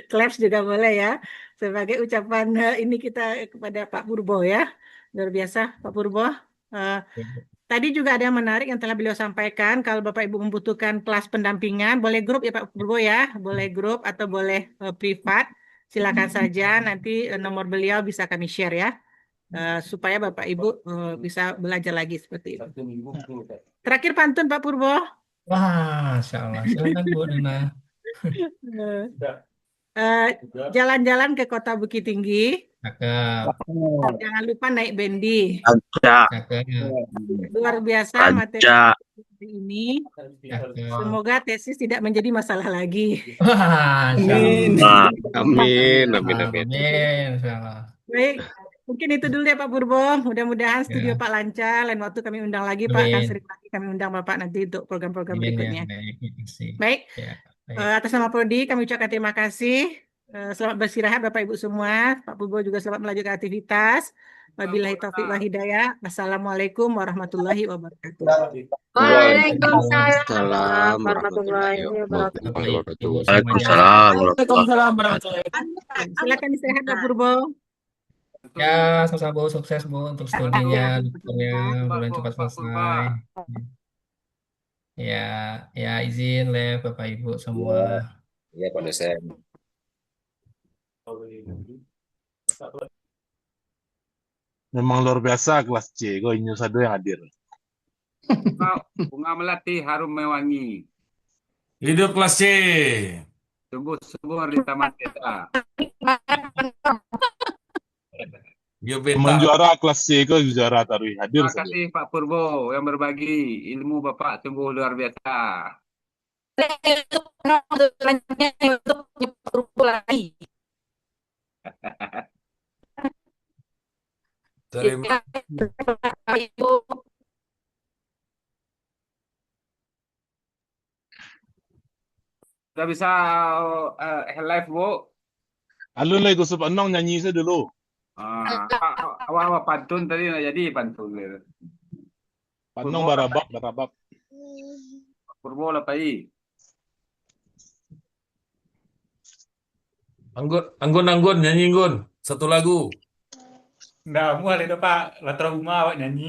S2: claps juga boleh ya. Sebagai ucapan ini kita kepada Pak Purbo ya. Luar biasa Pak Purbo. Eh, Tadi juga ada yang menarik yang telah beliau sampaikan. Kalau Bapak Ibu membutuhkan kelas pendampingan, boleh grup ya Pak Purbo ya. Boleh grup atau boleh privat. Silakan saja. Nanti nomor beliau bisa kami share ya. Supaya Bapak Ibu bisa belajar lagi seperti itu. Terakhir pantun Pak Purbo.
S1: Wah, Masya Allah. Silakan Bu Duna.
S2: Jalan-jalan ke Kota Bukit Tinggi.
S1: Cakep,
S2: Jangan lupa naik bendi.
S1: cakep,
S2: Luar biasa materi ini.
S1: cakep.
S2: Semoga tesis tidak menjadi masalah lagi.
S1: Wah, Masya
S8: Amin.
S1: Allah.
S3: Amin, amin, amin.
S1: Amin, Masya Allah.
S2: Baik, mungkin itu dulu ya Pak Purbo. Mudah-mudahan studio
S1: Ya,
S2: Pak lancar. Lain waktu kami undang lagi Pak. Akan
S1: amin.
S2: sering lagi kami undang Bapak nanti untuk program-program
S1: Amin ya,
S2: berikutnya.
S1: baik. Terima kasih.
S2: Baik,
S1: Ya, baik.
S2: atas nama Prodi kami ucapkan terima kasih. Selamat beristirahat Bapak Ibu semua. Pak Purbo juga selamat melanjutkan aktivitas. Wabillahi taufiq wal hidayah. Wassalamualaikum warahmatullahi wabarakatuh.
S3: Waalaikumsalam warahmatullahi wabarakatuh.
S1: Waalaikumsalam
S8: Waalaikumsalam.
S2: Silakan istirahat Pak Purbo.
S1: Ya, sama-sama Bu, sukses Bu untuk studinya, dokternya, mudah cepat selesai. Ya, ya izin lab Bapak Ibu semua.
S3: Ya, Pak dosen.
S4: Memang luar biasa kelas C. Gue Inyo Sado yang hadir.
S11: Bunga melati harum mewangi.
S12: Hidup kelas C.
S11: Tumbuh subur di taman kita.
S4: Teman juara kelas C gue juara tarui hadir
S11: Terima
S4: saja.
S11: kasih Pak Purbo yang berbagi ilmu Bapak sungguh luar biasa.
S12: Terima
S11: Sudah bisa live Bu.
S4: Alun lah Gusuf Enong nyanyi saya dulu.
S11: Awal pantun tadi nggak jadi pantun.
S4: Panong barabab.
S11: Pak Purbo lapai.
S12: Anggun nyanyi Anggun. Satu lagu.
S13: Nggak mual itu Pak, Latar Rumah awak nyanyi.